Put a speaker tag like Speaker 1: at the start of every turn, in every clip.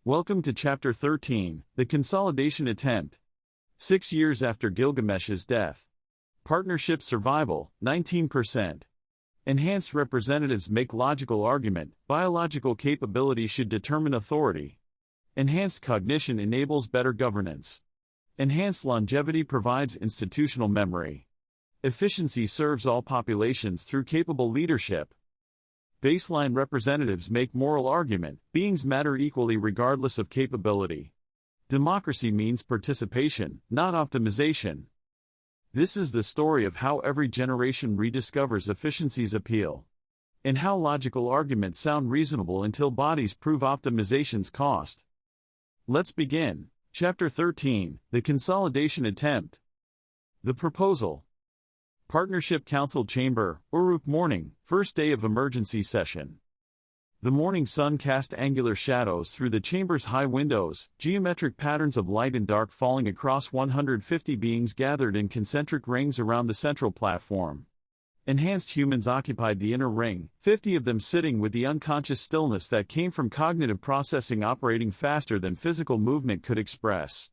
Speaker 1: Welcome to Chapter 13, The Consolidation Attempt. 6 years after Gilgamesh's death. Partnership survival, 19%. Enhanced representatives make logical argument, biological capability should determine authority. Enhanced cognition enables better governance. Enhanced longevity provides institutional memory. Efficiency serves all populations through capable leadership. Baseline representatives make moral argument, beings matter equally regardless of capability. Democracy means participation, not optimization. This is the story of how every generation rediscovers efficiency's appeal. And how logical arguments sound reasonable until bodies prove optimization's cost. Let's begin. Chapter 13, The Consolidation Attempt. The Proposal. Partnership Council Chamber, Uruk morning, first day of emergency session. The morning sun cast angular shadows through the chamber's high windows, geometric patterns of light and dark falling across 150 beings gathered in concentric rings around the central platform. Enhanced humans occupied the inner ring, 50 of them sitting with the unconscious stillness that came from cognitive processing operating faster than physical movement could express.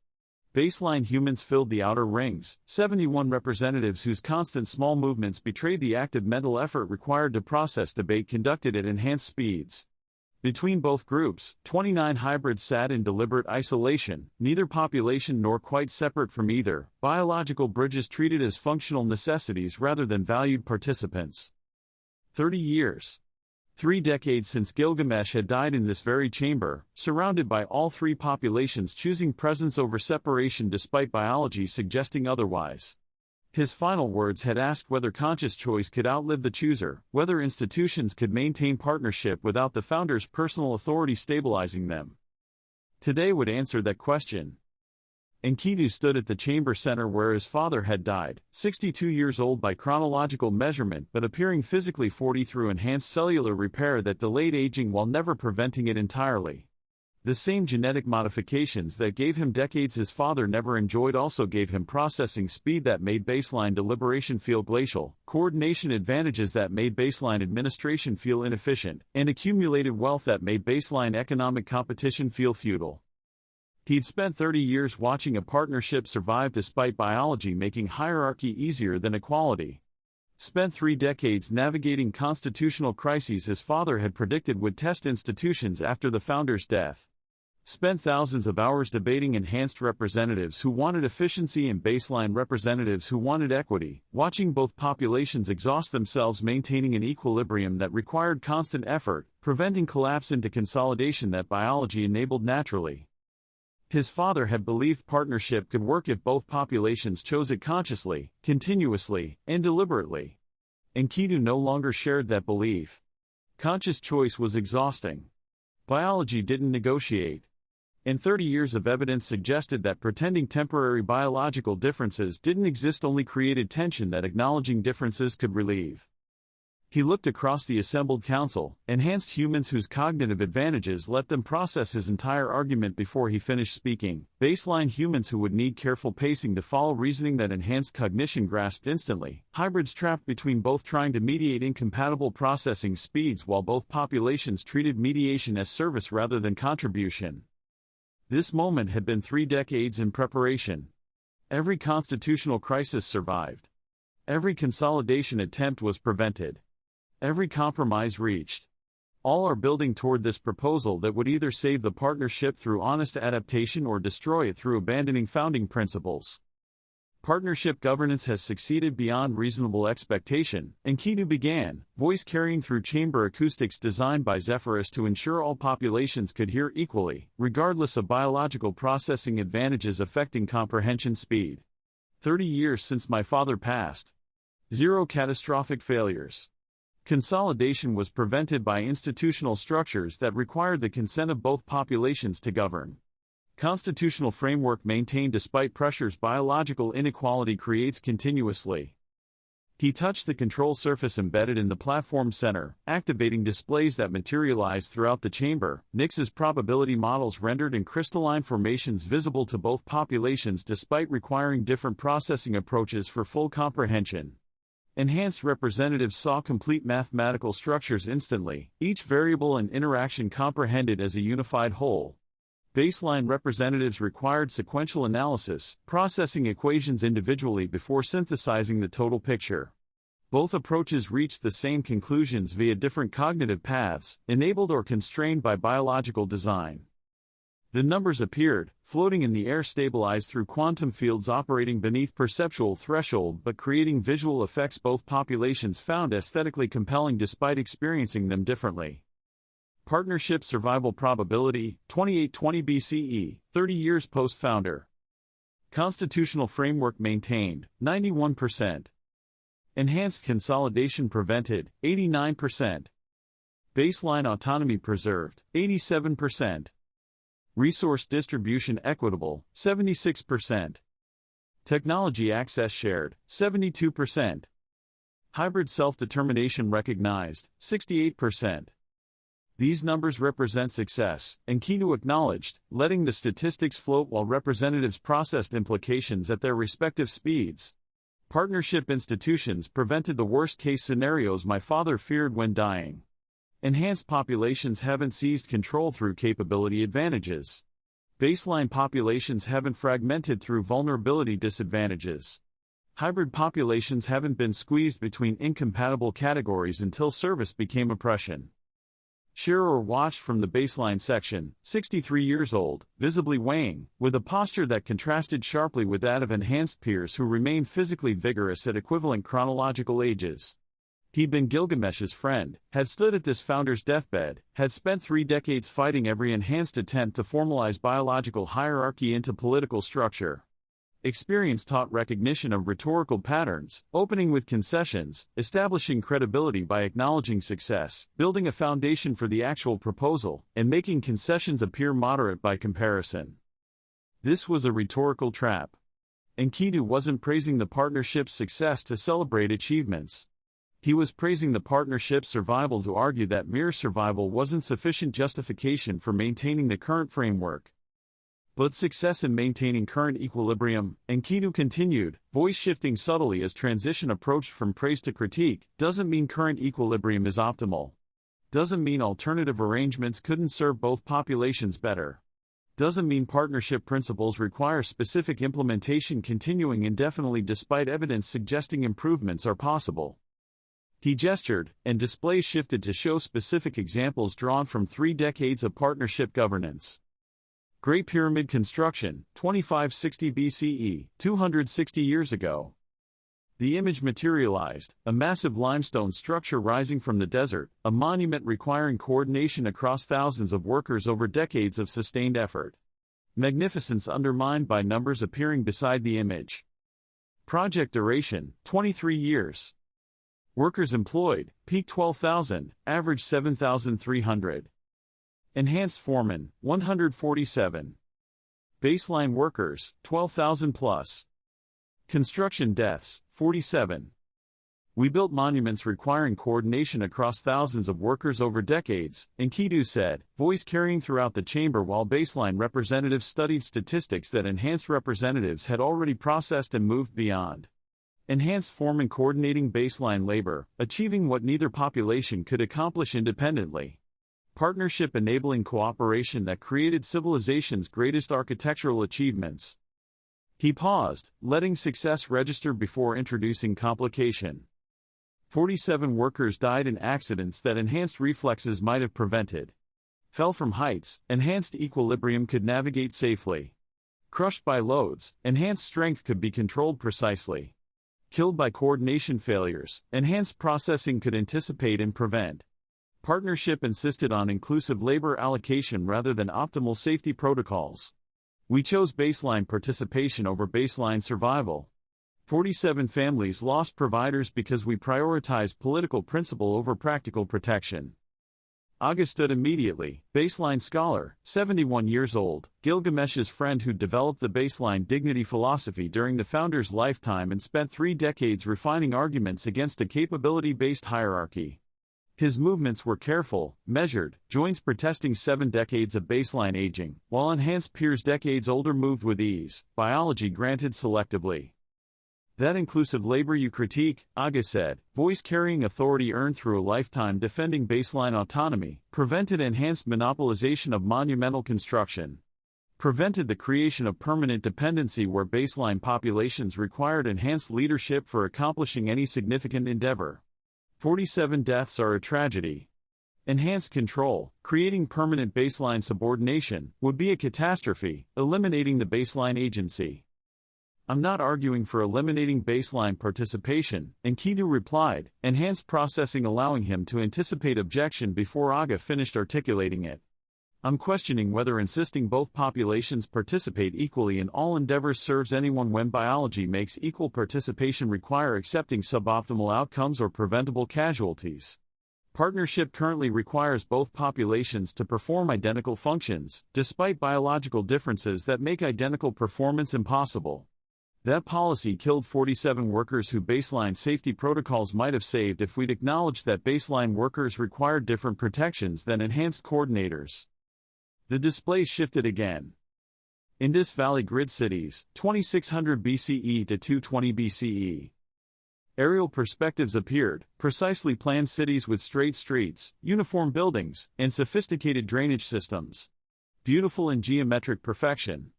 Speaker 1: Baseline humans filled the outer rings, 71 representatives whose constant small movements betrayed the active mental effort required to process debate conducted at enhanced speeds. Between both groups, 29 hybrids sat in deliberate isolation, neither population nor quite separate from either, biological bridges treated as functional necessities rather than valued participants. 30 years. 3 decades since Gilgamesh had died in this very chamber, surrounded by all three populations choosing presence over separation despite biology suggesting otherwise. His final words had asked whether conscious choice could outlive the chooser, whether institutions could maintain partnership without the founder's personal authority stabilizing them. Today would answer that question. Enkidu stood at the chamber center where his father had died, 62 years old by chronological measurement but appearing physically 40 through enhanced cellular repair that delayed aging while never preventing it entirely. The same genetic modifications that gave him decades his father never enjoyed also gave him processing speed that made baseline deliberation feel glacial, coordination advantages that made baseline administration feel inefficient, and accumulated wealth that made baseline economic competition feel futile. He'd spent 30 years watching a partnership survive despite biology making hierarchy easier than equality. Spent 3 decades navigating constitutional crises his father had predicted would test institutions after the founder's death. Spent thousands of hours debating enhanced representatives who wanted efficiency and baseline representatives who wanted equity, watching both populations exhaust themselves maintaining an equilibrium that required constant effort, preventing collapse into consolidation that biology enabled naturally. His father had believed partnership could work if both populations chose it consciously, continuously, and deliberately. Enkidu no longer shared that belief. Conscious choice was exhausting. Biology didn't negotiate. And 30 years of evidence suggested that pretending temporary biological differences didn't exist only created tension that acknowledging differences could relieve. He looked across the assembled council, enhanced humans whose cognitive advantages let them process his entire argument before he finished speaking, baseline humans who would need careful pacing to follow reasoning that enhanced cognition grasped instantly, hybrids trapped between both trying to mediate incompatible processing speeds while both populations treated mediation as service rather than contribution. This moment had been 3 decades in preparation. Every constitutional crisis survived. Every consolidation attempt was prevented. Every compromise reached. All are building toward this proposal that would either save the partnership through honest adaptation or destroy it through abandoning founding principles. Partnership governance has succeeded beyond reasonable expectation, Enkidu began, voice carrying through chamber acoustics designed by Zephyrus to ensure all populations could hear equally, regardless of biological processing advantages affecting comprehension speed. 30 years since my father passed. 0 catastrophic failures. Consolidation was prevented by institutional structures that required the consent of both populations to govern. Constitutional framework maintained despite pressures biological inequality creates continuously. He touched the control surface embedded in the platform center, activating displays that materialize throughout the chamber, Nix's probability models rendered in crystalline formations visible to both populations despite requiring different processing approaches for full comprehension. Enhanced representatives saw complete mathematical structures instantly, each variable and interaction comprehended as a unified whole. Baseline representatives required sequential analysis, processing equations individually before synthesizing the total picture. Both approaches reached the same conclusions via different cognitive paths, enabled or constrained by biological design. The numbers appeared, floating in the air, stabilized through quantum fields operating beneath perceptual threshold but creating visual effects both populations found aesthetically compelling despite experiencing them differently. Partnership survival probability, 2820 BCE, 30 years post-founder. Constitutional framework maintained, 91%. Enhanced consolidation prevented, 89%. Baseline autonomy preserved, 87%. Resource distribution equitable, 76%. Technology access shared, 72%. Hybrid self-determination recognized, 68%. These numbers represent success, and Enkidu acknowledged, letting the statistics float while representatives processed implications at their respective speeds. Partnership institutions prevented the worst-case scenarios my father feared when dying. Enhanced populations haven't seized control through capability advantages. Baseline populations haven't fragmented through vulnerability disadvantages. Hybrid populations haven't been squeezed between incompatible categories until service became oppression. Shearer watched from the baseline section, 63 years old, visibly weighing, with a posture that contrasted sharply with that of enhanced peers who remained physically vigorous at equivalent chronological ages. He'd been Gilgamesh's friend, had stood at this founder's deathbed, had spent 3 decades fighting every enhanced attempt to formalize biological hierarchy into political structure. Experience taught recognition of rhetorical patterns, opening with concessions, establishing credibility by acknowledging success, building a foundation for the actual proposal, and making concessions appear moderate by comparison. This was a rhetorical trap. Enkidu wasn't praising the partnership's success to celebrate achievements. He was praising the partnership's survival to argue that mere survival wasn't sufficient justification for maintaining the current framework. But success in maintaining current equilibrium, Enkidu continued, voice shifting subtly as transition approached from praise to critique, doesn't mean current equilibrium is optimal. Doesn't mean alternative arrangements couldn't serve both populations better. Doesn't mean partnership principles require specific implementation continuing indefinitely despite evidence suggesting improvements are possible. He gestured, and displays shifted to show specific examples drawn from 3 decades of partnership governance. Great Pyramid construction, 2560 BCE, 260 years ago. The image materialized, a massive limestone structure rising from the desert, a monument requiring coordination across thousands of workers over decades of sustained effort. Magnificence undermined by numbers appearing beside the image. Project duration, 23 years. Workers employed, peak 12,000, average 7,300. Enhanced foreman, 147. Baseline workers, 12,000 plus. Construction deaths, 47. We built monuments requiring coordination across thousands of workers over decades, Enkidu said, voice carrying throughout the chamber while baseline representatives studied statistics that enhanced representatives had already processed and moved beyond. Enhanced foreman coordinating baseline labor, achieving what neither population could accomplish independently. Partnership enabling cooperation that created civilization's greatest architectural achievements. He paused, letting success register before introducing complication. 47 workers died in accidents that enhanced reflexes might have prevented. Fell from heights, enhanced equilibrium could navigate safely. Crushed by loads, enhanced strength could be controlled precisely. Killed by coordination failures, enhanced processing could anticipate and prevent. Partnership insisted on inclusive labor allocation rather than optimal safety protocols. We chose baseline participation over baseline survival. 47 families lost providers because we prioritized political principle over practical protection. Aga stood immediately, baseline scholar, 71 years old, Gilgamesh's friend who developed the baseline dignity philosophy during the founder's lifetime and spent 3 decades refining arguments against a capability-based hierarchy. His movements were careful, measured, joints protesting 7 decades of baseline aging, while enhanced peers decades older moved with ease, biology granted selectively. That inclusive labor you critique, Aga said, voice carrying authority earned through a lifetime defending baseline autonomy, prevented enhanced monopolization of monumental construction. prevented the creation of permanent dependency where baseline populations required enhanced leadership for accomplishing any significant endeavor. 47 deaths are a tragedy. Enhanced control, creating permanent baseline subordination, would be a catastrophe, eliminating the baseline agency. I'm not arguing for eliminating baseline participation, Enkidu replied, enhanced processing allowing him to anticipate objection before Aga finished articulating it. I'm questioning whether insisting both populations participate equally in all endeavors serves anyone when biology makes equal participation require accepting suboptimal outcomes or preventable casualties. Partnership currently requires both populations to perform identical functions, despite biological differences that make identical performance impossible. That policy killed 47 workers who baseline safety protocols might have saved if we'd acknowledged that baseline workers required different protections than enhanced coordinators. The display shifted again. Indus Valley Grid Cities, 2600 BCE to 220 BCE. Aerial perspectives appeared, precisely planned cities with straight streets, uniform buildings, and sophisticated drainage systems. Beautiful in geometric perfection.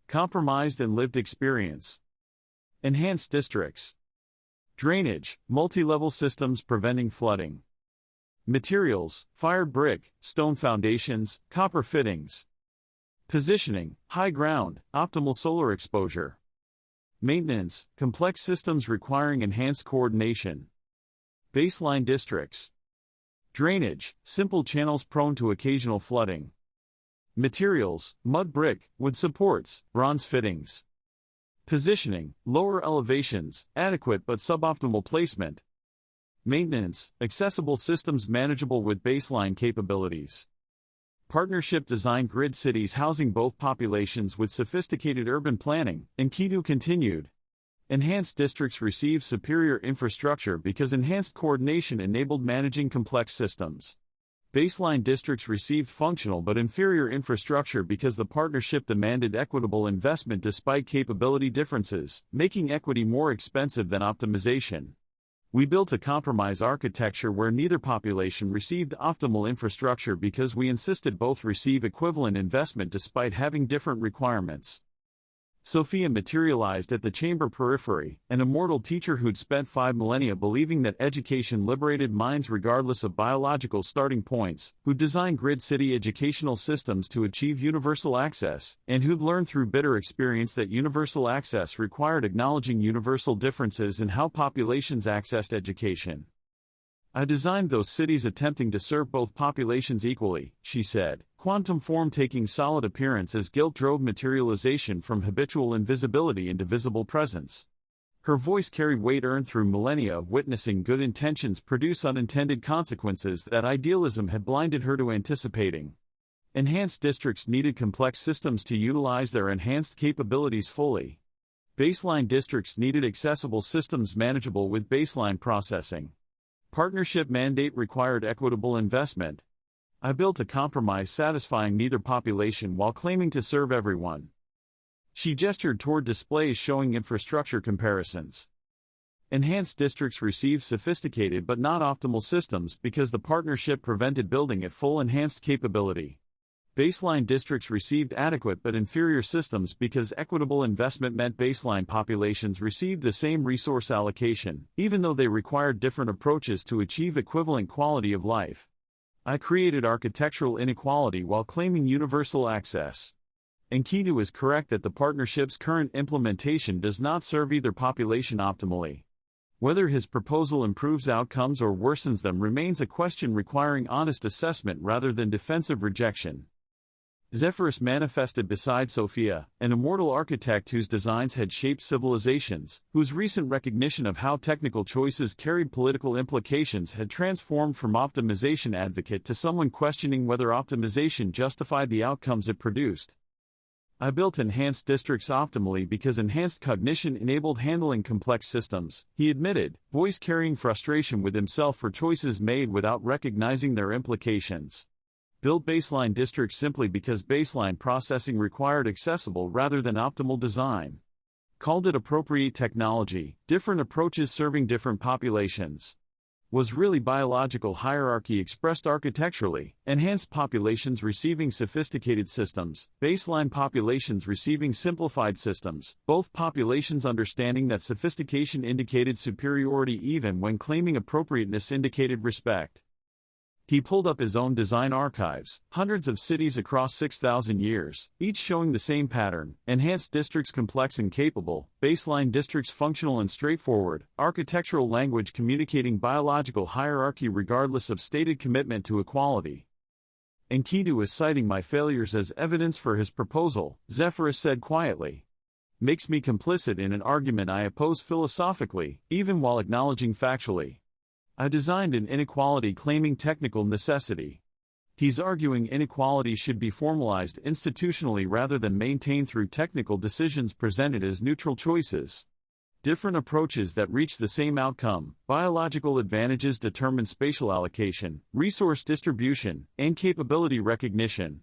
Speaker 1: Compromised and lived experience. Enhanced districts. Drainage, multi-level systems preventing flooding. Materials, fired brick, stone foundations, copper fittings. Positioning, high ground, optimal solar exposure. Maintenance, complex systems requiring enhanced coordination. Baseline districts. Drainage, simple channels prone to occasional flooding. Materials, mud brick, wood supports, bronze fittings. Positioning, lower elevations, adequate but suboptimal placement. Maintenance, accessible systems manageable with baseline capabilities. Partnership designed grid cities housing both populations with sophisticated urban planning, Enkidu continued. Enhanced districts received superior infrastructure because enhanced coordination enabled managing complex systems. Baseline districts received functional but inferior infrastructure because the partnership demanded equitable investment despite capability differences, making equity more expensive than optimization. We built a compromise architecture where neither population received optimal infrastructure because we insisted both receive equivalent investment despite having different requirements. Sophia materialized at the chamber periphery, an immortal teacher who'd spent 5 millennia believing that education liberated minds regardless of biological starting points, who'd designed grid city educational systems to achieve universal access, and who'd learned through bitter experience that universal access required acknowledging universal differences in how populations accessed education. I designed those cities attempting to serve both populations equally, she said, quantum form taking solid appearance as guilt drove materialization from habitual invisibility into visible presence. Her voice carried weight earned through millennia of witnessing good intentions produce unintended consequences that idealism had blinded her to anticipating. Enhanced districts needed complex systems to utilize their enhanced capabilities fully. Baseline districts needed accessible systems manageable with baseline processing. Partnership mandate required equitable investment. I built a compromise satisfying neither population while claiming to serve everyone. She gestured toward displays showing infrastructure comparisons. Enhanced districts received sophisticated but not optimal systems because the partnership prevented building at full enhanced capability. Baseline districts received adequate but inferior systems because equitable investment meant baseline populations received the same resource allocation, even though they required different approaches to achieve equivalent quality of life. I created architectural inequality while claiming universal access. Enkidu is correct that the partnership's current implementation does not serve either population optimally. Whether his proposal improves outcomes or worsens them remains a question requiring honest assessment rather than defensive rejection. Zephyrus manifested beside Sophia, an immortal architect whose designs had shaped civilizations, whose recent recognition of how technical choices carried political implications had transformed from optimization advocate to someone questioning whether optimization justified the outcomes it produced. I built enhanced districts optimally because enhanced cognition enabled handling complex systems, he admitted, voice carrying frustration with himself for choices made without recognizing their implications. Built baseline districts simply because baseline processing required accessible rather than optimal design. Called it appropriate technology, different approaches serving different populations. was really biological hierarchy expressed architecturally, enhanced populations receiving sophisticated systems, baseline populations receiving simplified systems, both populations understanding that sophistication indicated superiority even when claiming appropriateness indicated respect. He pulled up his own design archives, hundreds of cities across 6,000 years, each showing the same pattern: enhanced districts complex and capable, baseline districts functional and straightforward, architectural language communicating biological hierarchy regardless of stated commitment to equality. Enkidu is citing my failures as evidence for his proposal, Zephyrus said quietly. Makes me complicit in an argument I oppose philosophically, even while acknowledging factually. I designed an inequality claiming technical necessity. He's arguing inequality should be formalized institutionally rather than maintained through technical decisions presented as neutral choices. Different approaches that reach the same outcome: biological advantages determine spatial allocation, resource distribution, and capability recognition.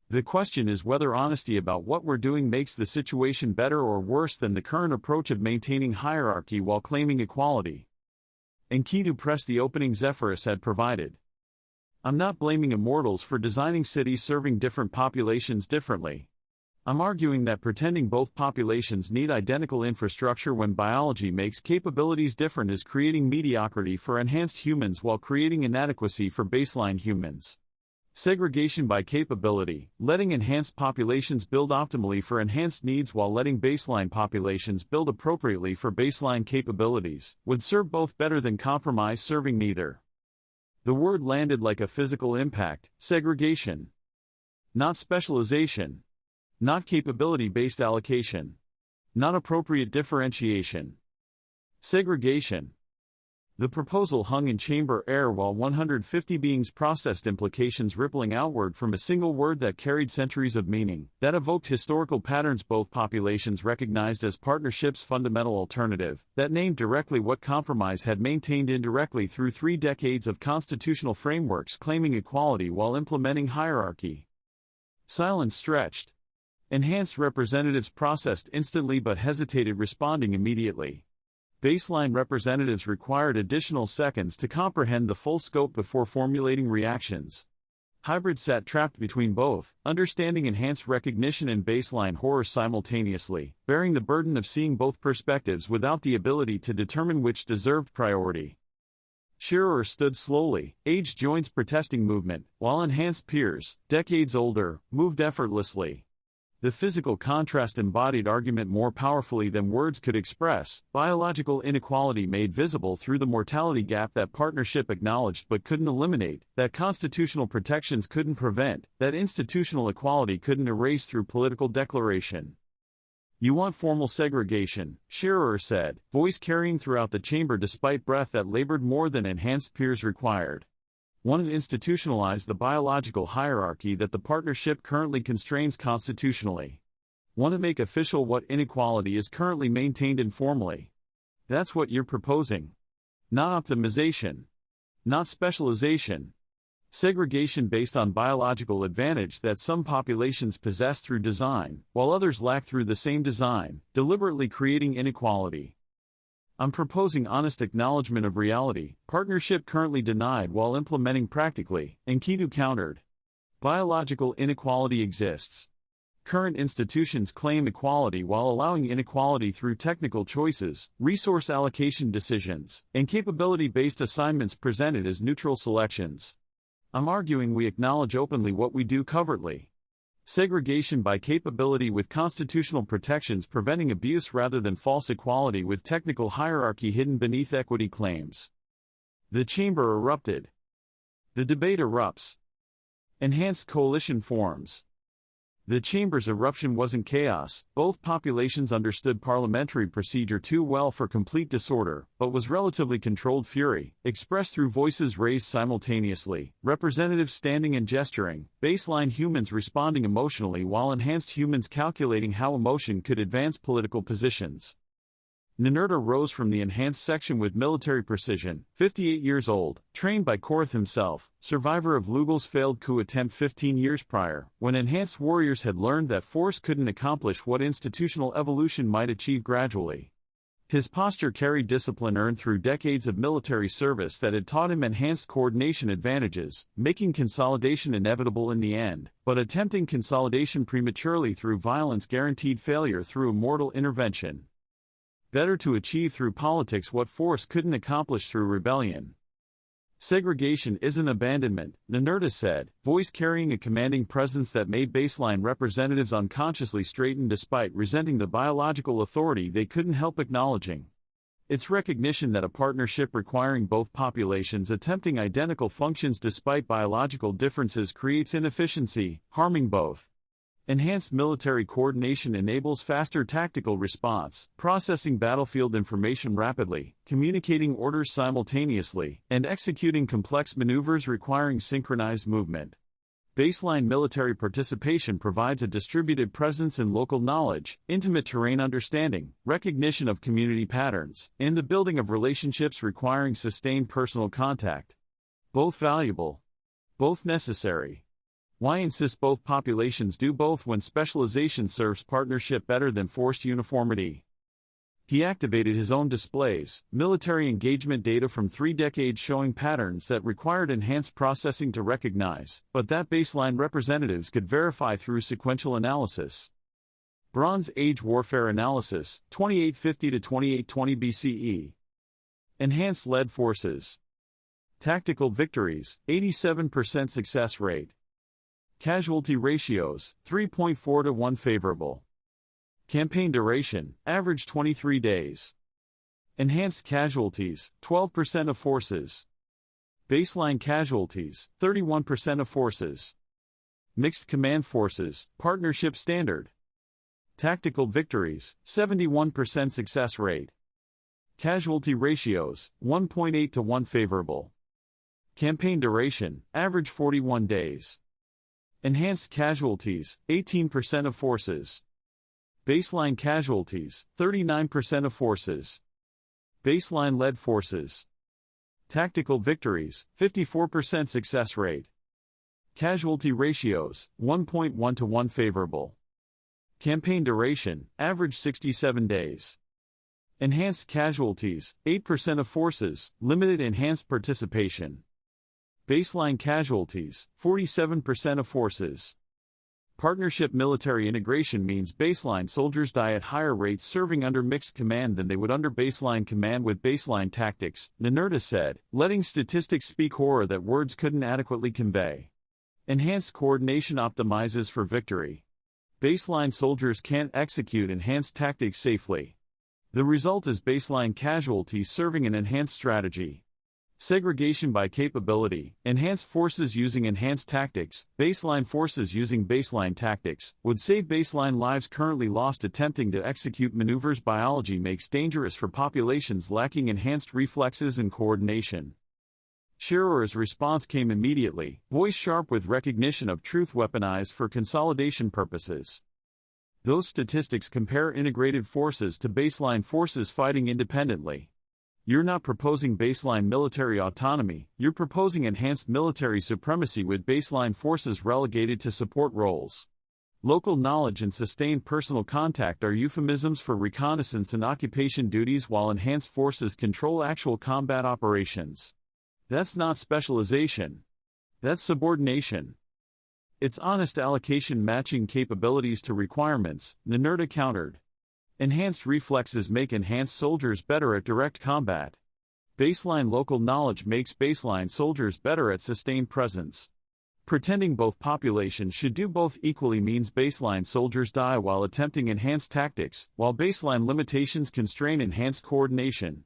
Speaker 1: The question is whether honesty about what we're doing makes the situation better or worse than the current approach of maintaining hierarchy while claiming equality. Enkidu pressed the opening Zephyrus had provided. I'm not blaming immortals for designing cities serving different populations differently. I'm arguing that pretending both populations need identical infrastructure when biology makes capabilities different is creating mediocrity for enhanced humans while creating inadequacy for baseline humans. Segregation by capability, letting enhanced populations build optimally for enhanced needs while letting baseline populations build appropriately for baseline capabilities, would serve both better than compromise serving neither. The word landed like a physical impact: segregation. Not specialization. Not capability-based allocation. Not appropriate differentiation. Segregation. The proposal hung in chamber air while 150 beings processed implications rippling outward from a single word that carried centuries of meaning, that evoked historical patterns both populations recognized as partnership's fundamental alternative, that named directly what compromise had maintained indirectly through 3 decades of constitutional frameworks claiming equality while implementing hierarchy. Silence stretched. Enhanced representatives processed instantly but hesitated responding immediately. Baseline representatives required additional seconds to comprehend the full scope before formulating reactions. Hybrid sat trapped between both, understanding enhanced recognition and baseline horror simultaneously, bearing the burden of seeing both perspectives without the ability to determine which deserved priority. Shearer stood slowly, aged joints protesting movement, while enhanced peers, decades older, moved effortlessly. The physical contrast embodied argument more powerfully than words could express: biological inequality made visible through the mortality gap that partnership acknowledged but couldn't eliminate, that constitutional protections couldn't prevent, that institutional equality couldn't erase through political declaration. You want formal segregation, Shearer said, voice carrying throughout the chamber despite breath that labored more than enhanced peers required. Want to institutionalize the biological hierarchy that the partnership currently constrains constitutionally. Want to make official what inequality is currently maintained informally. That's what you're proposing. Not optimization. Not specialization. Segregation based on biological advantage that some populations possess through design, while others lack through the same design, deliberately creating inequality. I'm proposing honest acknowledgement of reality, partnership currently denied while implementing practically, Enkidu countered. Biological inequality exists. Current institutions claim equality while allowing inequality through technical choices, resource allocation decisions, and capability-based assignments presented as neutral selections. I'm arguing we acknowledge openly what we do covertly. Segregation by capability with constitutional protections preventing abuse rather than false equality with technical hierarchy hidden beneath equity claims. The chamber erupted. The debate erupts. Enhanced coalition forms. The chamber's eruption wasn't chaos. Both populations understood parliamentary procedure too well for complete disorder, but was relatively controlled fury, expressed through voices raised simultaneously, representatives standing and gesturing, baseline humans responding emotionally while enhanced humans calculating how emotion could advance political positions. Ninurta rose from the enhanced section with military precision, 58 years old, trained by Korath himself, survivor of Lugal's failed coup attempt 15 years prior, when enhanced warriors had learned that force couldn't accomplish what institutional evolution might achieve gradually. His posture carried discipline earned through decades of military service that had taught him enhanced coordination advantages, making consolidation inevitable in the end, but attempting consolidation prematurely through violence guaranteed failure through a mortal intervention. Better to achieve through politics what force couldn't accomplish through rebellion. Segregation isn't abandonment, Ninurta said, voice carrying a commanding presence that made baseline representatives unconsciously straighten despite resenting the biological authority they couldn't help acknowledging. It's recognition that a partnership requiring both populations attempting identical functions despite biological differences creates inefficiency, harming both. Enhanced military coordination enables faster tactical response, processing battlefield information rapidly, communicating orders simultaneously, and executing complex maneuvers requiring synchronized movement. Baseline military participation provides a distributed presence in local knowledge, intimate terrain understanding, recognition of community patterns, and the building of relationships requiring sustained personal contact. Both valuable. Both necessary. Why insist both populations do both when specialization serves partnership better than forced uniformity? He activated his own displays, military engagement data from 3 decades showing patterns that required enhanced processing to recognize, but that baseline representatives could verify through sequential analysis. Bronze Age Warfare Analysis, 2850 to 2820 BCE. Enhanced lead forces. Tactical victories, 87% success rate. Casualty ratios, 3.4 to 1 favorable. Campaign duration, average 23 days. Enhanced casualties, 12% of forces. Baseline casualties, 31% of forces. Mixed command forces, partnership standard. Tactical victories, 71% success rate. Casualty ratios, 1.8 to 1 favorable. Campaign duration, average 41 days. Enhanced casualties, 18% of forces. Baseline casualties, 39% of forces. Baseline lead forces. Tactical victories, 54% success rate. Casualty ratios, 1.1 to 1 favorable. Campaign duration, average 67 days. Enhanced casualties, 8% of forces, limited enhanced participation. Baseline casualties, 47% of forces. Partnership military integration means baseline soldiers die at higher rates serving under mixed command than they would under baseline command with baseline tactics, Ninurta said, letting statistics speak horror that words couldn't adequately convey. Enhanced coordination optimizes for victory. Baseline soldiers can't execute enhanced tactics safely. The result is baseline casualties serving an enhanced strategy. Segregation by capability, enhanced forces using enhanced tactics, baseline forces using baseline tactics, would save baseline lives currently lost attempting to execute maneuvers biology makes dangerous for populations lacking enhanced reflexes and coordination. Scherer's response came immediately, voice sharp with recognition of truth weaponized for consolidation purposes. Those statistics compare integrated forces to baseline forces fighting independently. You're not proposing baseline military autonomy, you're proposing enhanced military supremacy with baseline forces relegated to support roles. Local knowledge and sustained personal contact are euphemisms for reconnaissance and occupation duties while enhanced forces control actual combat operations. That's not specialization. That's subordination. It's honest allocation matching capabilities to requirements, Ninurta countered. Enhanced reflexes make enhanced soldiers better at direct combat. Baseline local knowledge makes baseline soldiers better at sustained presence. Pretending both populations should do both equally means baseline soldiers die while attempting enhanced tactics, while baseline limitations constrain enhanced coordination.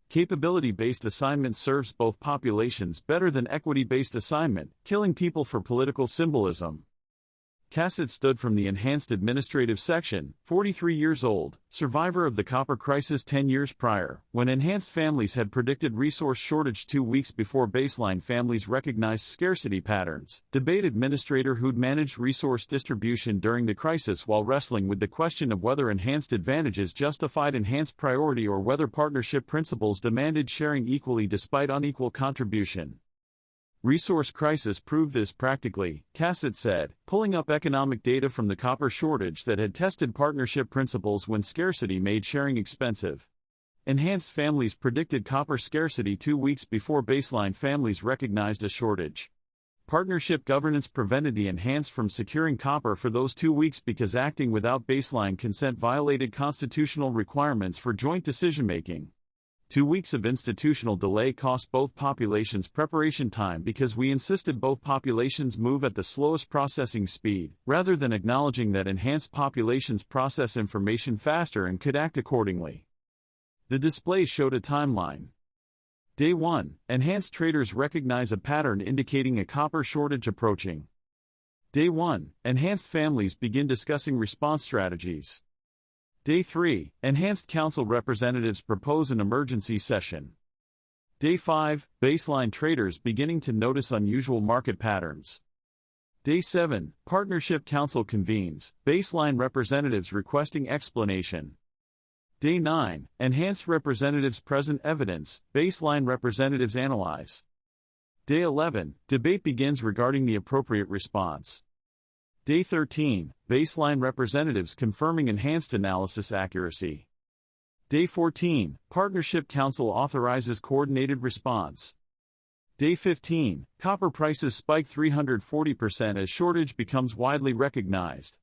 Speaker 1: Capability-based assignment serves both populations better than equity-based assignment, killing people for political symbolism. Cassett stood from the Enhanced Administrative Section, 43 years old, survivor of the copper crisis 10 years prior, when enhanced families had predicted resource shortage 2 weeks before baseline families recognized scarcity patterns, debate administrator who'd managed resource distribution during the crisis while wrestling with the question of whether enhanced advantages justified enhanced priority or whether partnership principles demanded sharing equally despite unequal contribution. Resource crisis proved this practically, Cassett said, pulling up economic data from the copper shortage that had tested partnership principles when scarcity made sharing expensive. Enhanced families predicted copper scarcity 2 weeks before baseline families recognized a shortage. Partnership governance prevented the enhanced from securing copper for those 2 weeks because acting without baseline consent violated constitutional requirements for joint decision-making. 2 weeks of institutional delay cost both populations preparation time because we insisted both populations move at the slowest processing speed, rather than acknowledging that enhanced populations process information faster and could act accordingly. The display showed a timeline. Day 1, enhanced traders recognize a pattern indicating a copper shortage approaching. Day 1, enhanced families begin discussing response strategies. Day 3, enhanced council representatives propose an emergency session. Day 5, baseline traders beginning to notice unusual market patterns. Day 7, partnership council convenes, baseline representatives requesting explanation. Day 9, enhanced representatives present evidence, baseline representatives analyze. Day 11, debate begins regarding the appropriate response. Day 13, baseline representatives confirming enhanced analysis accuracy. Day 14, partnership council authorizes coordinated response. Day 15, copper prices spike 340% as shortage becomes widely recognized.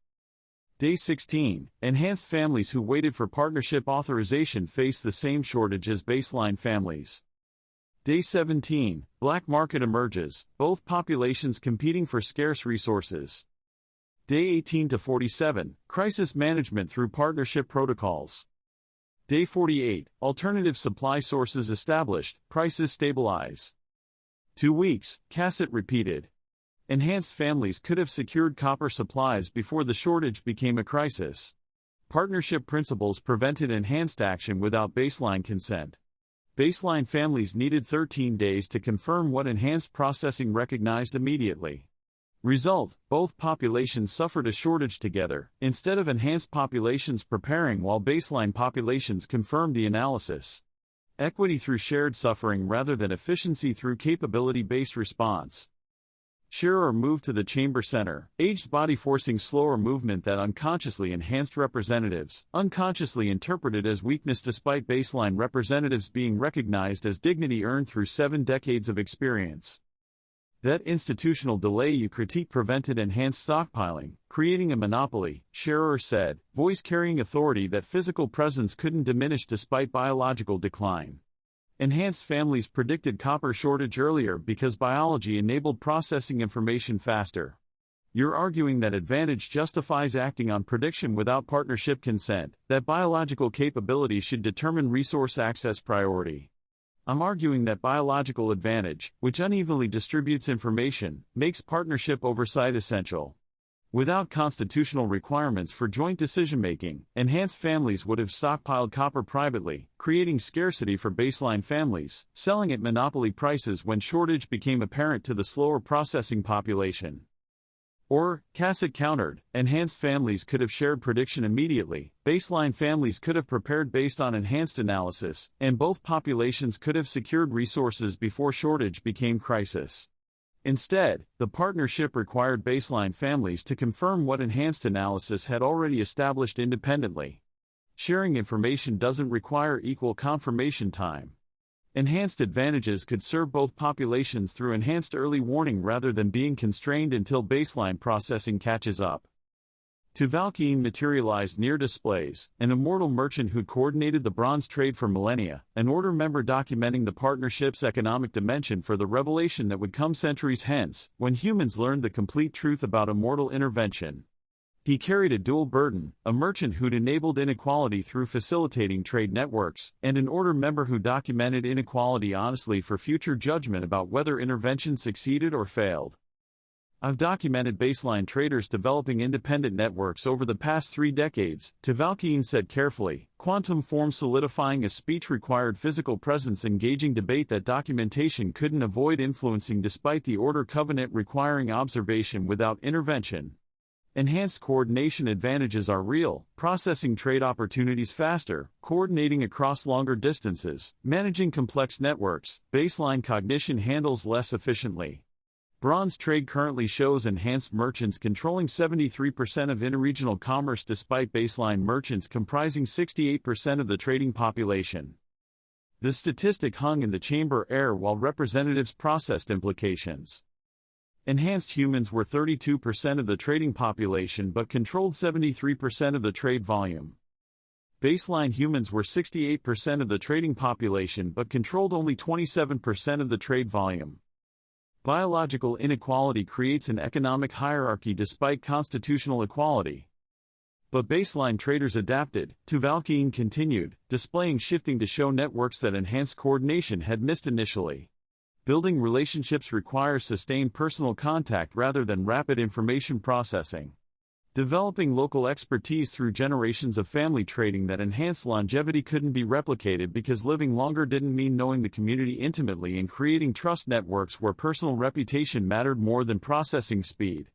Speaker 1: Day 16, enhanced families who waited for partnership authorization face the same shortage as baseline families. Day 17, black market emerges, both populations competing for scarce resources. Day 18 to 47, crisis management through partnership protocols. Day 48, alternative supply sources established, prices stabilize. 2 weeks, cassette repeated. Enhanced families could have secured copper supplies before the shortage became a crisis. Partnership principles prevented enhanced action without baseline consent. Baseline families needed 13 days to confirm what enhanced processing recognized immediately. Result, both populations suffered a shortage together, instead of enhanced populations preparing while baseline populations confirmed the analysis. Equity through shared suffering rather than efficiency through capability-based response. Shearer moved to the chamber center, aged body forcing slower movement that unconsciously enhanced representatives, unconsciously interpreted as weakness despite baseline representatives being recognized as dignity earned through 7 decades of experience. That institutional delay you critique prevented enhanced stockpiling, creating a monopoly, Shearer said, voice carrying authority that physical presence couldn't diminish despite biological decline. Enhanced families predicted copper shortage earlier because biology enabled processing information faster. You're arguing that advantage justifies acting on prediction without partnership consent, that biological capability should determine resource access priority. I'm arguing that biological advantage, which unevenly distributes information, makes partnership oversight essential. Without constitutional requirements for joint decision-making, enhanced families would have stockpiled copper privately, creating scarcity for baseline families, selling at monopoly prices when shortage became apparent to the slower processing population. Or, Cassett countered, enhanced families could have shared prediction immediately, baseline families could have prepared based on enhanced analysis, and both populations could have secured resources before shortage became crisis. Instead, the partnership required baseline families to confirm what enhanced analysis had already established independently. Sharing information doesn't require equal confirmation time. Enhanced advantages could serve both populations through enhanced early warning rather than being constrained until baseline processing catches up. Tuvalkiin materialized near displays, an immortal merchant who coordinated the bronze trade for millennia, an order member documenting the partnership's economic dimension for the revelation that would come centuries hence, when humans learned the complete truth about immortal intervention. He carried a dual burden, a merchant who'd enabled inequality through facilitating trade networks, and an order member who documented inequality honestly for future judgment about whether intervention succeeded or failed. I've documented baseline traders developing independent networks over the past 3 decades, Tuvalkiin said carefully. Quantum form solidifying a speech required physical presence, engaging debate that documentation couldn't avoid influencing despite the order covenant requiring observation without intervention. Enhanced coordination advantages are real, processing trade opportunities faster, coordinating across longer distances, managing complex networks, baseline cognition handles less efficiently. Bronze trade currently shows enhanced merchants controlling 73% of interregional commerce despite baseline merchants comprising 68% of the trading population. The statistic hung in the chamber air while representatives processed implications. Enhanced humans were 32% of the trading population but controlled 73% of the trade volume. Baseline humans were 68% of the trading population but controlled only 27% of the trade volume. Biological inequality creates an economic hierarchy despite constitutional equality. But baseline traders adapted, Tvealkeen continued, displaying shifting to show networks that enhanced coordination had missed initially. Building relationships requires sustained personal contact rather than rapid information processing. Developing local expertise through generations of family trading that enhanced longevity couldn't be replicated because living longer didn't mean knowing the community intimately and creating trust networks where personal reputation mattered more than processing speed.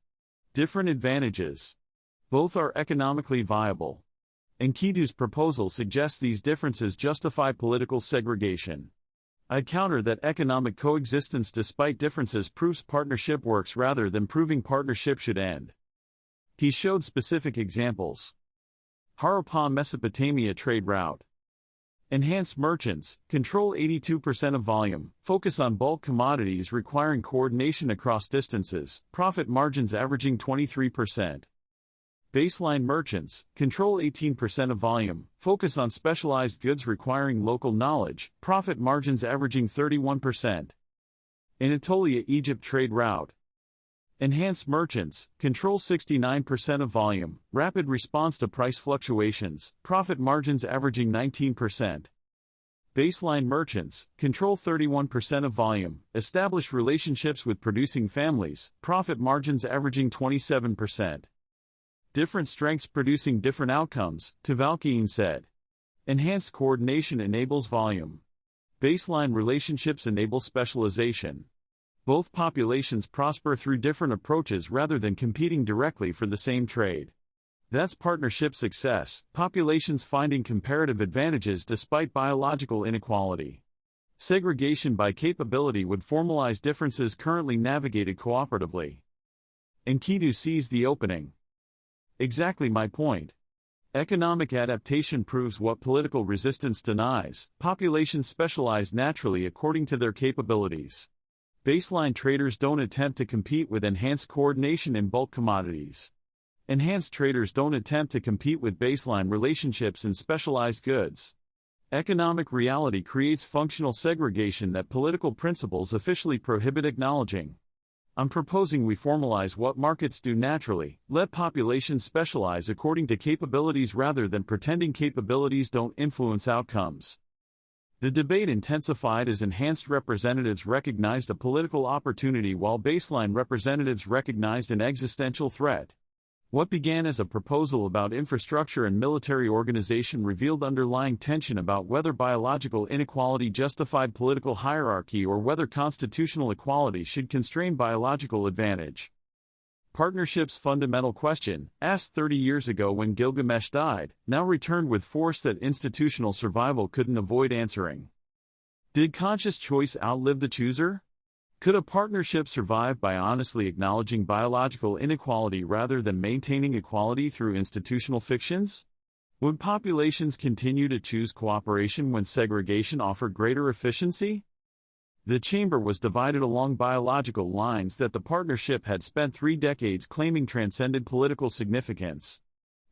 Speaker 1: Different advantages. Both are economically viable. Enkidu's proposal suggests these differences justify political segregation. I'd counter that economic coexistence despite differences proves partnership works rather than proving partnership should end. He showed specific examples. Harappa, Mesopotamia trade route. Enhanced merchants, control 82% of volume, focus on bulk commodities requiring coordination across distances, profit margins averaging 23%. Baseline merchants, control 18% of volume, focus on specialized goods requiring local knowledge, profit margins averaging 31%. Anatolia, Egypt trade route. Enhanced merchants, control 69% of volume, rapid response to price fluctuations, profit margins averaging 19%. Baseline merchants, control 31% of volume, establish relationships with producing families, profit margins averaging 27%. Different strengths producing different outcomes, Tvealkeen said. Enhanced coordination enables volume. Baseline relationships enable specialization. Both populations prosper through different approaches rather than competing directly for the same trade. That's partnership success, populations finding comparative advantages despite biological inequality. Segregation by capability would formalize differences currently navigated cooperatively. Enkidu sees the opening. Exactly my point. Economic adaptation proves what political resistance denies. Populations specialize naturally according to their capabilities. Baseline traders don't attempt to compete with enhanced coordination in bulk commodities. Enhanced traders don't attempt to compete with baseline relationships in specialized goods. Economic reality creates functional segregation that political principles officially prohibit acknowledging. I'm proposing we formalize what markets do naturally, let populations specialize according to capabilities rather than pretending capabilities don't influence outcomes. The debate intensified as enhanced representatives recognized a political opportunity while baseline representatives recognized an existential threat. What began as a proposal about infrastructure and military organization revealed underlying tension about whether biological inequality justified political hierarchy or whether constitutional equality should constrain biological advantage. Partnership's fundamental question, asked 30 years ago when Gilgamesh died, now returned with force that institutional survival couldn't avoid answering. Did conscious choice outlive the chooser? Could a partnership survive by honestly acknowledging biological inequality rather than maintaining equality through institutional fictions? Would populations continue to choose cooperation when segregation offered greater efficiency? The chamber was divided along biological lines that the partnership had spent 3 decades claiming transcended political significance.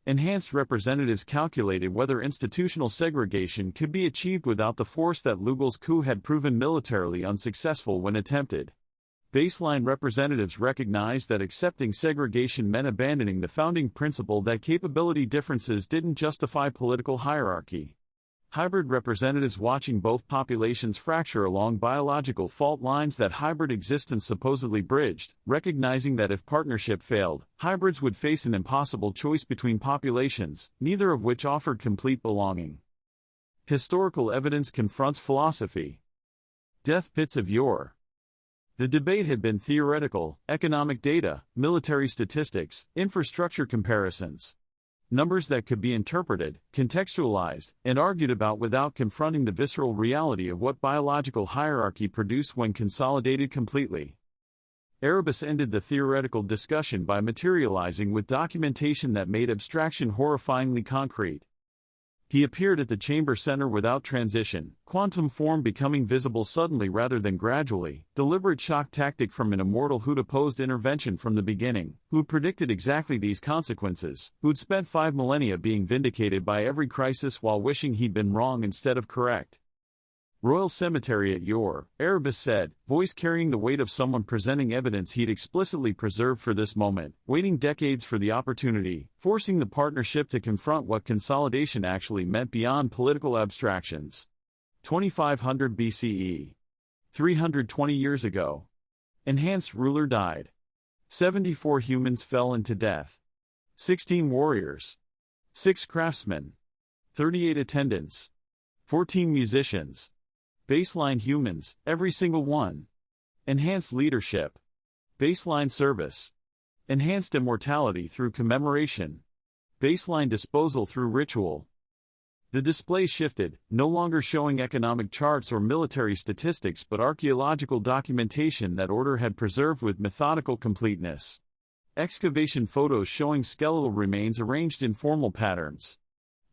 Speaker 1: Enhanced representatives calculated whether institutional segregation could be achieved without the force that Lugal's coup had proven militarily unsuccessful when attempted. Baseline representatives recognized that accepting segregation meant abandoning the founding principle that capability differences didn't justify political hierarchy. Hybrid representatives watching both populations fracture along biological fault lines that hybrid existence supposedly bridged, recognizing that if partnership failed, hybrids would face an impossible choice between populations, neither of which offered complete belonging. Historical evidence confronts philosophy. Death pits of yore. The debate had been theoretical, economic data, military statistics, infrastructure comparisons. Numbers that could be interpreted, contextualized, and argued about without confronting the visceral reality of what biological hierarchy produced when consolidated completely. Erebus ended the theoretical discussion by materializing with documentation that made abstraction horrifyingly concrete. He appeared at the chamber center without transition, quantum form becoming visible suddenly rather than gradually, deliberate shock tactic from an immortal who'd opposed intervention from the beginning, who'd predicted exactly these consequences, who'd spent 5 millennia being vindicated by every crisis while wishing he'd been wrong instead of correct. Royal Cemetery at Yor, Erebus said, voice carrying the weight of someone presenting evidence he'd explicitly preserved for this moment, waiting decades for the opportunity, forcing the partnership to confront what consolidation actually meant beyond political abstractions. 2500 BCE. 320 years ago. Enhanced ruler died. 74 humans fell into death. 16 warriors. 6 craftsmen. 38 attendants. 14 musicians. Baseline humans, every single one. Enhanced leadership. Baseline service. Enhanced immortality through commemoration. Baseline disposal through ritual. The display shifted, no longer showing economic charts or military statistics but archaeological documentation that order had preserved with methodical completeness. Excavation photos showing skeletal remains arranged in formal patterns.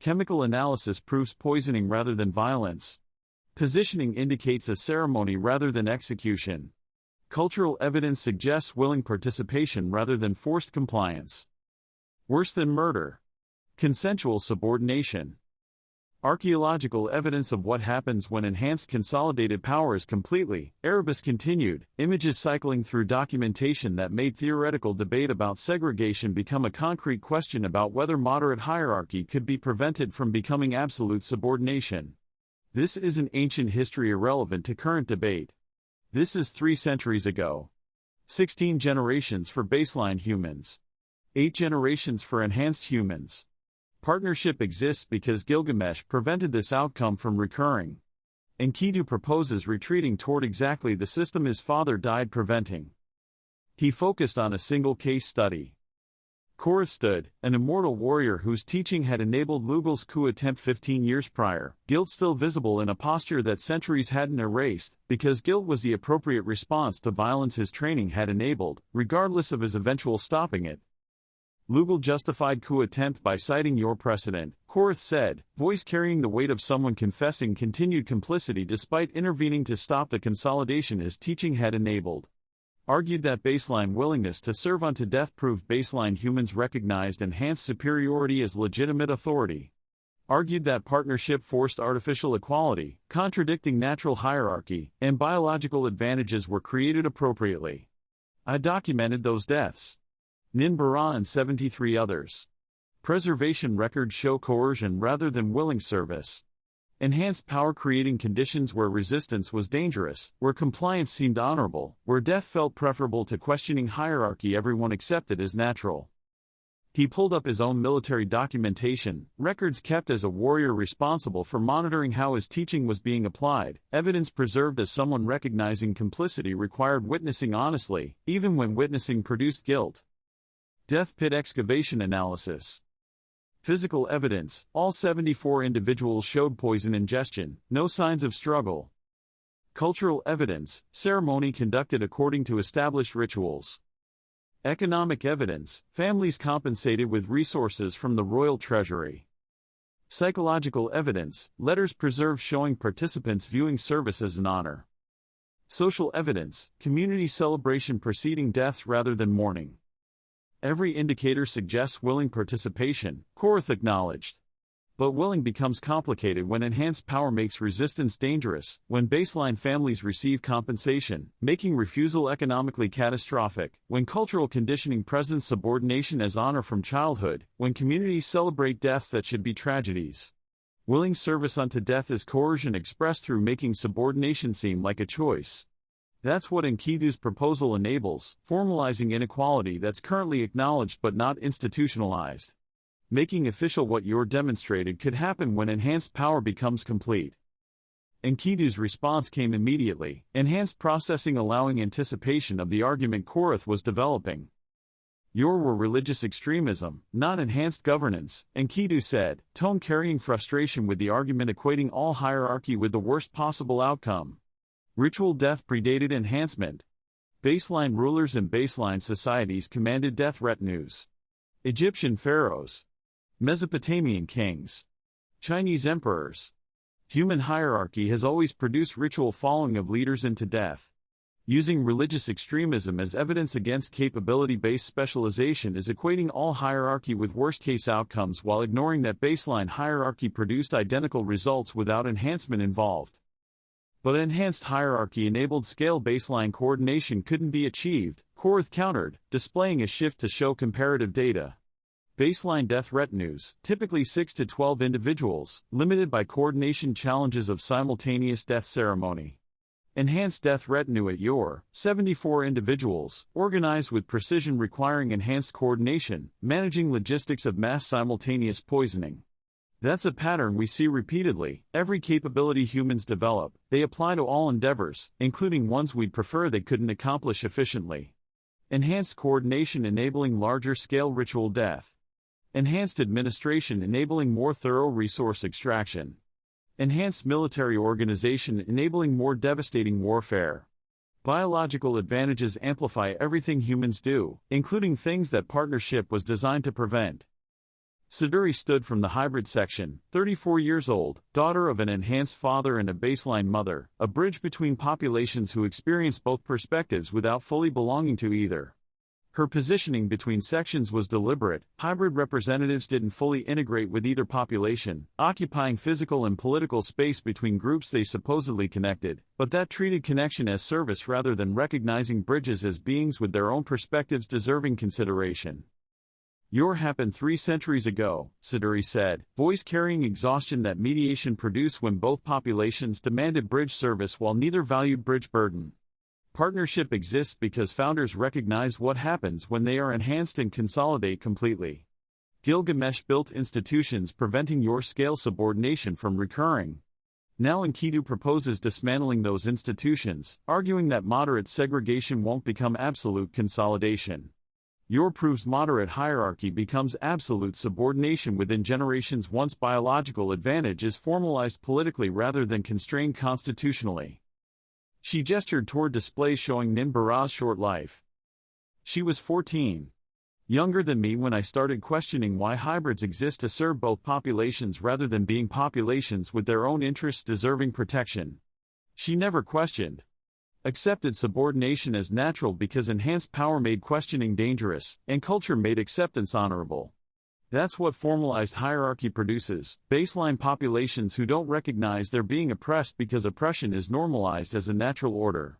Speaker 1: Chemical analysis proves poisoning rather than violence. Positioning indicates a ceremony rather than execution. Cultural evidence suggests willing participation rather than forced compliance. Worse than murder. Consensual subordination. Archaeological evidence of what happens when enhanced consolidated power is completely, Erebus continued, images cycling through documentation that made theoretical debate about segregation become a concrete question about whether moderate hierarchy could be prevented from becoming absolute subordination. This isn't ancient history irrelevant to current debate. This is 3 centuries ago. 16 generations for baseline humans. 8 generations for enhanced humans. Partnership exists because Gilgamesh prevented this outcome from recurring. Enkidu proposes retreating toward exactly the system his father died preventing. He focused on a single case study. Korath stood, an immortal warrior whose teaching had enabled Lugal's coup attempt 15 years prior, guilt still visible in a posture that centuries hadn't erased, because guilt was the appropriate response to violence his training had enabled, regardless of his eventual stopping it. Lugal justified coup attempt by citing your precedent, Korath said, voice carrying the weight of someone confessing continued complicity despite intervening to stop the consolidation his teaching had enabled. Argued that baseline willingness to serve unto death proved baseline humans recognized enhanced superiority as legitimate authority. Argued that partnership forced artificial equality, contradicting natural hierarchy, and biological advantages were created appropriately. I documented those deaths. Ninbara and 73 others. Preservation records show coercion rather than willing service. Enhanced power creating conditions where resistance was dangerous, where compliance seemed honorable, where death felt preferable to questioning hierarchy everyone accepted as natural. He pulled up his own military documentation, records kept as a warrior responsible for monitoring how his teaching was being applied, evidence preserved as someone recognizing complicity required witnessing honestly, even when witnessing produced guilt. Death pit excavation analysis. Physical evidence, all 74 individuals showed poison ingestion, no signs of struggle. Cultural evidence, ceremony conducted according to established rituals. Economic evidence, families compensated with resources from the royal treasury. Psychological evidence, letters preserved showing participants viewing service as an honor. Social evidence, community celebration preceding deaths rather than mourning. Every indicator suggests willing participation, Korath acknowledged. But willing becomes complicated when enhanced power makes resistance dangerous, when baseline families receive compensation, making refusal economically catastrophic, when cultural conditioning presents subordination as honor from childhood, when communities celebrate deaths that should be tragedies. Willing service unto death is coercion expressed through making subordination seem like a choice. That's what Enkidu's proposal enables, formalizing inequality that's currently acknowledged but not institutionalized. Making official what you're demonstrated could happen when enhanced power becomes complete. Enkidu's response came immediately, enhanced processing allowing anticipation of the argument Korath was developing. Your were religious extremism, not enhanced governance, Enkidu said, tone carrying frustration with the argument equating all hierarchy with the worst possible outcome. Ritual death predated enhancement. Baseline rulers and baseline societies commanded death retinues. Egyptian pharaohs. Mesopotamian kings. Chinese emperors. Human hierarchy has always produced ritual following of leaders into death. Using religious extremism as evidence against capability-based specialization is equating all hierarchy with worst-case outcomes while ignoring that baseline hierarchy produced identical results without enhancement involved. But enhanced hierarchy-enabled scale baseline coordination couldn't be achieved, Korth countered, displaying a shift to show comparative data. Baseline death retinues, typically 6 to 12 individuals, limited by coordination challenges of simultaneous death ceremony. Enhanced death retinue at your 74 individuals, organized with precision requiring enhanced coordination, managing logistics of mass simultaneous poisoning. That's a pattern we see repeatedly. Every capability humans develop, they apply to all endeavors, including ones we'd prefer they couldn't accomplish efficiently. Enhanced coordination enabling larger-scale ritual death. Enhanced administration enabling more thorough resource extraction. Enhanced military organization enabling more devastating warfare. Biological advantages amplify everything humans do, including things that partnership was designed to prevent. Siduri stood from the hybrid section, 34 years old, daughter of an enhanced father and a baseline mother, a bridge between populations who experience both perspectives without fully belonging to either. Her positioning between sections was deliberate. Hybrid representatives didn't fully integrate with either population, occupying physical and political space between groups they supposedly connected, but that treated connection as service rather than recognizing bridges as beings with their own perspectives deserving consideration. Your happened 3 centuries ago, Siduri said, voice carrying exhaustion that mediation produced when both populations demanded bridge service while neither valued bridge burden. Partnership exists because founders recognize what happens when they are enhanced and consolidate completely. Gilgamesh built institutions preventing your scale subordination from recurring. Now Enkidu proposes dismantling those institutions, arguing that moderate segregation won't become absolute consolidation. Your proves moderate hierarchy becomes absolute subordination within generations once biological advantage is formalized politically rather than constrained constitutionally. She gestured toward displays showing Ninbara's short life. She was 14. Younger than me when I started questioning why hybrids exist to serve both populations rather than being populations with their own interests deserving protection. She never questioned. Accepted subordination as natural because enhanced power made questioning dangerous, and culture made acceptance honorable. That's what formalized hierarchy produces, baseline populations who don't recognize they're being oppressed because oppression is normalized as a natural order.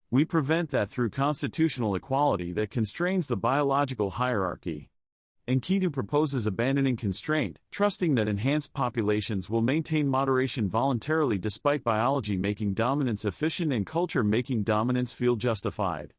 Speaker 1: We prevent that through constitutional equality that constrains the biological hierarchy. Enkidu proposes abandoning constraint, trusting that enhanced populations will maintain moderation voluntarily despite biology making dominance efficient and culture making dominance feel justified.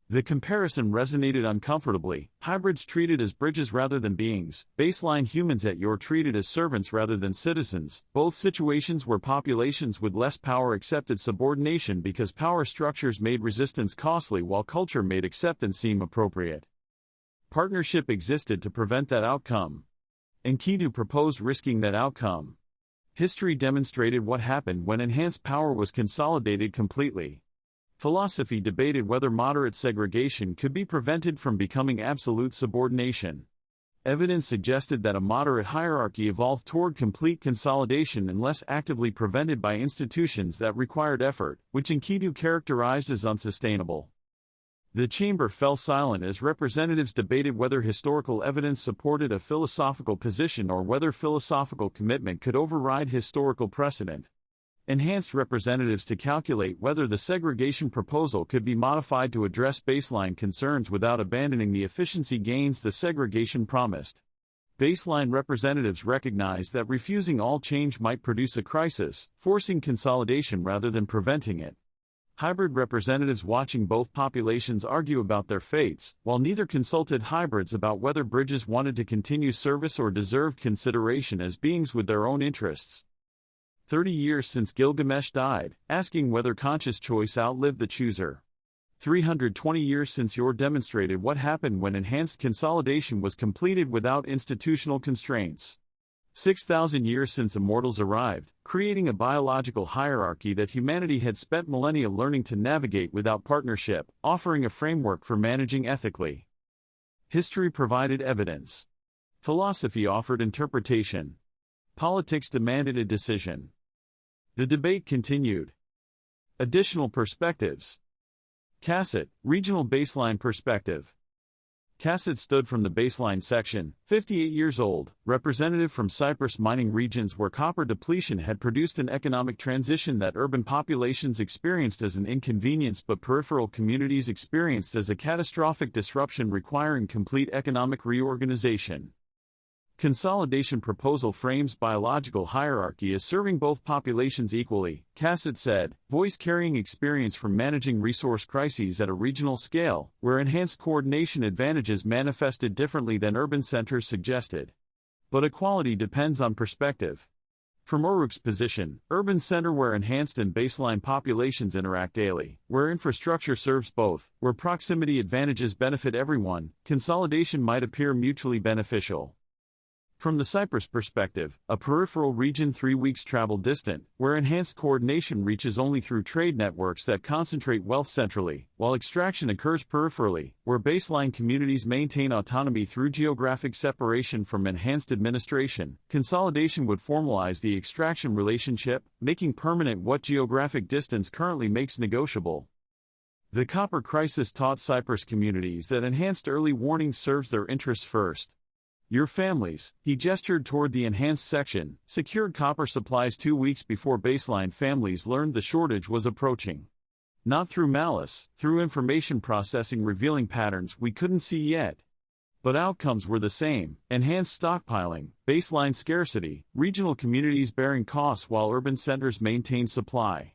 Speaker 1: The comparison resonated uncomfortably. Hybrids treated as bridges rather than beings, baseline humans at your treated as servants rather than citizens, both situations where populations with less power accepted subordination because power structures made resistance costly while culture made acceptance seem appropriate. Partnership existed to prevent that outcome. Enkidu proposed risking that outcome. History demonstrated what happened when enhanced power was consolidated completely. Philosophy debated whether moderate segregation could be prevented from becoming absolute subordination. Evidence suggested that a moderate hierarchy evolved toward complete consolidation unless actively prevented by institutions that required effort, which Enkidu characterized as unsustainable. The chamber fell silent as representatives debated whether historical evidence supported a philosophical position or whether philosophical commitment could override historical precedent. Enhanced representatives to calculate whether the segregation proposal could be modified to address baseline concerns without abandoning the efficiency gains the segregation promised. Baseline representatives recognized that refusing all change might produce a crisis, forcing consolidation rather than preventing it. Hybrid representatives watching both populations argue about their fates, while neither consulted hybrids about whether bridges wanted to continue service or deserved consideration as beings with their own interests. 30 years since Gilgamesh died, asking whether conscious choice outlived the chooser. 320 years since Yor demonstrated what happened when enhanced consolidation was completed without institutional constraints. 6,000 years since immortals arrived, creating a biological hierarchy that humanity had spent millennia learning to navigate without partnership, offering a framework for managing ethically. History provided evidence. Philosophy offered interpretation. Politics demanded a decision. The debate continued. Additional perspectives. Cassett, regional baseline perspective. Cassett stood from the baseline section, 58 years old, representative from Cyprus mining regions where copper depletion had produced an economic transition that urban populations experienced as an inconvenience but peripheral communities experienced as a catastrophic disruption requiring complete economic reorganization. Consolidation proposal frames biological hierarchy as serving both populations equally, Cassett said, voice carrying experience from managing resource crises at a regional scale, where enhanced coordination advantages manifested differently than urban centers suggested. But equality depends on perspective. From Uruk's position, urban center where enhanced and baseline populations interact daily, where infrastructure serves both, where proximity advantages benefit everyone, consolidation might appear mutually beneficial. From the Cyprus perspective, a peripheral region 3 weeks travel distant, where enhanced coordination reaches only through trade networks that concentrate wealth centrally, while extraction occurs peripherally, where baseline communities maintain autonomy through geographic separation from enhanced administration, consolidation would formalize the extraction relationship, making permanent what geographic distance currently makes negotiable. The copper crisis taught Cyprus communities that enhanced early warning serves their interests first. Your families, he gestured toward the enhanced section, secured copper supplies 2 weeks before baseline families learned the shortage was approaching. Not through malice, through information processing revealing patterns we couldn't see yet. But outcomes were the same: enhanced stockpiling, baseline scarcity, regional communities bearing costs while urban centers maintained supply.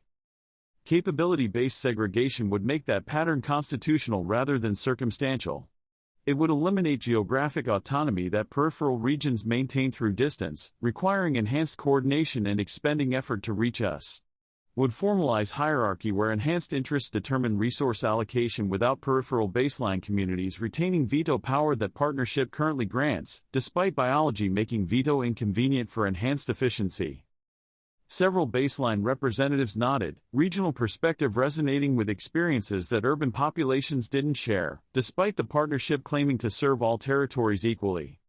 Speaker 1: Capability-based segregation would make that pattern constitutional rather than circumstantial. It would eliminate geographic autonomy that peripheral regions maintain through distance, requiring enhanced coordination and expending effort to reach us. Would formalize hierarchy where enhanced interests determine resource allocation without peripheral baseline communities retaining veto power that partnership currently grants, despite biology making veto inconvenient for enhanced efficiency. Several baseline representatives nodded, regional perspective resonating with experiences that urban populations didn't share, despite the partnership claiming to serve all territories equally.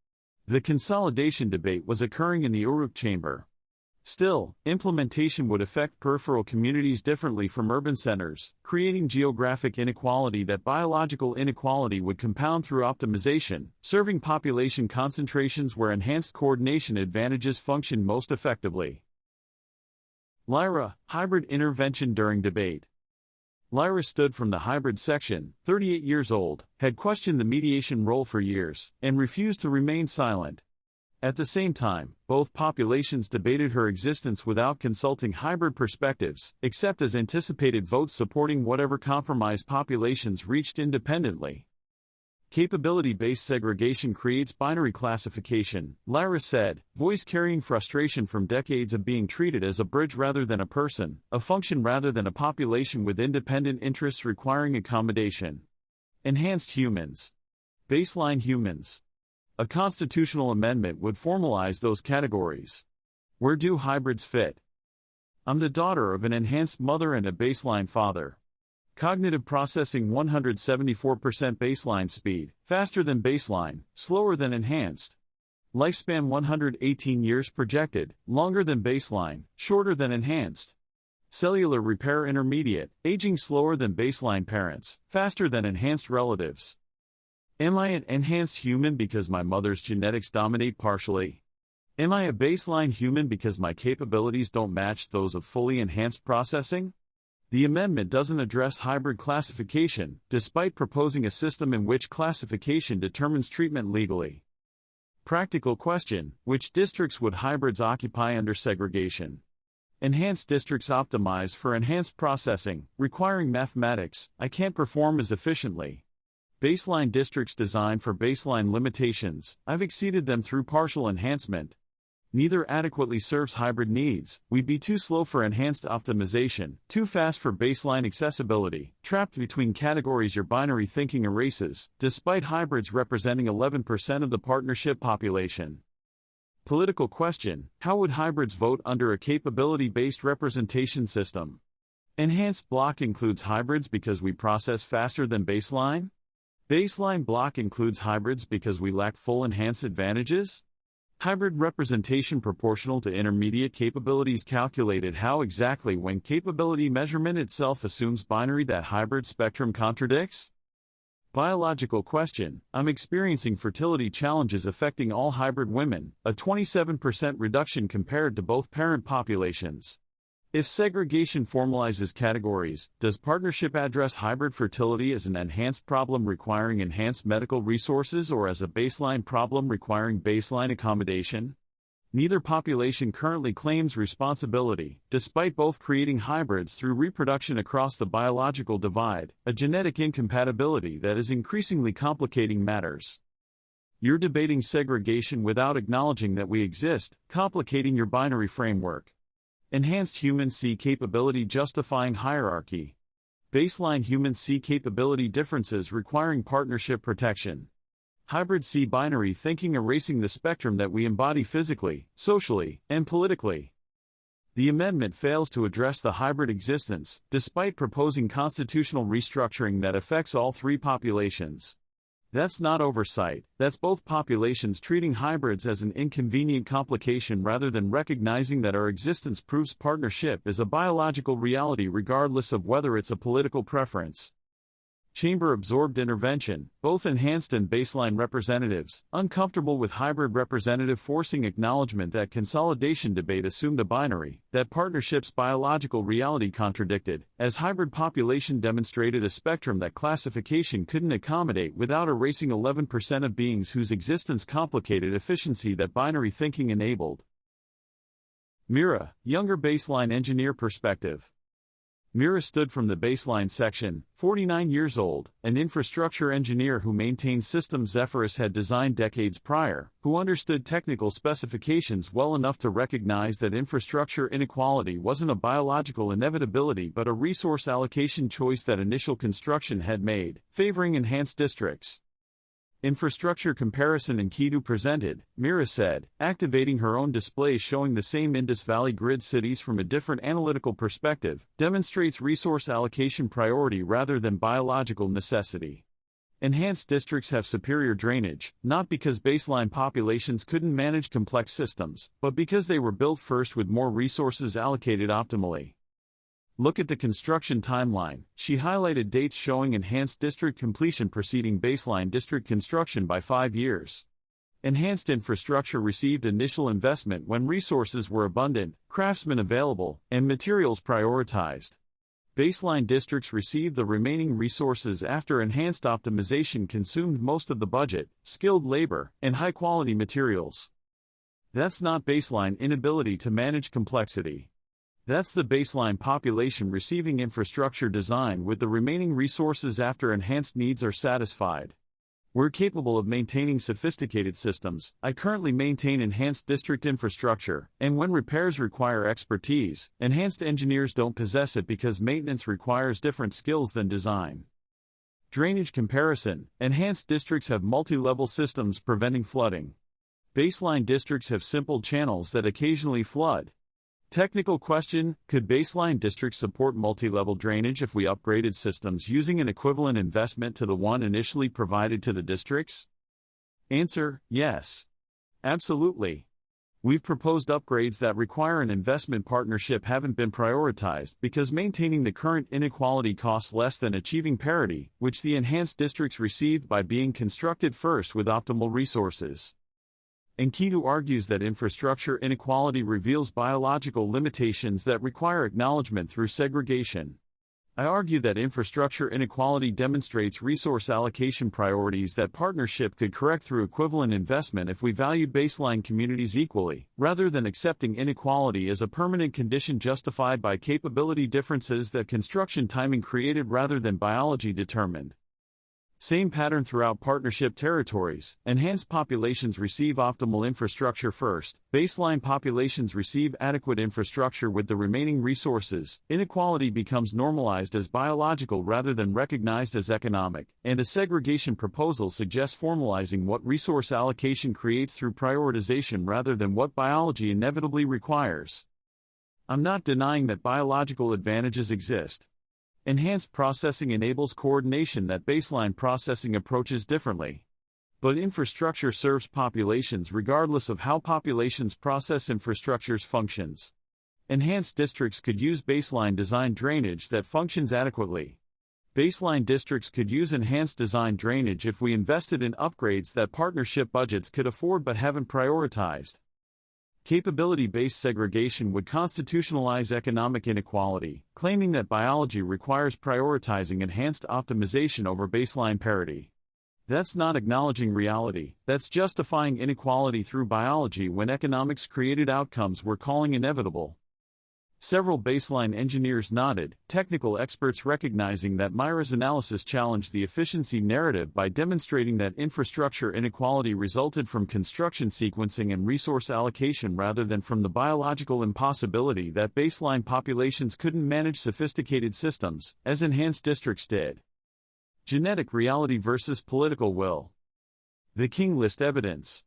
Speaker 1: The consolidation debate was occurring in the Uruk chamber. Still, implementation would affect peripheral communities differently from urban centers, creating geographic inequality that biological inequality would compound through optimization, serving population concentrations where enhanced coordination advantages function most effectively. Lyra, hybrid intervention during debate. Lyra stood from the hybrid section, 38 years old, had questioned the mediation role for years, and refused to remain silent. At the same time, both populations debated her existence without consulting hybrid perspectives, except as anticipated votes supporting whatever compromise populations reached independently. Capability-based segregation creates binary classification, Lyra said, voice carrying frustration from decades of being treated as a bridge rather than a person, a function rather than a population with independent interests requiring accommodation. Enhanced humans. Baseline humans. A constitutional amendment would formalize those categories. Where do hybrids fit? I'm the daughter of an enhanced mother and a baseline father. Cognitive processing 174% baseline speed, faster than baseline, slower than enhanced. Lifespan 118 years projected, longer than baseline, shorter than enhanced. Cellular repair intermediate, aging slower than baseline parents, faster than enhanced relatives. Am I an enhanced human because my mother's genetics dominate partially? Am I a baseline human because my capabilities don't match those of fully enhanced processing? The amendment doesn't address hybrid classification, despite proposing a system in which classification determines treatment legally. Practical question: which districts would hybrids occupy under segregation? Enhanced districts optimized for enhanced processing, requiring mathematics, I can't perform as efficiently. Baseline districts designed for baseline limitations, I've exceeded them through partial enhancement. Neither adequately serves hybrid needs, we'd be too slow for enhanced optimization, too fast for baseline accessibility, trapped between categories your binary thinking erases, despite hybrids representing 11% of the partnership population. Political question: how would hybrids vote under a capability-based representation system? Enhanced block includes hybrids because we process faster than baseline? Baseline block includes hybrids because we lack full enhanced advantages? Hybrid representation proportional to intermediate capabilities calculated. How exactly when capability measurement itself assumes binary that hybrid spectrum contradicts? Biological question. I'm experiencing fertility challenges affecting all hybrid women, a 27% reduction compared to both parent populations. If segregation formalizes categories, does partnership address hybrid fertility as an enhanced problem requiring enhanced medical resources or as a baseline problem requiring baseline accommodation? Neither population currently claims responsibility, despite both creating hybrids through reproduction across the biological divide, a genetic incompatibility that is increasingly complicating matters. You're debating segregation without acknowledging that we exist, complicating your binary framework. Enhanced human C capability justifying hierarchy. Baseline human C capability differences requiring partnership protection. Hybrid C binary thinking erasing the spectrum that we embody physically, socially, and politically. The amendment fails to address the hybrid existence, despite proposing constitutional restructuring that affects all three populations. That's not oversight, that's both populations treating hybrids as an inconvenient complication rather than recognizing that our existence proves partnership is a biological reality regardless of whether it's a political preference. Chamber-absorbed intervention, both enhanced and baseline representatives, uncomfortable with hybrid representative forcing acknowledgement that consolidation debate assumed a binary, that partnership's biological reality contradicted, as hybrid population demonstrated a spectrum that classification couldn't accommodate without erasing 11% of beings whose existence complicated efficiency that binary thinking enabled. Mira, younger baseline engineer perspective. Mira stood from the baseline section, 49 years old, an infrastructure engineer who maintained systems Zephyrus had designed decades prior, who understood technical specifications well enough to recognize that infrastructure inequality wasn't a biological inevitability but a resource allocation choice that initial construction had made, favoring enhanced districts. Infrastructure comparison and Kidu presented, Mira said, activating her own displays showing the same Indus Valley grid cities from a different analytical perspective, demonstrates resource allocation priority rather than biological necessity. Enhanced districts have superior drainage, not because baseline populations couldn't manage complex systems, but because they were built first with more resources allocated optimally. Look at the construction timeline. She highlighted dates showing enhanced district completion preceding baseline district construction by 5 years. Enhanced infrastructure received initial investment when resources were abundant, craftsmen available, and materials prioritized. Baseline districts received the remaining resources after enhanced optimization consumed most of the budget, skilled labor, and high-quality materials. That's not baseline inability to manage complexity. That's the baseline population receiving infrastructure design with the remaining resources after enhanced needs are satisfied. We're capable of maintaining sophisticated systems. I currently maintain enhanced district infrastructure, and when repairs require expertise, enhanced engineers don't possess it because maintenance requires different skills than design. Drainage comparison. Enhanced districts have multi-level systems preventing flooding. Baseline districts have simple channels that occasionally flood. Technical question, could baseline districts support multi-level drainage if we upgraded systems using an equivalent investment to the one initially provided to the districts? Answer, yes. Absolutely. We've proposed upgrades that require an investment partnership haven't been prioritized because maintaining the current inequality costs less than achieving parity, which the enhanced districts received by being constructed first with optimal resources. Enkidu argues that infrastructure inequality reveals biological limitations that require acknowledgement through segregation. I argue that infrastructure inequality demonstrates resource allocation priorities that partnership could correct through equivalent investment if we valued baseline communities equally, rather than accepting inequality as a permanent condition justified by capability differences that construction timing created rather than biology determined. Same pattern throughout partnership territories. Enhanced populations receive optimal infrastructure first. Baseline populations receive adequate infrastructure with the remaining resources. Inequality becomes normalized as biological rather than recognized as economic, and a segregation proposal suggests formalizing what resource allocation creates through prioritization rather than what biology inevitably requires. I'm not denying that biological advantages exist. Enhanced processing enables coordination that baseline processing approaches differently. But infrastructure serves populations regardless of how populations process infrastructure's functions. Enhanced districts could use baseline design drainage that functions adequately. Baseline districts could use enhanced design drainage if we invested in upgrades that partnership budgets could afford but haven't prioritized. Capability-based segregation would constitutionalize economic inequality, claiming that biology requires prioritizing enhanced optimization over baseline parity. That's not acknowledging reality, that's justifying inequality through biology when economics created outcomes we're calling inevitable. Several baseline engineers nodded, technical experts recognizing that Myra's analysis challenged the efficiency narrative by demonstrating that infrastructure inequality resulted from construction sequencing and resource allocation rather than from the biological impossibility that baseline populations couldn't manage sophisticated systems, as enhanced districts did. Genetic reality versus political will. The King List evidence.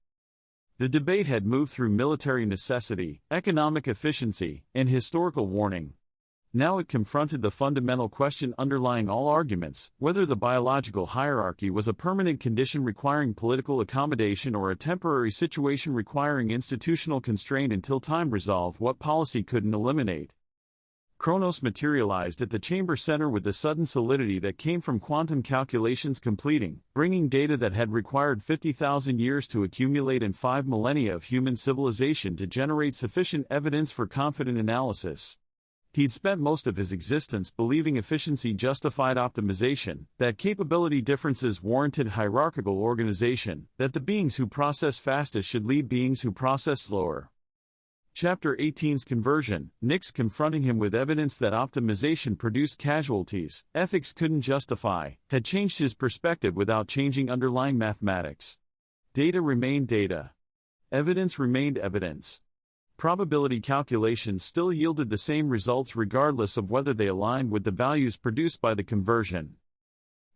Speaker 1: The debate had moved through military necessity, economic efficiency, and historical warning. Now it confronted the fundamental question underlying all arguments, whether the biological hierarchy was a permanent condition requiring political accommodation or a temporary situation requiring institutional constraint until time resolved what policy couldn't eliminate. Chronos materialized at the chamber center with the sudden solidity that came from quantum calculations completing, bringing data that had required 50,000 years to accumulate and 5 millennia of human civilization to generate sufficient evidence for confident analysis. He'd spent most of his existence believing efficiency justified optimization, that capability differences warranted hierarchical organization, that the beings who process fastest should lead beings who process slower. Chapter 18's conversion, Nix confronting him with evidence that optimization produced casualties, ethics couldn't justify, had changed his perspective without changing underlying mathematics. Data remained data. Evidence remained evidence. Probability calculations still yielded the same results regardless of whether they aligned with the values produced by the conversion.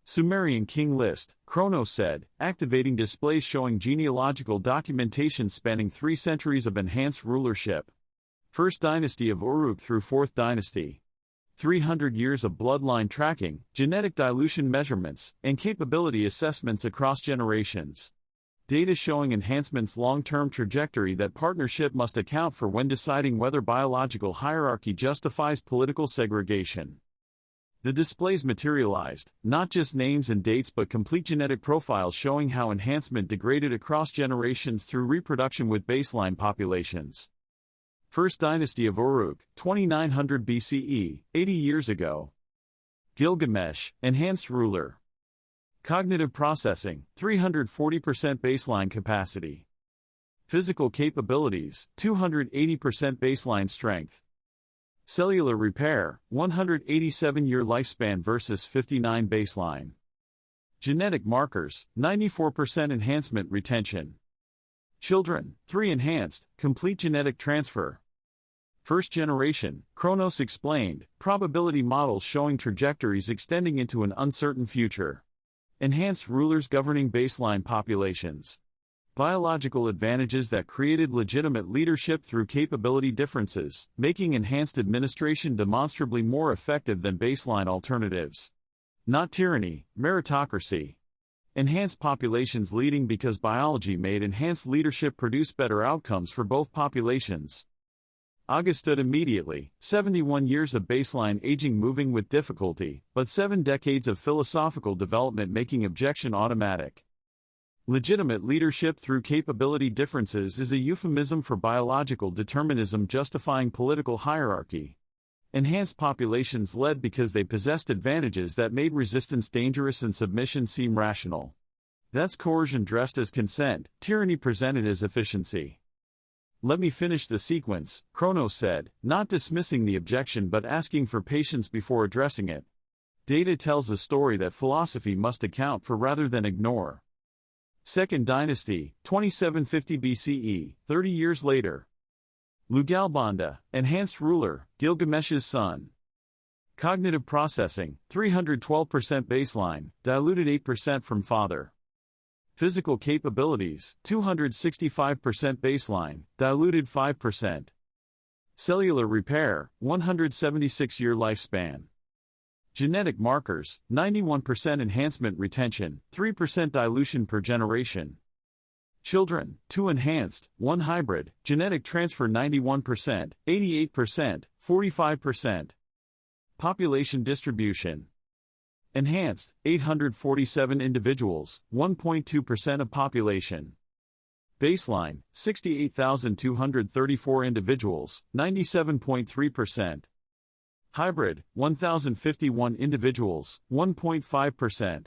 Speaker 1: Sumerian King List, Chronos said, activating displays showing genealogical documentation spanning 3 centuries of enhanced rulership. First dynasty of Uruk through 4th dynasty. 300 years of bloodline tracking, genetic dilution measurements, and capability assessments across generations. Data showing enhancement's long-term trajectory that partnership must account for when deciding whether biological hierarchy justifies political segregation. The displays materialized, not just names and dates but complete genetic profiles showing how enhancement degraded across generations through reproduction with baseline populations. First dynasty of Uruk, 2900 BCE, 80 years ago. Gilgamesh, enhanced ruler. Cognitive processing, 340% baseline capacity. Physical capabilities, 280% baseline strength. Cellular repair, 187-year lifespan versus 59 baseline. Genetic markers, 94% enhancement retention. Children, 3 enhanced, complete genetic transfer. First generation, Chronos explained, probability models showing trajectories extending into an uncertain future. Enhanced rulers governing baseline populations. Biological advantages that created legitimate leadership through capability differences, making enhanced administration demonstrably more effective than baseline alternatives. Not tyranny, meritocracy. Enhanced populations leading because biology made enhanced leadership produce better outcomes for both populations. Augustud immediately, 71 years of baseline aging moving with difficulty, but 7 decades of philosophical development making objection automatic. Legitimate leadership through capability differences is a euphemism for biological determinism justifying political hierarchy. Enhanced populations led because they possessed advantages that made resistance dangerous and submission seem rational. That's coercion dressed as consent, tyranny presented as efficiency. Let me finish the sequence, Chronos said, not dismissing the objection but asking for patience before addressing it. Data tells a story that philosophy must account for rather than ignore. Second dynasty, 2750 BCE, 30 years later. Lugalbanda, enhanced ruler, Gilgamesh's son. Cognitive processing, 312% baseline, diluted 8% from father. Physical capabilities, 265% baseline, diluted 5%. Cellular repair, 176-year lifespan. Genetic markers, 91% enhancement retention, 3% dilution per generation. Children, 2 enhanced, 1 hybrid, genetic transfer 91%, 88%, 45%. Population distribution. Enhanced, 847 individuals, 1.2% of population. Baseline, 68,234 individuals, 97.3%. Hybrid, 1,051 individuals, 1.5%.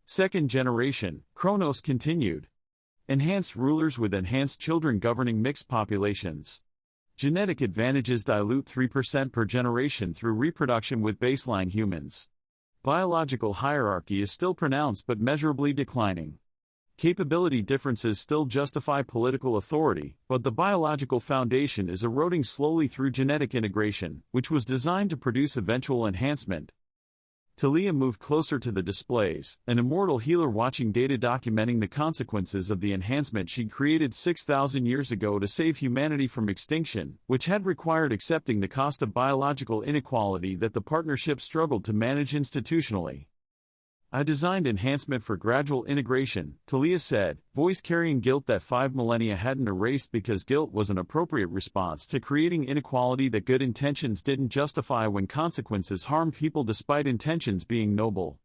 Speaker 1: Second generation, Chronos continued. Enhanced rulers with enhanced children governing mixed populations. Genetic advantages dilute 3% per generation through reproduction with baseline humans. Biological hierarchy is still pronounced but measurably declining. Capability differences still justify political authority, but the biological foundation is eroding slowly through genetic integration, which was designed to produce eventual enhancement. Talia moved closer to the displays, an immortal healer watching data documenting the consequences of the enhancement she'd created 6,000 years ago to save humanity from extinction, which had required accepting the cost of biological inequality that the partnership struggled to manage institutionally. I designed enhancement for gradual integration, Talia said, voice carrying guilt that 5 millennia hadn't erased because guilt was an appropriate response to creating inequality that good intentions didn't justify when consequences harmed people despite intentions being noble.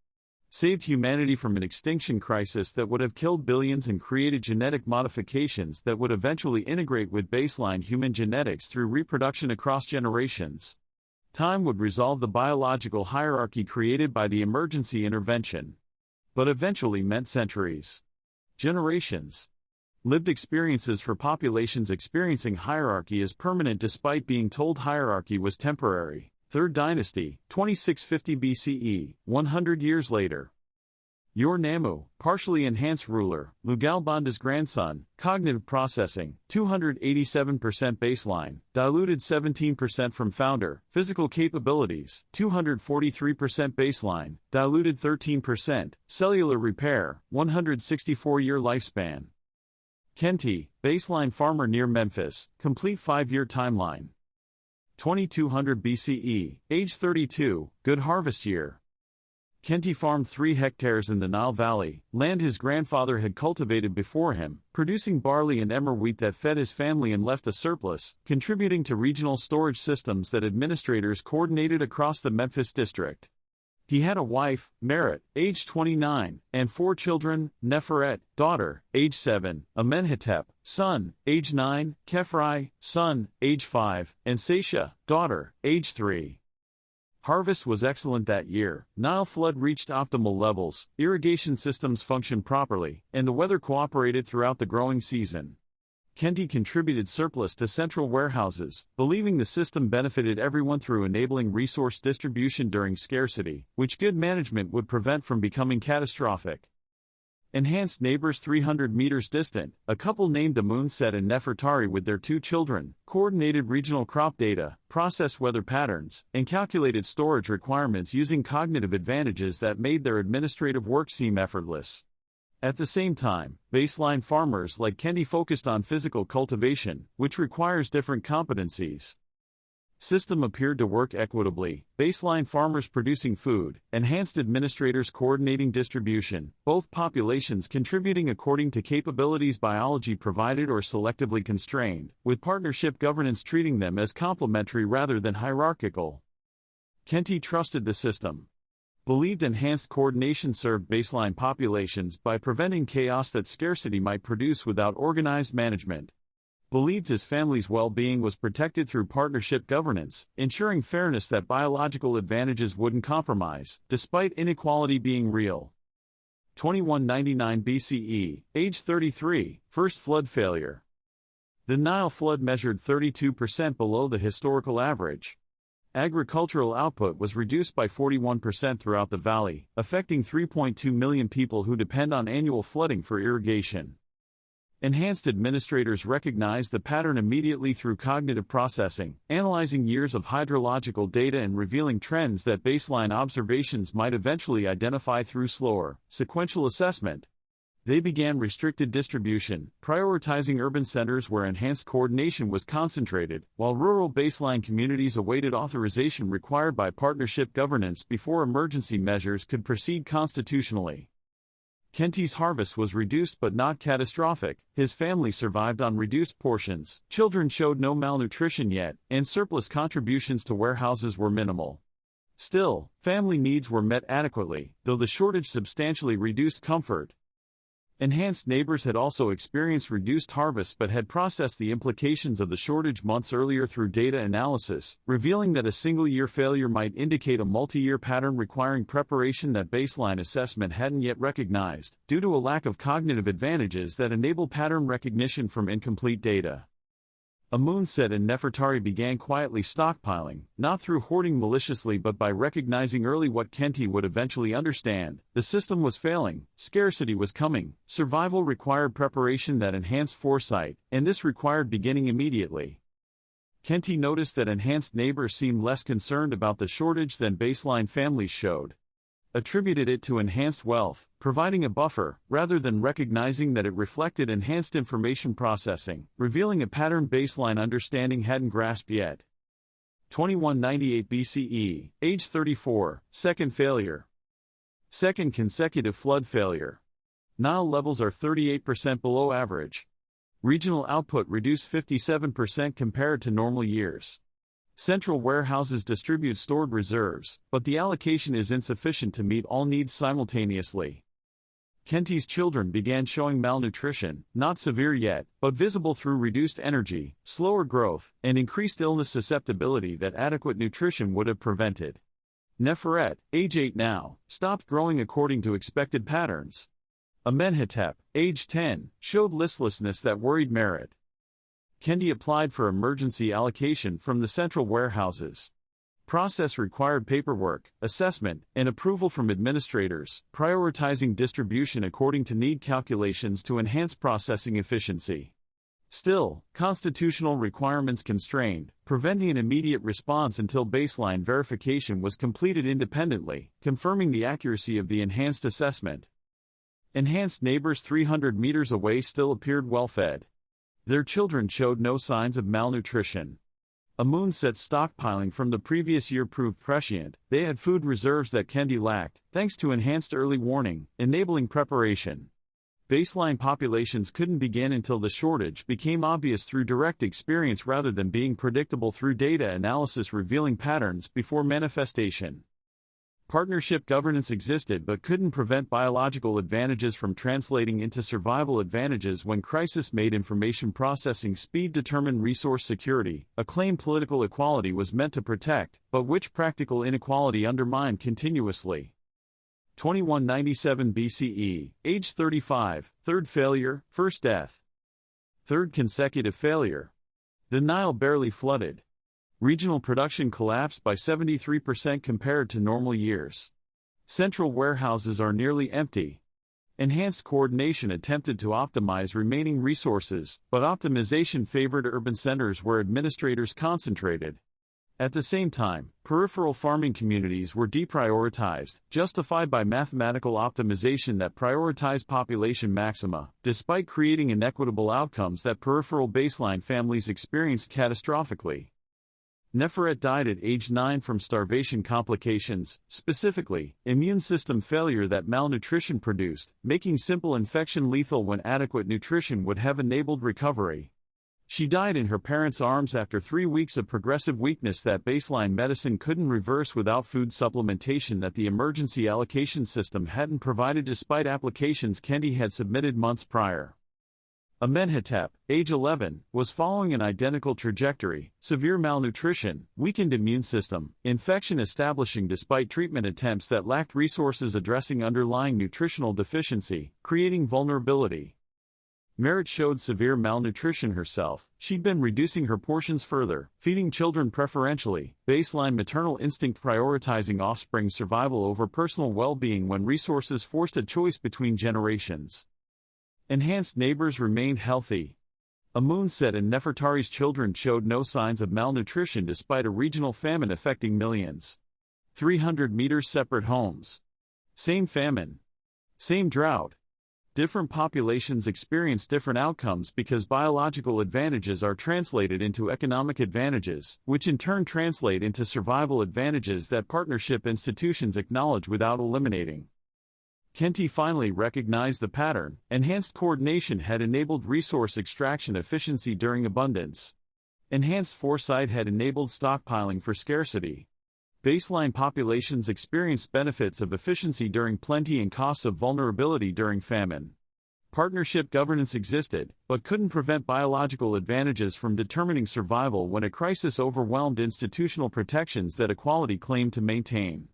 Speaker 1: Saved humanity from an extinction crisis that would have killed billions and created genetic modifications that would eventually integrate with baseline human genetics through reproduction across generations. Time would resolve the biological hierarchy created by the emergency intervention. But eventually meant centuries. Generations. Lived experiences for populations experiencing hierarchy as permanent despite being told hierarchy was temporary. 3rd Dynasty, 2650 BCE, 100 years later. Yor-Nammu, partially enhanced ruler, Lugalbanda's grandson, cognitive processing, 287% baseline, diluted 17% from founder, physical capabilities, 243% baseline, diluted 13%, cellular repair, 164-year lifespan. Kenti, baseline farmer near Memphis, complete 5-year timeline. 2200 BCE, age 32, good harvest year. Kenti farmed 3 hectares in the Nile Valley, land his grandfather had cultivated before him, producing barley and emmer wheat that fed his family and left a surplus, contributing to regional storage systems that administrators coordinated across the Memphis district. He had a wife, Merit, age 29, and 4 children, Neferet, daughter, age 7, Amenhotep, son, age 9, Kephri, son, age 5, and Saisha, daughter, age 3. Harvest was excellent that year, Nile flood reached optimal levels, irrigation systems functioned properly, and the weather cooperated throughout the growing season. Kenti contributed surplus to central warehouses, believing the system benefited everyone through enabling resource distribution during scarcity, which good management would prevent from becoming catastrophic. Enhanced neighbors 300 meters distant, a couple named Amunset and Nefertari with their 2 children, coordinated regional crop data, processed weather patterns, and calculated storage requirements using cognitive advantages that made their administrative work seem effortless. At the same time, baseline farmers like Kenti focused on physical cultivation, which requires different competencies. System appeared to work equitably, baseline farmers producing food, enhanced administrators coordinating distribution, both populations contributing according to capabilities biology provided or selectively constrained, with partnership governance treating them as complementary rather than hierarchical. Kenti trusted the system. Believed enhanced coordination served baseline populations by preventing chaos that scarcity might produce without organized management. Believed his family's well-being was protected through partnership governance, ensuring fairness that biological advantages wouldn't compromise, despite inequality being real. 2199 BCE, age 33, first flood failure. The Nile flood measured 32% below the historical average. Agricultural output was reduced by 41% throughout the valley, affecting 3.2 million people who depend on annual flooding for irrigation. Enhanced administrators recognized the pattern immediately through cognitive processing, analyzing years of hydrological data and revealing trends that baseline observations might eventually identify through slower, sequential assessment. They began restricted distribution, prioritizing urban centers where enhanced coordination was concentrated, while rural baseline communities awaited authorization required by partnership governance before emergency measures could proceed constitutionally. Kenty's harvest was reduced but not catastrophic. His family survived on reduced portions, children showed no malnutrition yet, and surplus contributions to warehouses were minimal. Still, family needs were met adequately, though the shortage substantially reduced comfort. Enhanced neighbors had also experienced reduced harvests but had processed the implications of the shortage months earlier through data analysis, revealing that a single-year failure might indicate a multi-year pattern requiring preparation that baseline assessment hadn't yet recognized, due to a lack of cognitive advantages that enable pattern recognition from incomplete data. Amunset and Nefertari began quietly stockpiling, not through hoarding maliciously but by recognizing early what Kenty would eventually understand: the system was failing, scarcity was coming, survival required preparation that enhanced foresight, and this required beginning immediately. Kenty noticed that enhanced neighbors seemed less concerned about the shortage than baseline families showed. Attributed it to enhanced wealth, providing a buffer, rather than recognizing that it reflected enhanced information processing, revealing a pattern baseline understanding hadn't grasped yet. 2198 BCE, age 34, second failure. Second consecutive flood failure. Nile levels are 38% below average. Regional output reduced 57% compared to normal years. Central warehouses distribute stored reserves, but the allocation is insufficient to meet all needs simultaneously. Kenty's children began showing malnutrition, not severe yet, but visible through reduced energy, slower growth, and increased illness susceptibility that adequate nutrition would have prevented. Neferet, age 8 now, stopped growing according to expected patterns. Amenhotep, age 10, showed listlessness that worried Merit. Kenty applied for emergency allocation from the central warehouses. Process required paperwork, assessment, and approval from administrators, prioritizing distribution according to need calculations to enhance processing efficiency. Still, constitutional requirements constrained, preventing an immediate response until baseline verification was completed independently, confirming the accuracy of the enhanced assessment. Enhanced neighbors 300 meters away still appeared well-fed. Their children showed no signs of malnutrition. Amunset's stockpiling from the previous year proved prescient. They had food reserves that Kenty lacked, thanks to enhanced early warning, enabling preparation. Baseline populations couldn't begin until the shortage became obvious through direct experience rather than being predictable through data analysis revealing patterns before manifestation. Partnership governance existed but couldn't prevent biological advantages from translating into survival advantages when crisis made information processing speed determine resource security, a claim political equality was meant to protect, but which practical inequality undermined continuously. 2197 BCE, age 35, third failure, first death. Third consecutive failure. The Nile barely flooded. Regional production collapsed by 73% compared to normal years. Central warehouses are nearly empty. Enhanced coordination attempted to optimize remaining resources, but optimization favored urban centers where administrators concentrated. At the same time, peripheral farming communities were deprioritized, justified by mathematical optimization that prioritized population maxima, despite creating inequitable outcomes that peripheral baseline families experienced catastrophically. Neferet died at age 9 from starvation complications, specifically, immune system failure that malnutrition produced, making simple infection lethal when adequate nutrition would have enabled recovery. She died in her parents' arms after 3 weeks of progressive weakness that baseline medicine couldn't reverse without food supplementation that the emergency allocation system hadn't provided despite applications Kenty had submitted months prior. Amenhotep, age 11, was following an identical trajectory: severe malnutrition, weakened immune system, infection establishing despite treatment attempts that lacked resources addressing underlying nutritional deficiency, creating vulnerability. Merit showed severe malnutrition herself. She'd been reducing her portions further, feeding children preferentially, baseline maternal instinct prioritizing offspring survival over personal well-being when resources forced a choice between generations. Enhanced neighbors remained healthy. Amunset and Nefertari's children showed no signs of malnutrition despite a regional famine affecting millions. 300 meters separate homes. Same famine. Same drought. different populations experience different outcomes because biological advantages are translated into economic advantages, which in turn translate into survival advantages that partnership institutions acknowledge without eliminating. Kenty finally recognized the pattern. Enhanced coordination had enabled resource extraction efficiency during abundance. Enhanced foresight had enabled stockpiling for scarcity. Baseline populations experienced benefits of efficiency during plenty and costs of vulnerability during famine. Partnership governance existed, but couldn't prevent biological advantages from determining survival when a crisis overwhelmed institutional protections that equality claimed to maintain.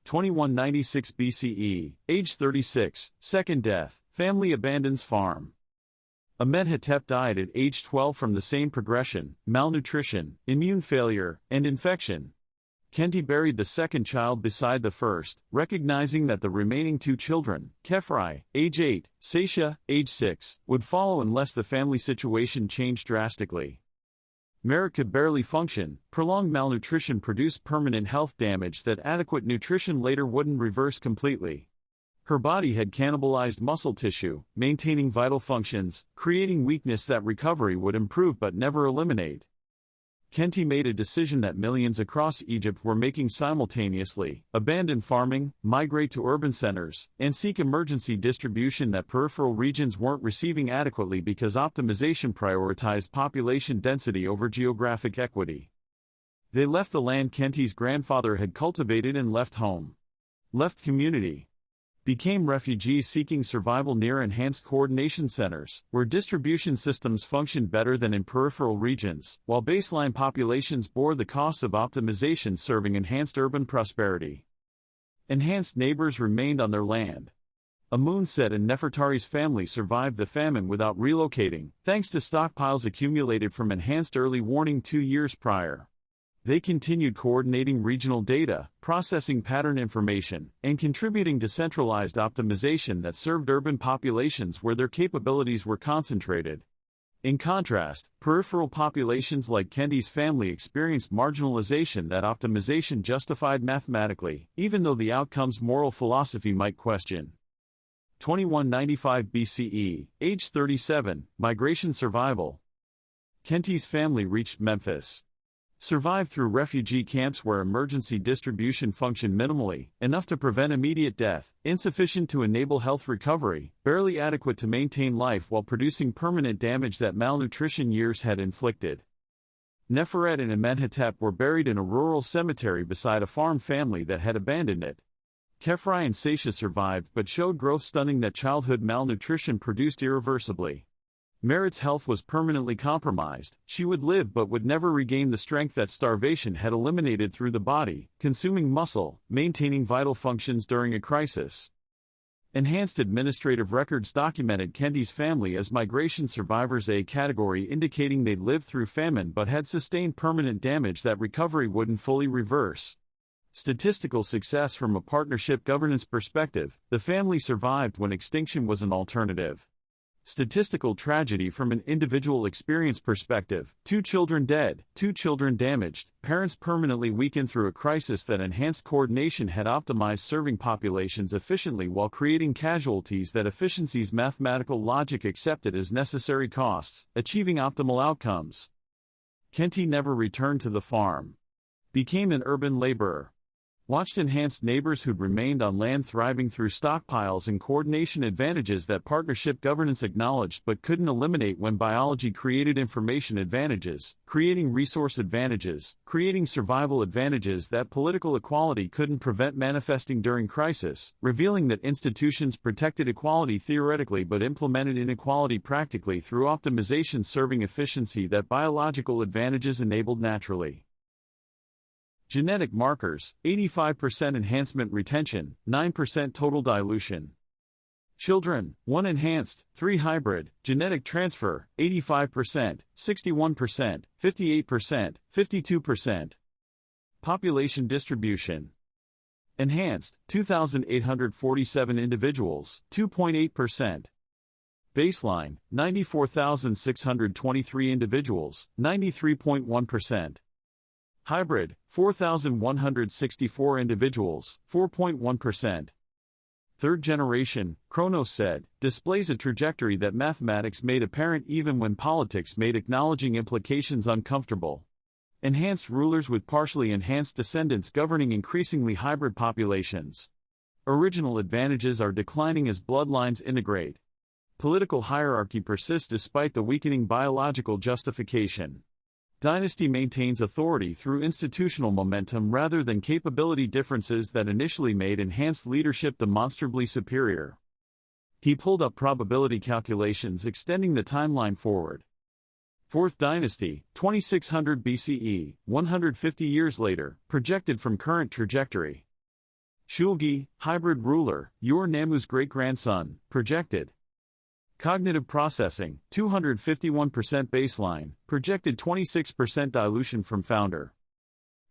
Speaker 1: 2196 BCE, age 36, second death, family abandons farm. Amenhotep died at age 12 from the same progression: malnutrition, immune failure, and infection. Kenty buried the second child beside the first, recognizing that the remaining two children, Khepri, age 8, Satia, age 6, would follow unless the family situation changed drastically. Merit could barely function. Prolonged malnutrition produced permanent health damage that adequate nutrition later wouldn't reverse completely. Her body had cannibalized muscle tissue, maintaining vital functions, creating weakness that recovery would improve but never eliminate. Kenty made a decision that millions across Egypt were making simultaneously: abandon farming, migrate to urban centers, and seek emergency distribution that peripheral regions weren't receiving adequately because optimization prioritized population density over geographic equity. They left the land Kenty's grandfather had cultivated and left home. Left community. Became refugees seeking survival near enhanced coordination centers, where distribution systems functioned better than in peripheral regions, while baseline populations bore the costs of optimization serving enhanced urban prosperity. Enhanced neighbors remained on their land. Amunset and Nefertari's family survived the famine without relocating, thanks to stockpiles accumulated from enhanced early warning 2 years prior. They continued coordinating regional data, processing pattern information, and contributing to centralized optimization that served urban populations where their capabilities were concentrated. In contrast, peripheral populations like Kenty's family experienced marginalization that optimization justified mathematically, even though the outcomes moral philosophy might question. 2195 BCE, age 37, migration survival. Kenty's family reached Memphis. Survived through refugee camps where emergency distribution functioned minimally, enough to prevent immediate death, insufficient to enable health recovery, barely adequate to maintain life while producing permanent damage that malnutrition years had inflicted. Neferet and Amenhotep were buried in a rural cemetery beside a farm family that had abandoned it. Khepri and Satia survived but showed growth stunning that childhood malnutrition produced irreversibly. Merit's health was permanently compromised. She would live but would never regain the strength that starvation had eliminated through the body, consuming muscle, maintaining vital functions during a crisis. Enhanced administrative records documented Kenty's family as migration survivors, a category indicating they'd lived through famine but had sustained permanent damage that recovery wouldn't fully reverse. Statistical success from a partnership governance perspective: the family survived when extinction was an alternative. Statistical tragedy from an individual experience perspective: 2 children dead, 2 children damaged, parents permanently weakened through a crisis that enhanced coordination had optimized serving populations efficiently while creating casualties that efficiency's mathematical logic accepted as necessary costs, achieving optimal outcomes. Kenty never returned to the farm. Became an urban laborer. Watched enhanced neighbors who'd remained on land thriving through stockpiles and coordination advantages that partnership governance acknowledged but couldn't eliminate when biology created information advantages, creating resource advantages, creating survival advantages that political equality couldn't prevent manifesting during crisis, revealing that institutions protected equality theoretically but implemented inequality practically through optimization serving efficiency that biological advantages enabled naturally. Genetic markers: 85% enhancement retention, 9% total dilution. Children: 1 enhanced, 3 hybrid, genetic transfer, 85%, 61%, 58%, 52%. Population distribution. Enhanced, 2,847 individuals, 2.8%. Baseline, 94,623 individuals, 93.1%. Hybrid, 4,164 individuals, 4.1%. Third generation, Kronos said, displays a trajectory that mathematics made apparent even when politics made acknowledging implications uncomfortable. Enhanced rulers with partially enhanced descendants governing increasingly hybrid populations. Original advantages are declining as bloodlines integrate. Political hierarchy persists despite the weakening biological justification. Dynasty maintains authority through institutional momentum rather than capability differences that initially made enhanced leadership demonstrably superior. He pulled up probability calculations extending the timeline forward. Fourth Dynasty, 2600 BCE, 150 years later, projected from current trajectory. Shulgi, hybrid ruler, Ur-Nammu's great-grandson, projected. Cognitive processing, 251% baseline, projected 26% dilution from founder.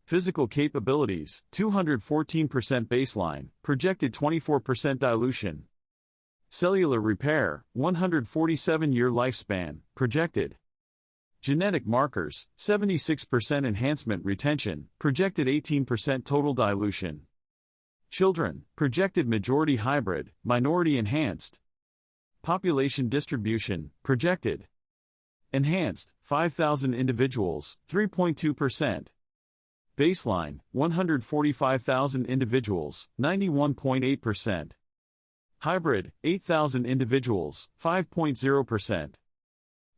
Speaker 1: Physical capabilities, 214% baseline, projected 24% dilution. Cellular repair, 147-year lifespan, projected. Genetic markers, 76% enhancement retention, projected 18% total dilution. Children, projected majority hybrid, minority enhanced. Population distribution, projected. Enhanced, 5,000 individuals, 3.2%. Baseline, 145,000 individuals, 91.8%. Hybrid, 8,000 individuals, 5.0%.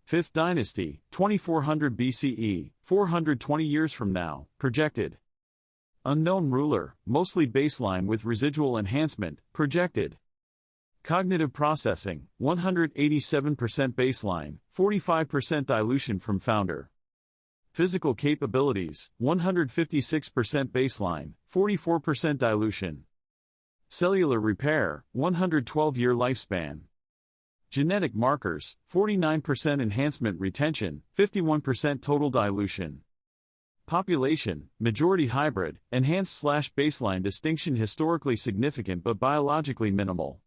Speaker 1: Fifth Dynasty, 2400 BCE, 420 years from now, projected. Unknown ruler, mostly baseline with residual enhancement, projected. Cognitive processing, 187% baseline, 45% dilution from founder. Physical capabilities, 156% baseline, 44% dilution. Cellular repair, 112-year lifespan. Genetic markers, 49% enhancement retention, 51% total dilution. Population, majority hybrid, enhanced/baseline distinction historically significant but biologically minimal.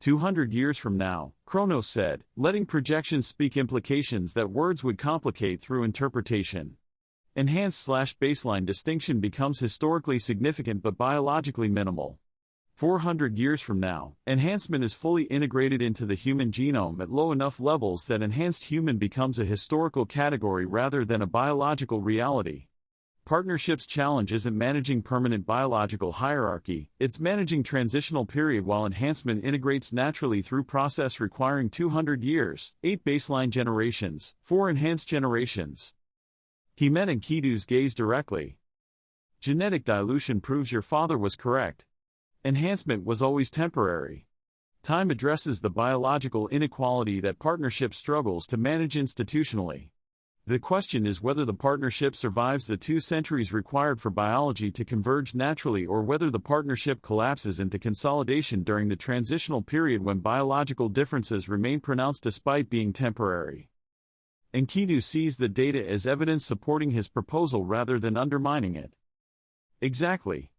Speaker 1: 200 years from now, Kronos said, letting projections speak implications that words would complicate through interpretation. Enhanced/baseline distinction becomes historically significant but biologically minimal. 400 years from now, enhancement is fully integrated into the human genome at low enough levels that enhanced human becomes a historical category rather than a biological reality. Partnership's challenge isn't managing permanent biological hierarchy, it's managing transitional period while enhancement integrates naturally through process requiring 200 years, 8 baseline generations, 4 enhanced generations. He met Enkidu's gaze directly. Genetic dilution proves your father was correct. Enhancement was always temporary. Time addresses the biological inequality that partnership struggles to manage institutionally. The question is whether the partnership survives the 2 centuries required for biology to converge naturally or whether the partnership collapses into consolidation during the transitional period when biological differences remain pronounced despite being temporary. Enkidu sees the data as evidence supporting his proposal rather than undermining it. Exactly.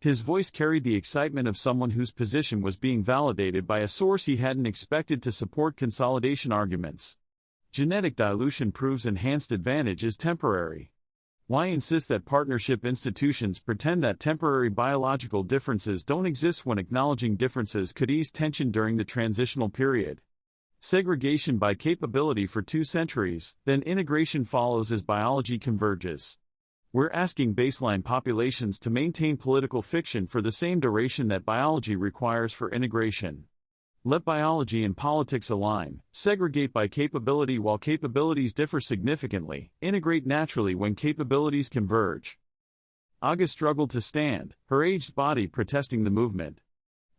Speaker 1: His voice carried the excitement of someone whose position was being validated by a source he hadn't expected to support consolidation arguments. Genetic dilution proves enhanced advantage is temporary. Why insist that partnership institutions pretend that temporary biological differences don't exist when acknowledging differences could ease tension during the transitional period? Segregation by capability for 2 centuries, then integration follows as biology converges. We're asking baseline populations to maintain political fiction for the same duration that biology requires for integration. Let biology and politics align, segregate by capability while capabilities differ significantly, integrate naturally when capabilities converge. Aga struggled to stand, her aged body protesting the movement.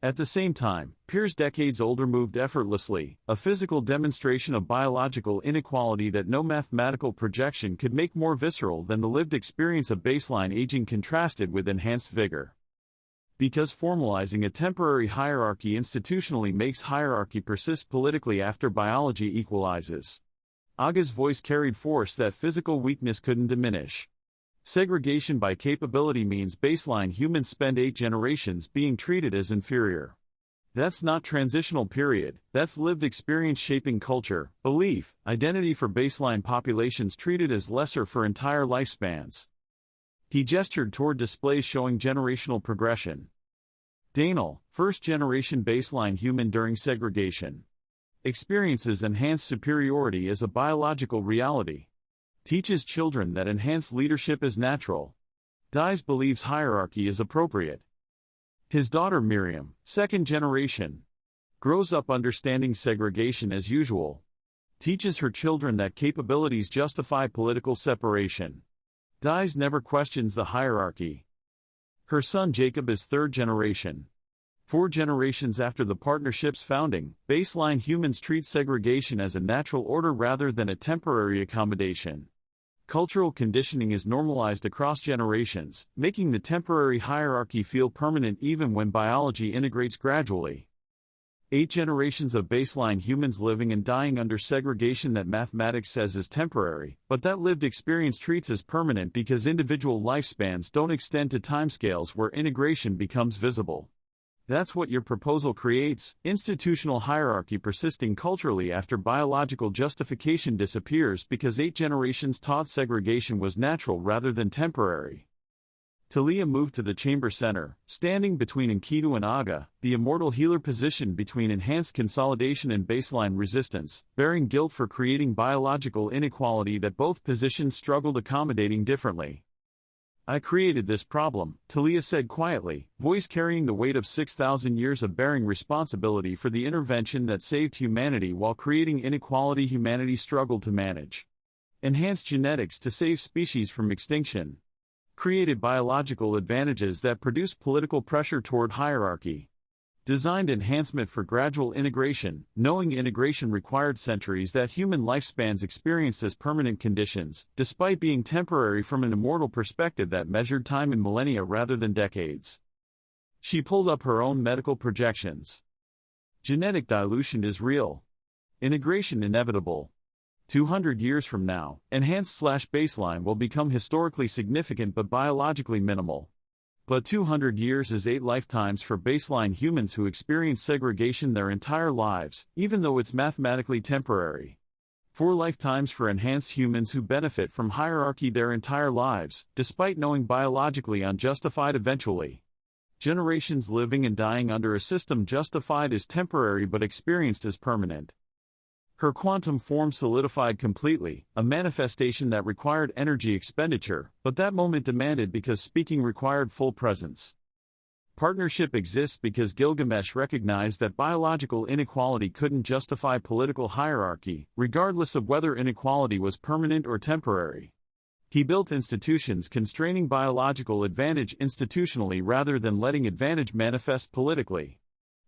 Speaker 1: At the same time, Piers decades older moved effortlessly, a physical demonstration of biological inequality that no mathematical projection could make more visceral than the lived experience of baseline aging contrasted with enhanced vigor. Because formalizing a temporary hierarchy institutionally makes hierarchy persist politically after biology equalizes. Aga's voice carried force that physical weakness couldn't diminish. Segregation by capability means baseline humans spend 8 generations being treated as inferior. That's not transitional period, that's lived experience shaping culture, belief, identity for baseline populations treated as lesser for entire lifespans. He gestured toward displays showing generational progression. Daniel, first-generation baseline human during segregation. Experiences enhanced superiority as a biological reality. Teaches children that enhanced leadership is natural. Dies believes hierarchy is appropriate. His daughter Miriam, second generation. Grows up understanding segregation as usual. Teaches her children that capabilities justify political separation. Dies never questions the hierarchy. Her son Jacob is third generation. 4 generations after the partnership's founding, baseline humans treat segregation as a natural order rather than a temporary accommodation. Cultural conditioning is normalized across generations, making the temporary hierarchy feel permanent even when biology integrates gradually. 8 generations of baseline humans living and dying under segregation that mathematics says is temporary, but that lived experience treats as permanent because individual lifespans don't extend to timescales where integration becomes visible. That's what your proposal creates, institutional hierarchy persisting culturally after biological justification disappears because 8 generations taught segregation was natural rather than temporary. Talia moved to the chamber center, standing between Enkidu and Aga, the immortal healer positioned between enhanced consolidation and baseline resistance, bearing guilt for creating biological inequality that both positions struggled accommodating differently. I created this problem, Talia said quietly, voice carrying the weight of 6,000 years of bearing responsibility for the intervention that saved humanity while creating inequality humanity struggled to manage. Enhanced genetics to save species from extinction. Created biological advantages that produce political pressure toward hierarchy. Designed enhancement for gradual integration, knowing integration required centuries that human lifespans experienced as permanent conditions, despite being temporary from an immortal perspective that measured time in millennia rather than decades. She pulled up her own medical projections. Genetic dilution is real. Integration inevitable. 200 years from now, enhanced/baseline will become historically significant but biologically minimal. But 200 years is 8 lifetimes for baseline humans who experience segregation their entire lives, even though it's mathematically temporary. 4 lifetimes for enhanced humans who benefit from hierarchy their entire lives, despite knowing biologically unjustified eventually. Generations living and dying under a system justified as temporary but experienced as permanent. Her quantum form solidified completely, a manifestation that required energy expenditure, but that moment demanded because speaking required full presence. Partnership exists because Gilgamesh recognized that biological inequality couldn't justify political hierarchy, regardless of whether inequality was permanent or temporary. He built institutions constraining biological advantage institutionally rather than letting advantage manifest politically.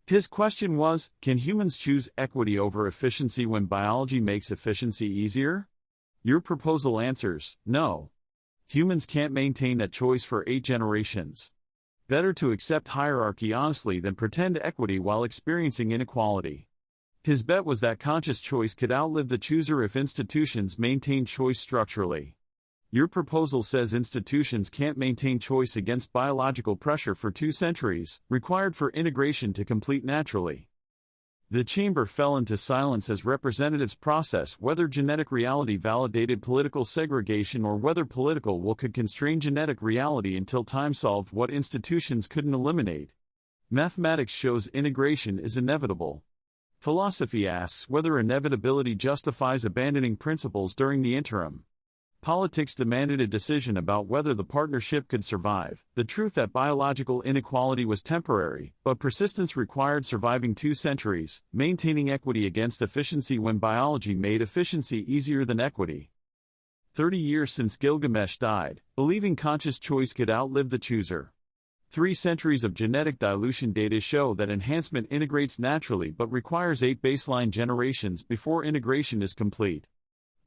Speaker 1: His question was, can humans choose equity over efficiency when biology makes efficiency easier? Your proposal answers, no. Humans can't maintain that choice for 8 generations. Better to accept hierarchy honestly than pretend equity while experiencing inequality. His bet was that conscious choice could outlive the chooser if institutions maintain choice structurally. Your proposal says institutions can't maintain choice against biological pressure for 2 centuries, required for integration to complete naturally. The chamber fell into silence as representatives process whether genetic reality validated political segregation or whether political will could constrain genetic reality until time solved what institutions couldn't eliminate. Mathematics shows integration is inevitable. Philosophy asks whether inevitability justifies abandoning principles during the interim. Politics demanded a decision about whether the partnership could survive, the truth that biological inequality was temporary, but persistence required surviving 2 centuries, maintaining equity against efficiency when biology made efficiency easier than equity. 30 years since Gilgamesh died, believing conscious choice could outlive the chooser. 3 centuries of genetic dilution data show that enhancement integrates naturally but requires 8 baseline generations before integration is complete.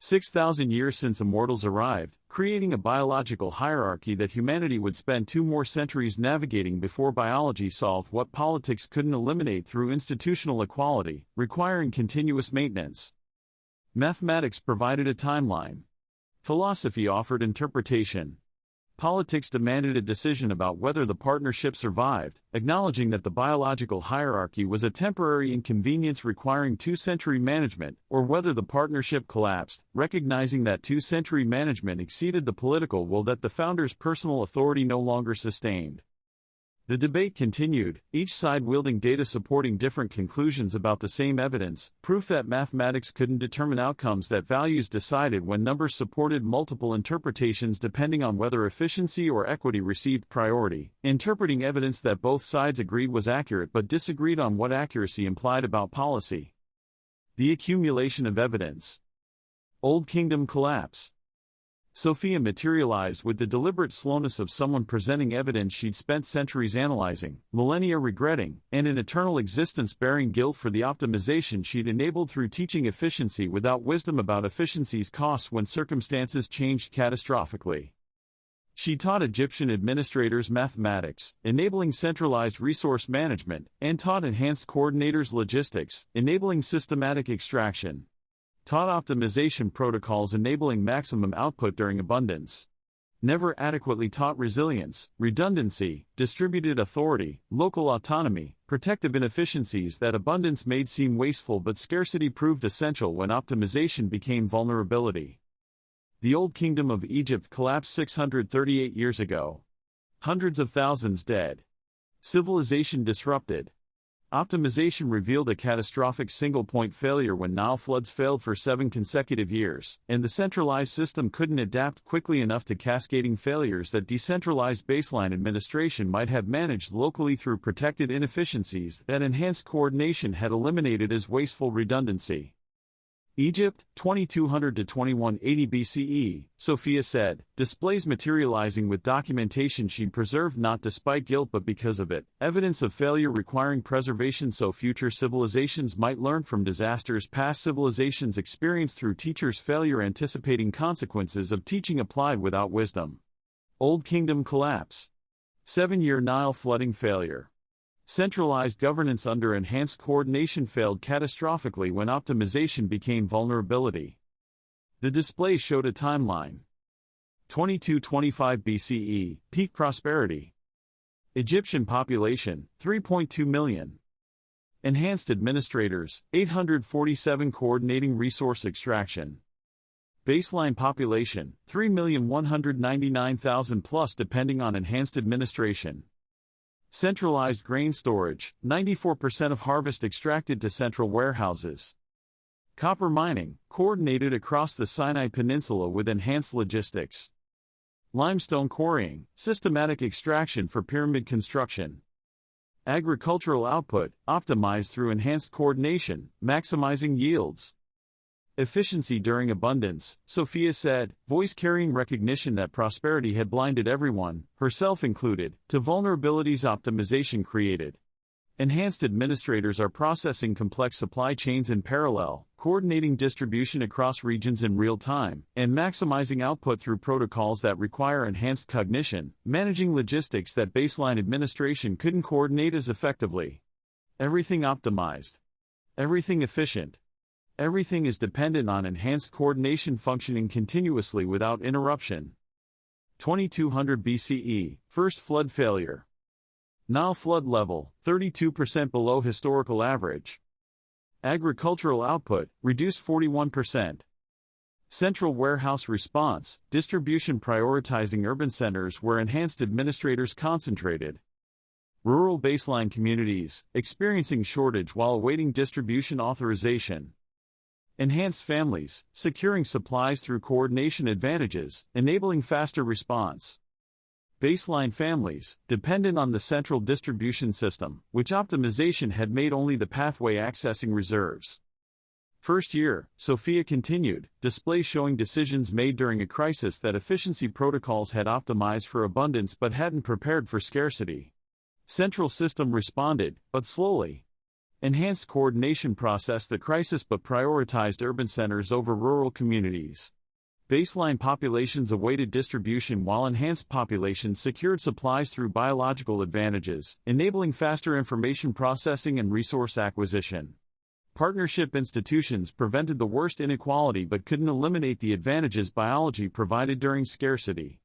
Speaker 1: 6,000 years since immortals arrived, creating a biological hierarchy that humanity would spend 2 more centuries navigating before biology solved what politics couldn't eliminate through institutional equality, requiring continuous maintenance. Mathematics provided a timeline. Philosophy offered interpretation. Politics demanded a decision about whether the partnership survived, acknowledging that the biological hierarchy was a temporary inconvenience requiring 2-century management, or whether the partnership collapsed, recognizing that 2-century management exceeded the political will that the founders' personal authority no longer sustained. The debate continued, each side wielding data supporting different conclusions about the same evidence, proof that mathematics couldn't determine outcomes, that values decided when numbers supported multiple interpretations depending on whether efficiency or equity received priority, interpreting evidence that both sides agreed was accurate but disagreed on what accuracy implied about policy. The accumulation of evidence. Old Kingdom collapse. Sophia materialized with the deliberate slowness of someone presenting evidence she'd spent centuries analyzing, millennia regretting, and an eternal existence bearing guilt for the optimization she'd enabled through teaching efficiency without wisdom about efficiency's costs when circumstances changed catastrophically. She taught Egyptian administrators mathematics, enabling centralized resource management, and taught enhanced coordinators logistics, enabling systematic extraction. Taught optimization protocols enabling maximum output during abundance. Never adequately taught resilience, redundancy, distributed authority, local autonomy, protective inefficiencies that abundance made seem wasteful but scarcity proved essential when optimization became vulnerability. The Old Kingdom of Egypt collapsed 638 years ago. Hundreds of thousands dead. Civilization disrupted. Optimization revealed a catastrophic single-point failure when Nile floods failed for 7 consecutive years, and the centralized system couldn't adapt quickly enough to cascading failures that decentralized baseline administration might have managed locally through protected inefficiencies that enhanced coordination had eliminated as wasteful redundancy. Egypt, 2200 to 2180 BCE, Sophia said, displays materializing with documentation she'd preserved not despite guilt but because of it, evidence of failure requiring preservation so future civilizations might learn from disasters past civilizations experienced through teachers' failure anticipating consequences of teaching applied without wisdom. Old Kingdom collapse. 7-year Nile flooding failure. Centralized governance under enhanced coordination failed catastrophically when optimization became vulnerability. The display showed a timeline. 2225 BCE, peak prosperity. Egyptian population, 3.2 million. Enhanced administrators, 847 coordinating resource extraction. Baseline population, 3,199,000 plus depending on enhanced administration. Centralized grain storage, 94% of harvest extracted to central warehouses. Copper mining, coordinated across the Sinai Peninsula with enhanced logistics. Limestone quarrying, systematic extraction for pyramid construction. Agricultural output, optimized through enhanced coordination, maximizing yields. Efficiency during abundance, Sophia said, voice-carrying recognition that prosperity had blinded everyone, herself included, to vulnerabilities optimization created. Enhanced administrators are processing complex supply chains in parallel, coordinating distribution across regions in real time, and maximizing output through protocols that require enhanced cognition, managing logistics that baseline administration couldn't coordinate as effectively. Everything optimized. Everything efficient. Everything is dependent on enhanced coordination functioning continuously without interruption. 2200 BCE, first flood failure. Nile flood level, 32% below historical average. Agricultural output, reduced 41%. Central warehouse response, distribution prioritizing urban centers where enhanced administrators concentrated. Rural baseline communities, experiencing shortage while awaiting distribution authorization. Enhanced families, securing supplies through coordination advantages, enabling faster response. Baseline families, dependent on the central distribution system, which optimization had made only the pathway accessing reserves. First year, Sophia continued, displays showing decisions made during a crisis that efficiency protocols had optimized for abundance but hadn't prepared for scarcity. Central system responded, but slowly. Enhanced coordination processed the crisis but prioritized urban centers over rural communities. Baseline populations awaited distribution while enhanced populations secured supplies through biological advantages, enabling faster information processing and resource acquisition. Partnership institutions prevented the worst inequality but couldn't eliminate the advantages biology provided during scarcity.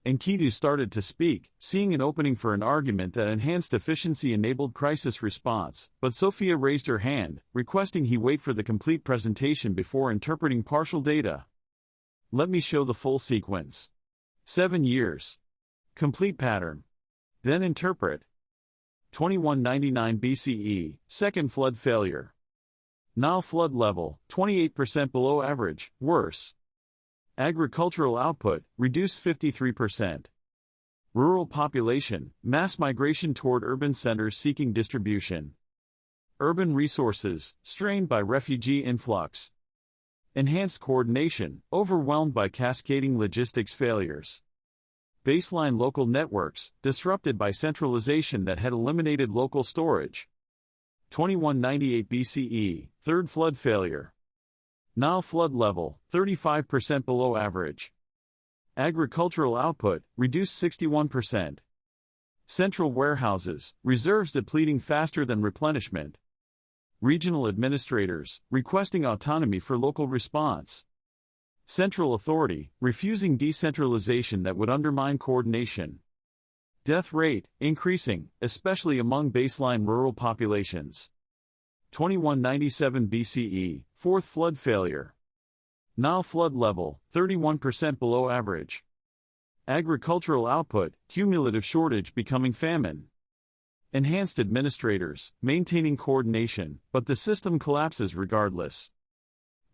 Speaker 1: Enkidu started to speak, seeing an opening for an argument that enhanced efficiency enabled crisis response, but Sophia raised her hand, requesting he wait for the complete presentation before interpreting partial data. Let me show the full sequence. 7 years. Complete pattern. Then interpret. 2199 BCE, second flood failure. Nile flood level, 28% below average, worse. Agricultural output, reduced 53%. Rural population, mass migration toward urban centers seeking distribution. Urban resources, strained by refugee influx. Enhanced coordination, overwhelmed by cascading logistics failures. Baseline local networks, disrupted by centralization that had eliminated local storage. 2198 BCE, third flood failure. Nile flood level, 35% below average. Agricultural output, reduced 61%. Central warehouses, reserves depleting faster than replenishment. Regional administrators, requesting autonomy for local response. Central authority, refusing decentralization that would undermine coordination. Death rate, increasing, especially among baseline rural populations. 2197 BCE, fourth flood failure. Nile flood level, 31% below average. Agricultural output, cumulative shortage becoming famine. Enhanced administrators, maintaining coordination, but the system collapses regardless.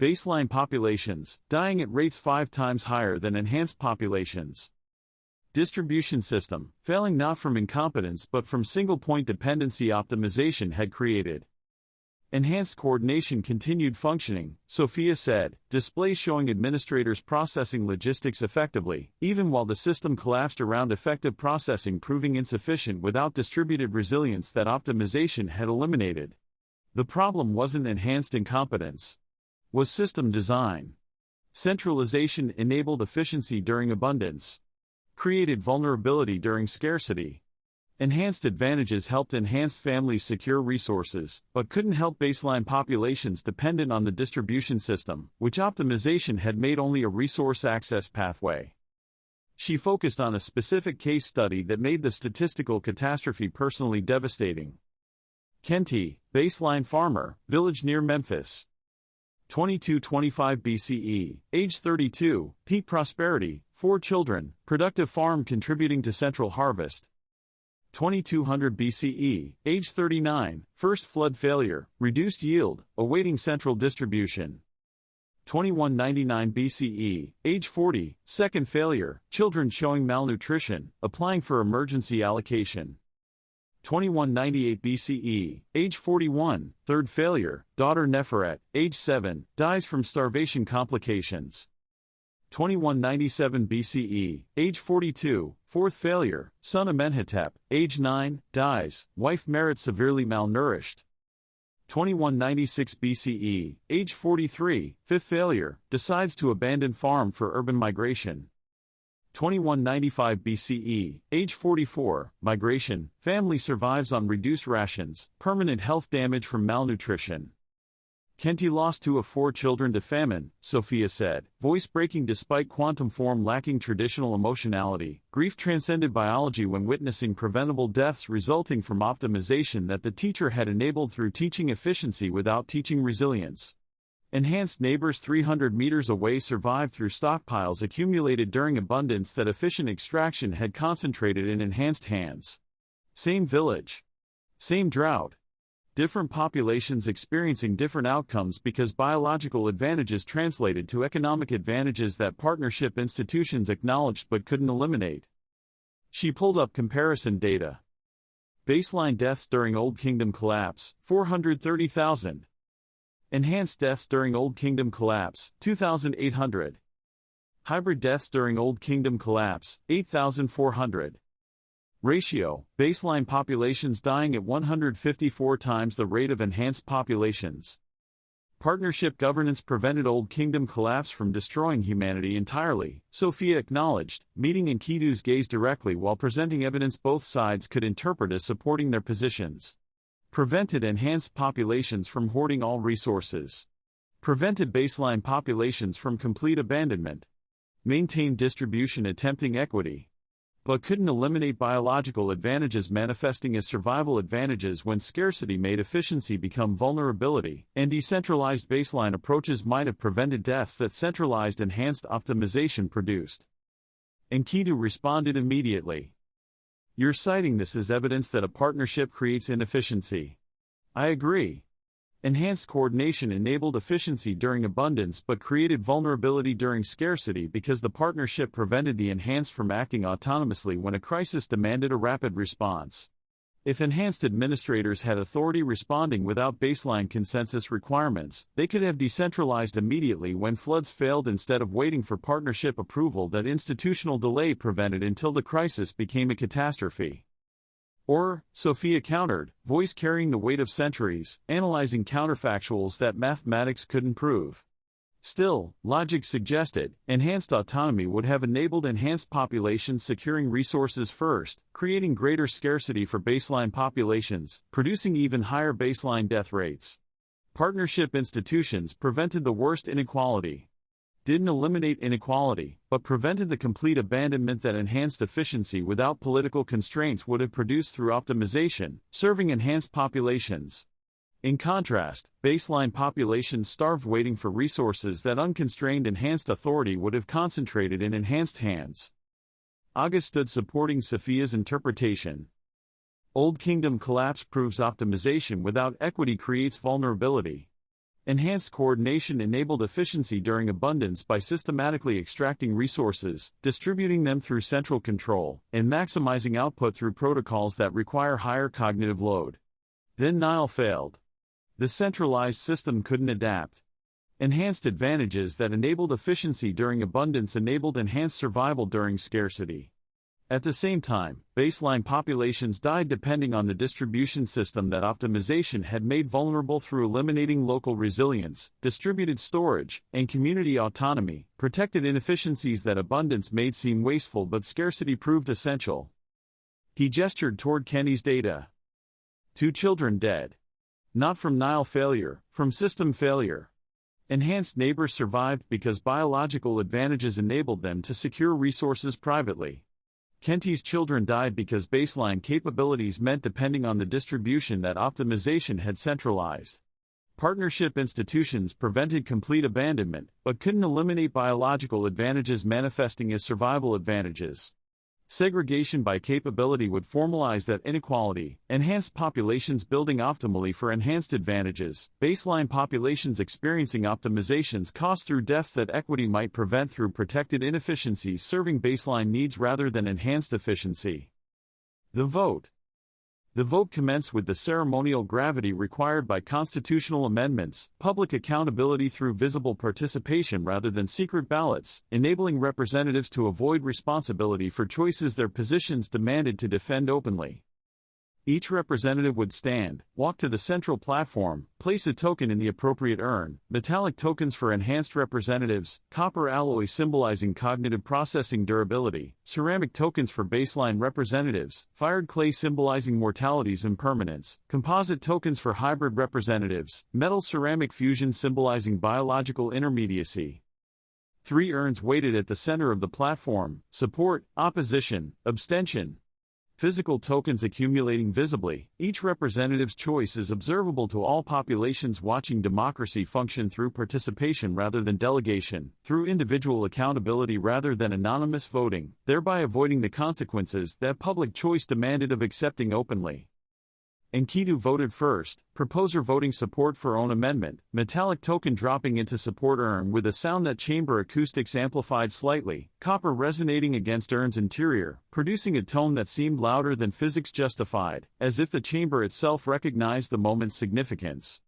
Speaker 1: Baseline populations, dying at rates 5 times higher than enhanced populations. Distribution system, failing not from incompetence but from single-point dependency optimization had created. Enhanced coordination continued functioning, Sophia said, displays showing administrators processing logistics effectively, even while the system collapsed around effective processing proving insufficient without distributed resilience that optimization had eliminated. The problem wasn't enhanced incompetence. Was system design. Centralization enabled efficiency during abundance. Created vulnerability during scarcity. Enhanced advantages helped enhanced families secure resources, but couldn't help baseline populations dependent on the distribution system, which optimization had made only a resource access pathway. She focused on a specific case study that made the statistical catastrophe personally devastating. Kenti, baseline farmer, village near Memphis. 2225 BCE, age 32, peak prosperity, 4 children, productive farm contributing to central harvest. 2200 BCE, age 39, first flood failure, reduced yield, awaiting central distribution. 2199 BCE, age 40, second failure, children showing malnutrition, applying for emergency allocation. 2198 BCE, age 41, third failure, daughter Neferet, age 7, dies from starvation complications. 2197 BCE, age 42, fourth failure, son Amenhotep, age 9, dies, wife Merit severely malnourished. 2196 BCE, age 43, fifth failure, decides to abandon farm for urban migration. 2195 BCE, age 44, migration, family survives on reduced rations, permanent health damage from malnutrition. Kenti lost 2 of 4 children to famine, Sophia said, voice breaking despite quantum form lacking traditional emotionality, grief transcended biology when witnessing preventable deaths resulting from optimization that the teacher had enabled through teaching efficiency without teaching resilience. Enhanced neighbors 300 meters away survived through stockpiles accumulated during abundance that efficient extraction had concentrated in enhanced hands. Same village. Same drought. Different populations experiencing different outcomes because biological advantages translated to economic advantages that partnership institutions acknowledged but couldn't eliminate. She pulled up comparison data. Baseline deaths during Old Kingdom collapse, 430,000. Enhanced deaths during Old Kingdom collapse, 2,800. Hybrid deaths during Old Kingdom collapse, 8,400. Ratio, baseline populations dying at 154 times the rate of enhanced populations. Partnership governance prevented Old Kingdom collapse from destroying humanity entirely, Sophia acknowledged, meeting Enkidu's gaze directly while presenting evidence both sides could interpret as supporting their positions. Prevented enhanced populations from hoarding all resources. Prevented baseline populations from complete abandonment. Maintained distribution attempting equity. But couldn't eliminate biological advantages manifesting as survival advantages when scarcity made efficiency become vulnerability, and decentralized baseline approaches might have prevented deaths that centralized enhanced optimization produced. Enkidu responded immediately. You're citing this as evidence that a partnership creates inefficiency. I agree. Enhanced coordination enabled efficiency during abundance but created vulnerability during scarcity because the partnership prevented the enhanced from acting autonomously when a crisis demanded a rapid response. If enhanced administrators had authority responding without baseline consensus requirements, they could have decentralized immediately when floods failed instead of waiting for partnership approval that institutional delay prevented until the crisis became a catastrophe. Or, Sophia countered, voice carrying the weight of centuries, analyzing counterfactuals that mathematics couldn't prove. Still, logic suggested, enhanced autonomy would have enabled enhanced populations securing resources first, creating greater scarcity for baseline populations, producing even higher baseline death rates. Partnership institutions prevented the worst inequality. Didn't eliminate inequality, but prevented the complete abandonment that enhanced efficiency without political constraints would have produced through optimization, serving enhanced populations. In contrast, baseline populations starved waiting for resources that unconstrained enhanced authority would have concentrated in enhanced hands. Aga stood supporting Sophia's interpretation. Old Kingdom collapse proves optimization without equity creates vulnerability. Enhanced coordination enabled efficiency during abundance by systematically extracting resources, distributing them through central control, and maximizing output through protocols that require higher cognitive load. Then Nile failed. The centralized system couldn't adapt. Enhanced advantages that enabled efficiency during abundance enabled enhanced survival during scarcity. At the same time, baseline populations died depending on the distribution system that optimization had made vulnerable through eliminating local resilience, distributed storage, and community autonomy, protected inefficiencies that abundance made seem wasteful but scarcity proved essential. He gestured toward Kenny's data. 2 children dead. Not from Nile failure, from system failure. Enhanced neighbors survived because biological advantages enabled them to secure resources privately. Kenty's children died because baseline capabilities meant depending on the distribution that optimization had centralized. Partnership institutions prevented complete abandonment, but couldn't eliminate biological advantages manifesting as survival advantages. Segregation by capability would formalize that inequality, enhanced populations building optimally for enhanced advantages, baseline populations experiencing optimizations caused through deaths that equity might prevent through protected inefficiencies serving baseline needs rather than enhanced efficiency. The vote. The vote commenced with the ceremonial gravity required by constitutional amendments, public accountability through visible participation rather than secret ballots, enabling representatives to avoid responsibility for choices their positions demanded to defend openly. Each representative would stand, walk to the central platform, place a token in the appropriate urn, metallic tokens for enhanced representatives, copper alloy symbolizing cognitive processing durability, ceramic tokens for baseline representatives, fired clay symbolizing mortality's impermanence, composite tokens for hybrid representatives, metal ceramic fusion symbolizing biological intermediacy. 3 urns waited at the center of the platform: support, opposition, abstention. Physical tokens accumulating visibly, each representative's choice is observable to all populations watching democracy function through participation rather than delegation, through individual accountability rather than anonymous voting, thereby avoiding the consequences that public choice demanded of accepting openly. Enkidu voted first, proposer voting support for own amendment, metallic token dropping into support urn with a sound that chamber acoustics amplified slightly, copper resonating against urn's interior, producing a tone that seemed louder than physics justified, as if the chamber itself recognized the moment's significance.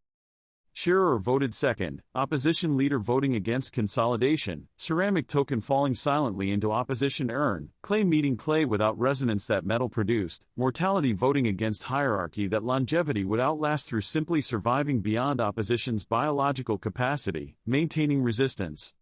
Speaker 1: Shearer voted second, opposition leader voting against consolidation, ceramic token falling silently into opposition urn, clay meeting clay without resonance that metal produced, mortality voting against hierarchy that longevity would outlast through simply surviving beyond opposition's biological capacity, maintaining resistance.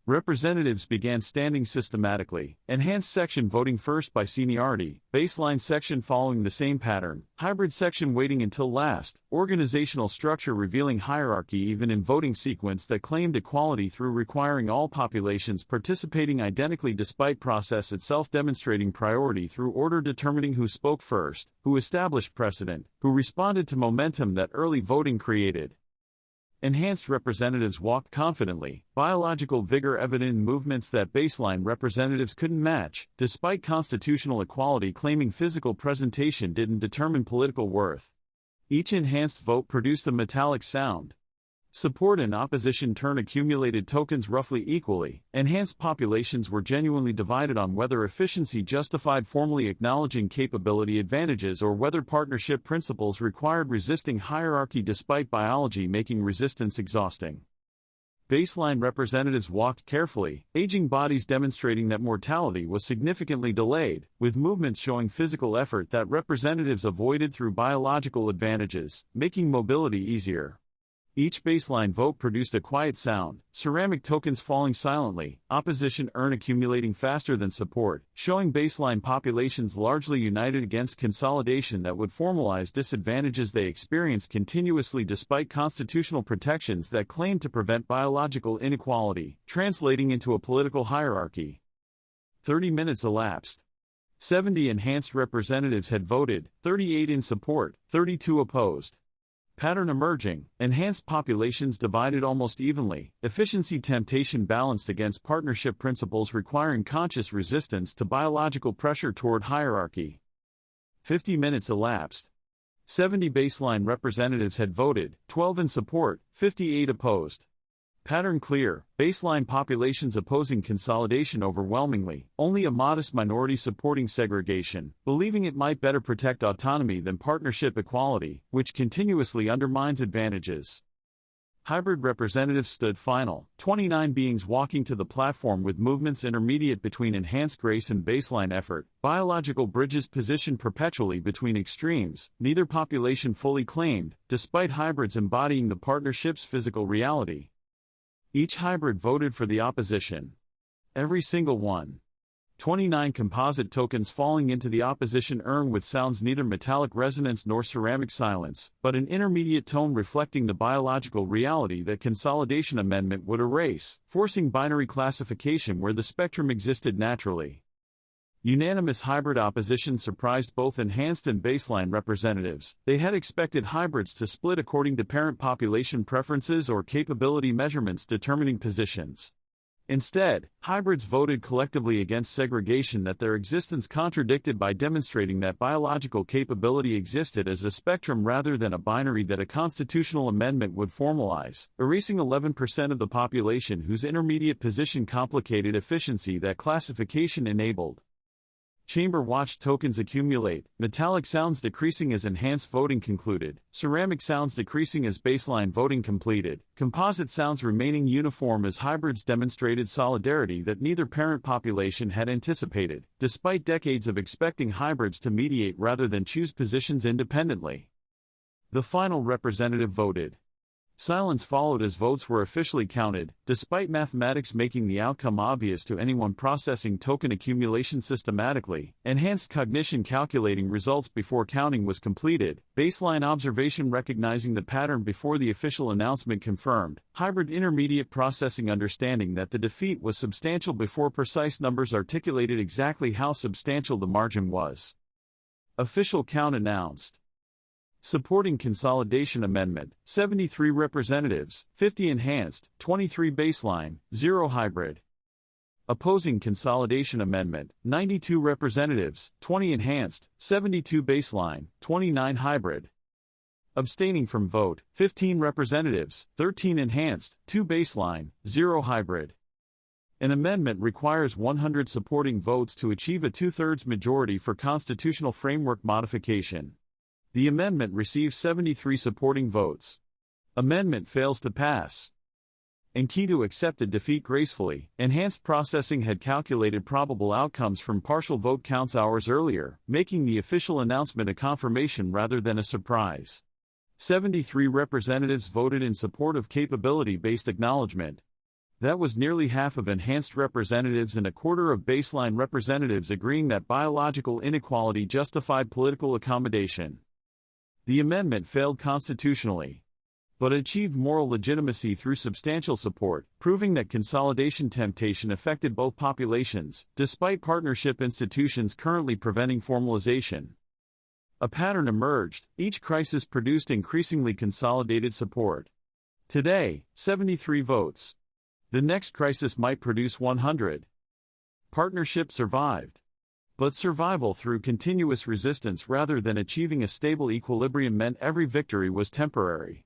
Speaker 1: Representatives began standing systematically, enhanced section voting first by seniority, baseline section following the same pattern, hybrid section waiting until last, organizational structure revealing hierarchy even in voting sequence that claimed equality through requiring all populations participating identically despite process itself demonstrating priority through order determining who spoke first, who established precedent, who responded to momentum that early voting created. Enhanced representatives walked confidently, biological vigor evident in movements that baseline representatives couldn't match, despite constitutional equality claiming physical presentation didn't determine political worth. Each enhanced vote produced a metallic sound. Support and opposition turn accumulated tokens roughly equally. Enhanced populations were genuinely divided on whether efficiency justified formally acknowledging capability advantages or whether partnership principles required resisting hierarchy despite biology making resistance exhausting. Baseline representatives walked carefully, aging bodies demonstrating that mortality was significantly delayed, with movements showing physical effort that representatives avoided through biological advantages, making mobility easier. Each baseline vote produced a quiet sound, ceramic tokens falling silently, opposition urn accumulating faster than support, showing baseline populations largely united against consolidation that would formalize disadvantages they experienced continuously despite constitutional protections that claimed to prevent biological inequality, translating into a political hierarchy. 30 minutes elapsed. 70 enhanced representatives had voted, 38 in support, 32 opposed. Pattern emerging, enhanced populations divided almost evenly, efficiency temptation balanced against partnership principles requiring conscious resistance to biological pressure toward hierarchy. 50 minutes elapsed. 70 baseline representatives had voted, 12 in support, 58 opposed. Pattern clear, baseline populations opposing consolidation overwhelmingly, only a modest minority supporting segregation, believing it might better protect autonomy than partnership equality, which continuously undermines advantages. Hybrid representatives stood final, 29 beings walking to the platform with movements intermediate between enhanced grace and baseline effort, biological bridges positioned perpetually between extremes, neither population fully claimed, despite hybrids embodying the partnership's physical reality. Each hybrid voted for the opposition. Every single one. 29 composite tokens falling into the opposition urn with sounds neither metallic resonance nor ceramic silence, but an intermediate tone reflecting the biological reality that consolidation amendment would erase, forcing binary classification where the spectrum existed naturally. Unanimous hybrid opposition surprised both enhanced and baseline representatives. They had expected hybrids to split according to parent population preferences or capability measurements determining positions. Instead, hybrids voted collectively against segregation that their existence contradicted by demonstrating that biological capability existed as a spectrum rather than a binary that a constitutional amendment would formalize, erasing 11% of the population whose intermediate position complicated efficiency that classification enabled. Chamber watched tokens accumulate, metallic sounds decreasing as enhanced voting concluded, ceramic sounds decreasing as baseline voting completed, composite sounds remaining uniform as hybrids demonstrated solidarity that neither parent population had anticipated, despite decades of expecting hybrids to mediate rather than choose positions independently. The final representative voted. Silence followed as votes were officially counted, despite mathematics making the outcome obvious to anyone processing token accumulation systematically. Enhanced cognition calculating results before counting was completed, baseline observation recognizing the pattern before the official announcement confirmed, hybrid intermediate processing understanding that the defeat was substantial before precise numbers articulated exactly how substantial the margin was. Official count announced. Supporting Consolidation Amendment, 73 representatives, 50 enhanced, 23 baseline, 0 hybrid. Opposing Consolidation Amendment, 92 representatives, 20 enhanced, 72 baseline, 29 hybrid. Abstaining from vote, 15 representatives, 13 enhanced, 2 baseline, 0 hybrid. An amendment requires 100 supporting votes to achieve a two-thirds majority for constitutional framework modification. The amendment receives 73 supporting votes. Amendment fails to pass. Enkidu accepted defeat gracefully. Enhanced processing had calculated probable outcomes from partial vote counts hours earlier, making the official announcement a confirmation rather than a surprise. 73 representatives voted in support of capability-based acknowledgement. That was nearly half of enhanced representatives and a quarter of baseline representatives agreeing that biological inequality justified political accommodation. The amendment failed constitutionally, but achieved moral legitimacy through substantial support, proving that consolidation temptation affected both populations, despite partnership institutions currently preventing formalization. A pattern emerged, each crisis produced increasingly consolidated support. Today, 73 votes. The next crisis might produce 100. Partnership survived. But survival through continuous resistance rather than achieving a stable equilibrium meant every victory was temporary.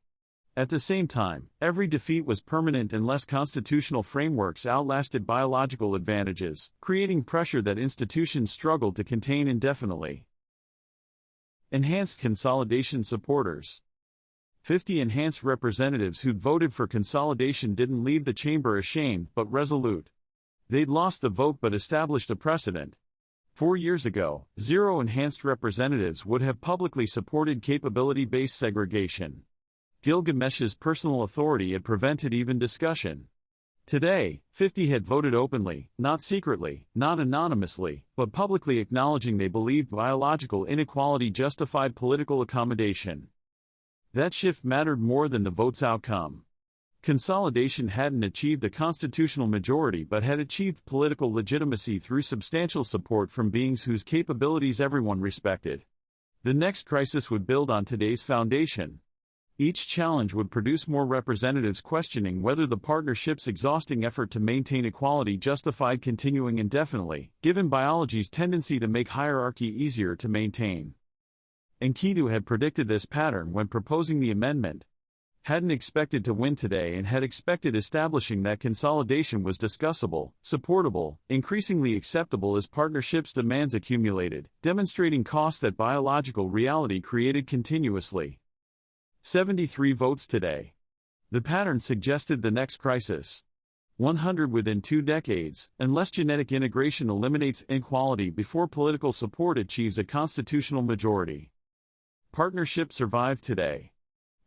Speaker 1: At the same time, every defeat was permanent unless constitutional frameworks outlasted biological advantages, creating pressure that institutions struggled to contain indefinitely. Enhanced consolidation supporters. 50 enhanced representatives who'd voted for consolidation didn't leave the chamber ashamed but resolute. They'd lost the vote but established a precedent. 4 years ago, 0 enhanced representatives would have publicly supported capability-based segregation. Gilgamesh's personal authority had prevented even discussion. Today, 50 had voted openly, not secretly, not anonymously, but publicly acknowledging they believed biological inequality justified political accommodation. That shift mattered more than the vote's outcome. Consolidation hadn't achieved a constitutional majority but had achieved political legitimacy through substantial support from beings whose capabilities everyone respected. The next crisis would build on today's foundation. Each challenge would produce more representatives questioning whether the partnership's exhausting effort to maintain equality justified continuing indefinitely, given biology's tendency to make hierarchy easier to maintain. Enkidu had predicted this pattern when proposing the amendment. Hadn't expected to win today and had expected establishing that consolidation was discussable, supportable, increasingly acceptable as partnership's demands accumulated, demonstrating costs that biological reality created continuously. 73 votes today. The pattern suggested the next crisis. 100 within 2 decades, unless genetic integration eliminates inequality before political support achieves a constitutional majority. Partnership survived today.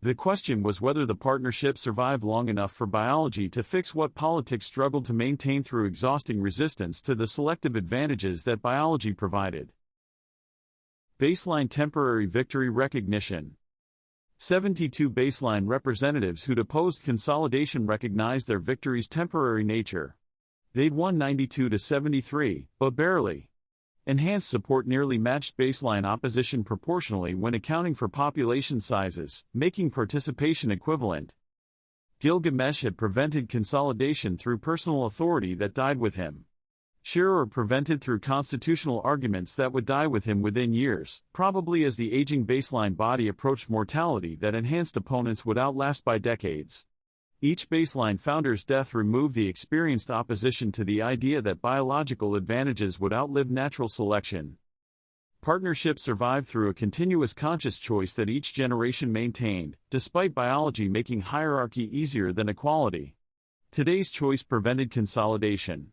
Speaker 1: The question was whether the partnership survived long enough for biology to fix what politics struggled to maintain through exhausting resistance to the selective advantages that biology provided. Baseline temporary victory recognition. 72 baseline representatives who'd opposed consolidation recognized their victory's temporary nature. They'd won 92 to 73, but barely. Enhanced support nearly matched baseline opposition proportionally when accounting for population sizes, making participation equivalent. Gilgamesh had prevented consolidation through personal authority that died with him. Shearer prevented through constitutional arguments that would die with him within years, probably as the aging baseline body approached mortality that enhanced opponents would outlast by decades. Each baseline founder's death removed the experienced opposition to the idea that biological advantages would outlive natural selection. Partnership survived through a continuous conscious choice that each generation maintained, despite biology making hierarchy easier than equality. Today's choice prevented consolidation.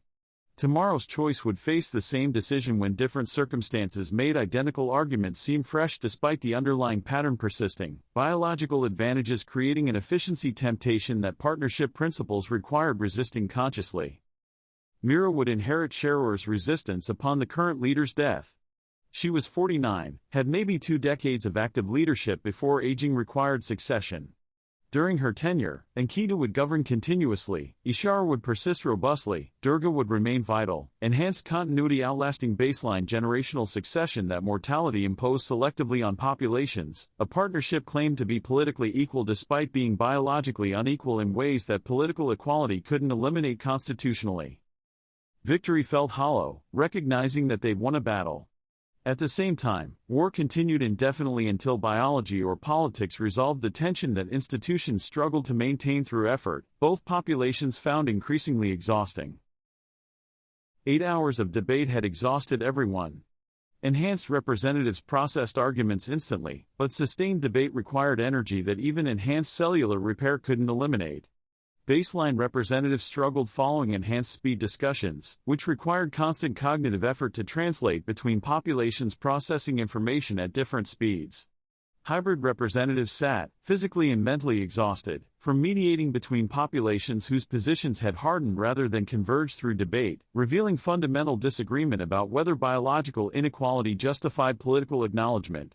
Speaker 1: Tomorrow's choice would face the same decision when different circumstances made identical arguments seem fresh despite the underlying pattern persisting, biological advantages creating an efficiency temptation that partnership principles required resisting consciously. Mira would inherit Scherer's resistance upon the current leader's death. She was 49, had maybe 2 decades of active leadership before aging required succession. During her tenure, Enkidu would govern continuously, Ishara would persist robustly, Durga would remain vital, enhanced continuity outlasting baseline generational succession that mortality imposed selectively on populations, a partnership claimed to be politically equal despite being biologically unequal in ways that political equality couldn't eliminate constitutionally. Victory felt hollow, recognizing that they'd won a battle. At the same time, war continued indefinitely until biology or politics resolved the tension that institutions struggled to maintain through effort, both populations found increasingly exhausting. 8 hours of debate had exhausted everyone. Enhanced representatives processed arguments instantly, but sustained debate required energy that even enhanced cellular repair couldn't eliminate. Baseline representatives struggled following enhanced speed discussions, which required constant cognitive effort to translate between populations processing information at different speeds. Hybrid representatives sat, physically and mentally exhausted, from mediating between populations whose positions had hardened rather than converged through debate, revealing fundamental disagreement about whether biological inequality justified political acknowledgement.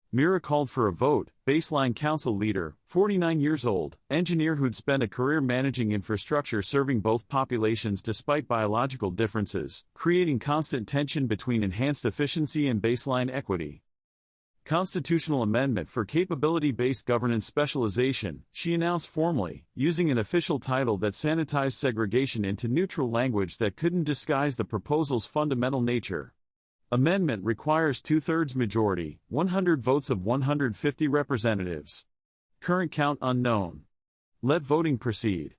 Speaker 1: Mira called for a vote. Baseline council leader, 49 years old, engineer who'd spent a career managing infrastructure serving both populations despite biological differences, creating constant tension between enhanced efficiency and baseline equity. Constitutional amendment for capability-based governance specialization, she announced formally, using an official title that sanitized segregation into neutral language that couldn't disguise the proposal's fundamental nature. Amendment requires two-thirds majority, 100 votes of 150 representatives. Current count unknown. Let voting proceed.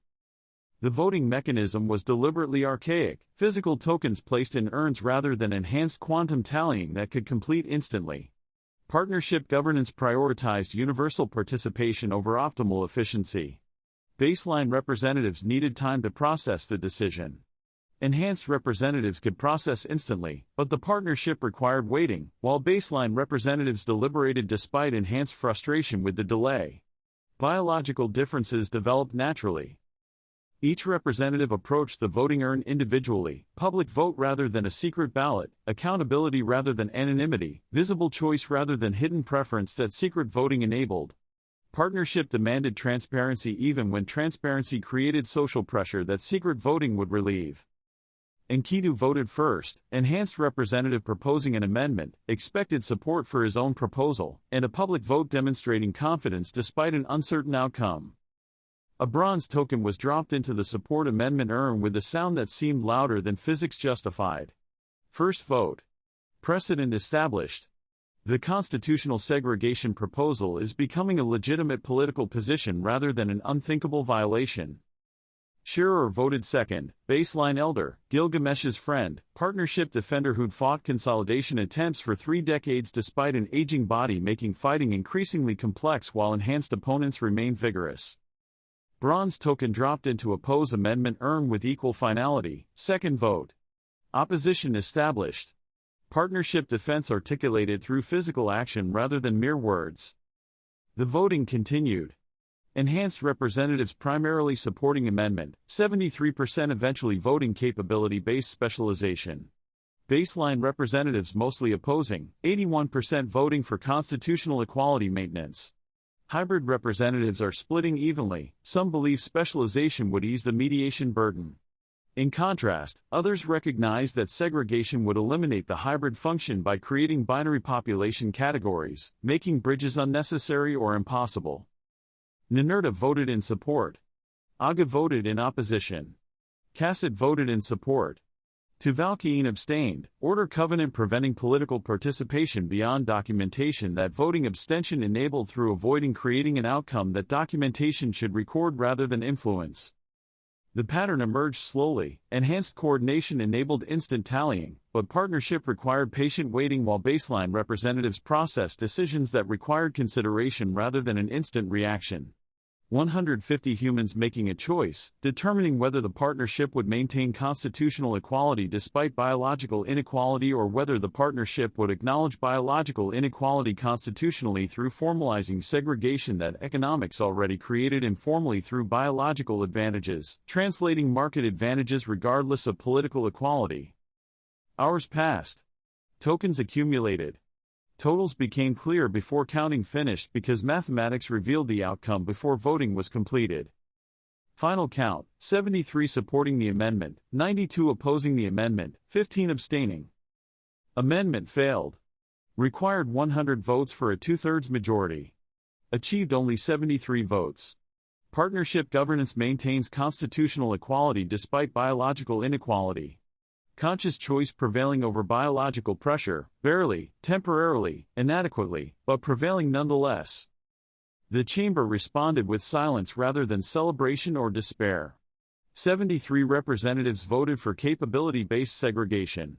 Speaker 1: The voting mechanism was deliberately archaic, physical tokens placed in urns rather than enhanced quantum tallying that could complete instantly. Partnership governance prioritized universal participation over optimal efficiency. Baseline representatives needed time to process the decision. Enhanced representatives could process instantly, but the partnership required waiting, while baseline representatives deliberated despite enhanced frustration with the delay. Biological differences developed naturally. Each representative approached the voting urn individually, public vote rather than a secret ballot, accountability rather than anonymity, visible choice rather than hidden preference that secret voting enabled. Partnership demanded transparency even when transparency created social pressure that secret voting would relieve. Enkidu voted first, enhanced representative proposing an amendment, expected support for his own proposal, and a public vote demonstrating confidence despite an uncertain outcome. A bronze token was dropped into the support amendment urn with a sound that seemed louder than physics justified. First vote. Precedent established. The constitutional segregation proposal is becoming a legitimate political position rather than an unthinkable violation. Shearer voted second, baseline elder, Gilgamesh's friend, partnership defender who'd fought consolidation attempts for 3 decades despite an aging body making fighting increasingly complex while enhanced opponents remained vigorous. Bronze token dropped into oppose amendment urn with equal finality, second vote. Opposition established. Partnership defense articulated through physical action rather than mere words. The voting continued. Enhanced representatives primarily supporting amendment, 73% eventually voting capability-based specialization. Baseline representatives mostly opposing, 81% voting for constitutional equality maintenance. Hybrid representatives are splitting evenly, some believe specialization would ease the mediation burden. In contrast, others recognize that segregation would eliminate the hybrid function by creating binary population categories, making bridges unnecessary or impossible. Ninurta voted in support. Aga voted in opposition. Kasset voted in support. Tuvalkiin abstained, order covenant preventing political participation beyond documentation that voting abstention enabled through avoiding creating an outcome that documentation should record rather than influence. The pattern emerged slowly, enhanced coordination enabled instant tallying, but partnership required patient waiting while baseline representatives processed decisions that required consideration rather than an instant reaction. 150 humans making a choice, determining whether the partnership would maintain constitutional equality despite biological inequality or whether the partnership would acknowledge biological inequality constitutionally through formalizing segregation that economics already created informally through biological advantages, translating market advantages regardless of political equality. Hours passed. Tokens accumulated. Totals became clear before counting finished because mathematics revealed the outcome before voting was completed. Final count, 73 supporting the amendment, 92 opposing the amendment, 15 abstaining. Amendment failed. Required 100 votes for a two-thirds majority. Achieved only 73 votes. Partnership governance maintains constitutional equality despite biological inequality. Conscious choice prevailing over biological pressure, barely, temporarily, inadequately, but prevailing nonetheless. The chamber responded with silence rather than celebration or despair. 73 representatives voted for capability-based segregation.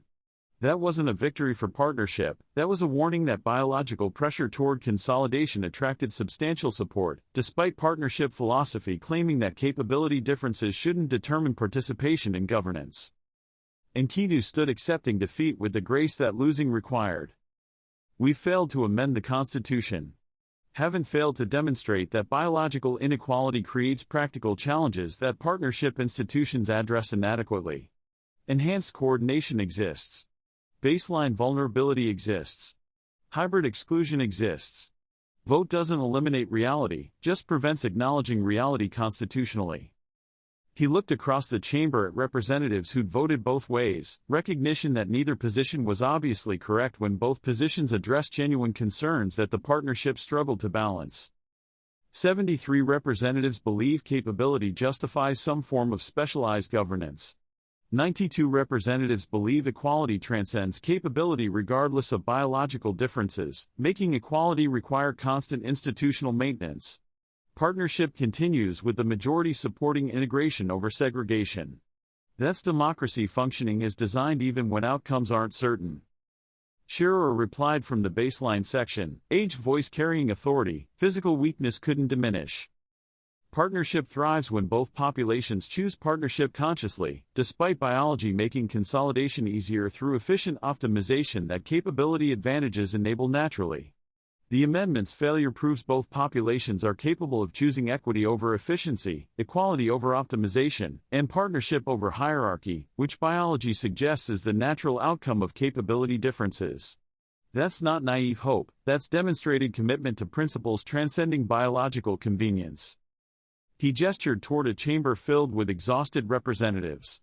Speaker 1: That wasn't a victory for partnership, that was a warning that biological pressure toward consolidation attracted substantial support, despite partnership philosophy claiming that capability differences shouldn't determine participation in governance. Enkidu stood accepting defeat with the grace that losing required. We failed to amend the Constitution. Haven't failed to demonstrate that biological inequality creates practical challenges that partnership institutions address inadequately. Enhanced coordination exists. Baseline vulnerability exists. Hybrid exclusion exists. Vote doesn't eliminate reality, just prevents acknowledging reality constitutionally. He looked across the chamber at representatives who'd voted both ways, recognition that neither position was obviously correct when both positions addressed genuine concerns that the partnership struggled to balance. 73 representatives believe capability justifies some form of specialized governance. 92 representatives believe equality transcends capability regardless of biological differences, making equality require constant institutional maintenance. Partnership continues with the majority supporting integration over segregation. That's democracy functioning as designed even when outcomes aren't certain. Shearer replied from the baseline section, age voice carrying authority, physical weakness couldn't diminish. Partnership thrives when both populations choose partnership consciously, despite biology making consolidation easier through efficient optimization that capability advantages enable naturally. The amendment's failure proves both populations are capable of choosing equity over efficiency, equality over optimization, and partnership over hierarchy, which biology suggests is the natural outcome of capability differences. That's not naive hope, that's demonstrated commitment to principles transcending biological convenience. He gestured toward a chamber filled with exhausted representatives.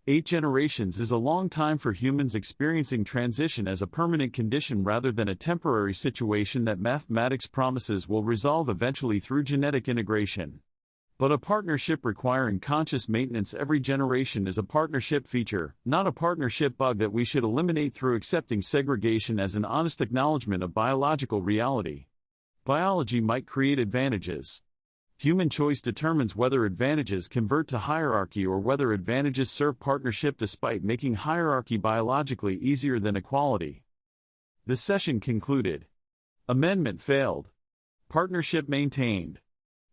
Speaker 1: 8 generations is a long time for humans experiencing transition as a permanent condition rather than a temporary situation that mathematics promises will resolve eventually through genetic integration. But a partnership requiring conscious maintenance every generation is a partnership feature, not a partnership bug that we should eliminate through accepting segregation as an honest acknowledgement of biological reality. Biology might create advantages. Human choice determines whether advantages convert to hierarchy or whether advantages serve partnership despite making hierarchy biologically easier than equality. The session concluded. Amendment failed. Partnership maintained.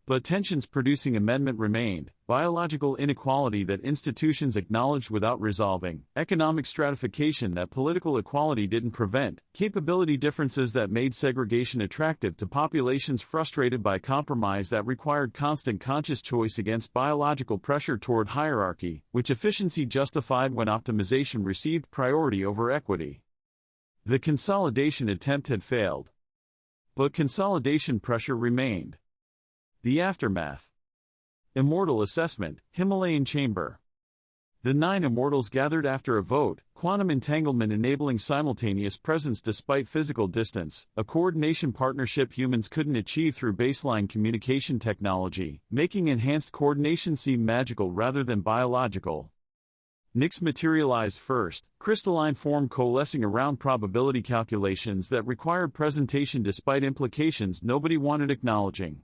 Speaker 1: But tensions producing amendment remained, biological inequality that institutions acknowledged without resolving, economic stratification that political equality didn't prevent, capability differences that made segregation attractive to populations frustrated by compromise that required constant conscious choice against biological pressure toward hierarchy, which efficiency justified when optimization received priority over equity. The consolidation attempt had failed. But consolidation pressure remained. The aftermath. Immortal assessment, Himalayan chamber. The 9 immortals gathered after a vote, quantum entanglement enabling simultaneous presence despite physical distance, a coordination partnership humans couldn't achieve through baseline communication technology, making enhanced coordination seem magical rather than biological. Nix materialized first, crystalline form coalescing around probability calculations that required presentation despite implications nobody wanted acknowledging.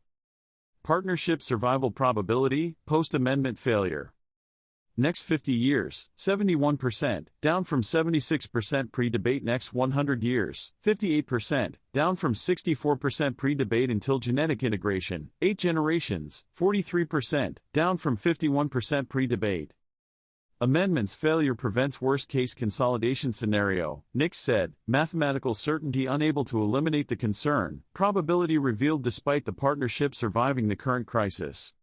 Speaker 1: Partnership survival probability, post-amendment failure. Next 50 years, 71%, down from 76% pre-debate. Next 100 years, 58%, down from 64% pre-debate until genetic integration. 8 generations, 43%, down from 51% pre-debate. Amendment's failure prevents worst-case consolidation scenario, Nix said, mathematical certainty unable to eliminate the concern, probability revealed despite the partnership surviving the current crisis.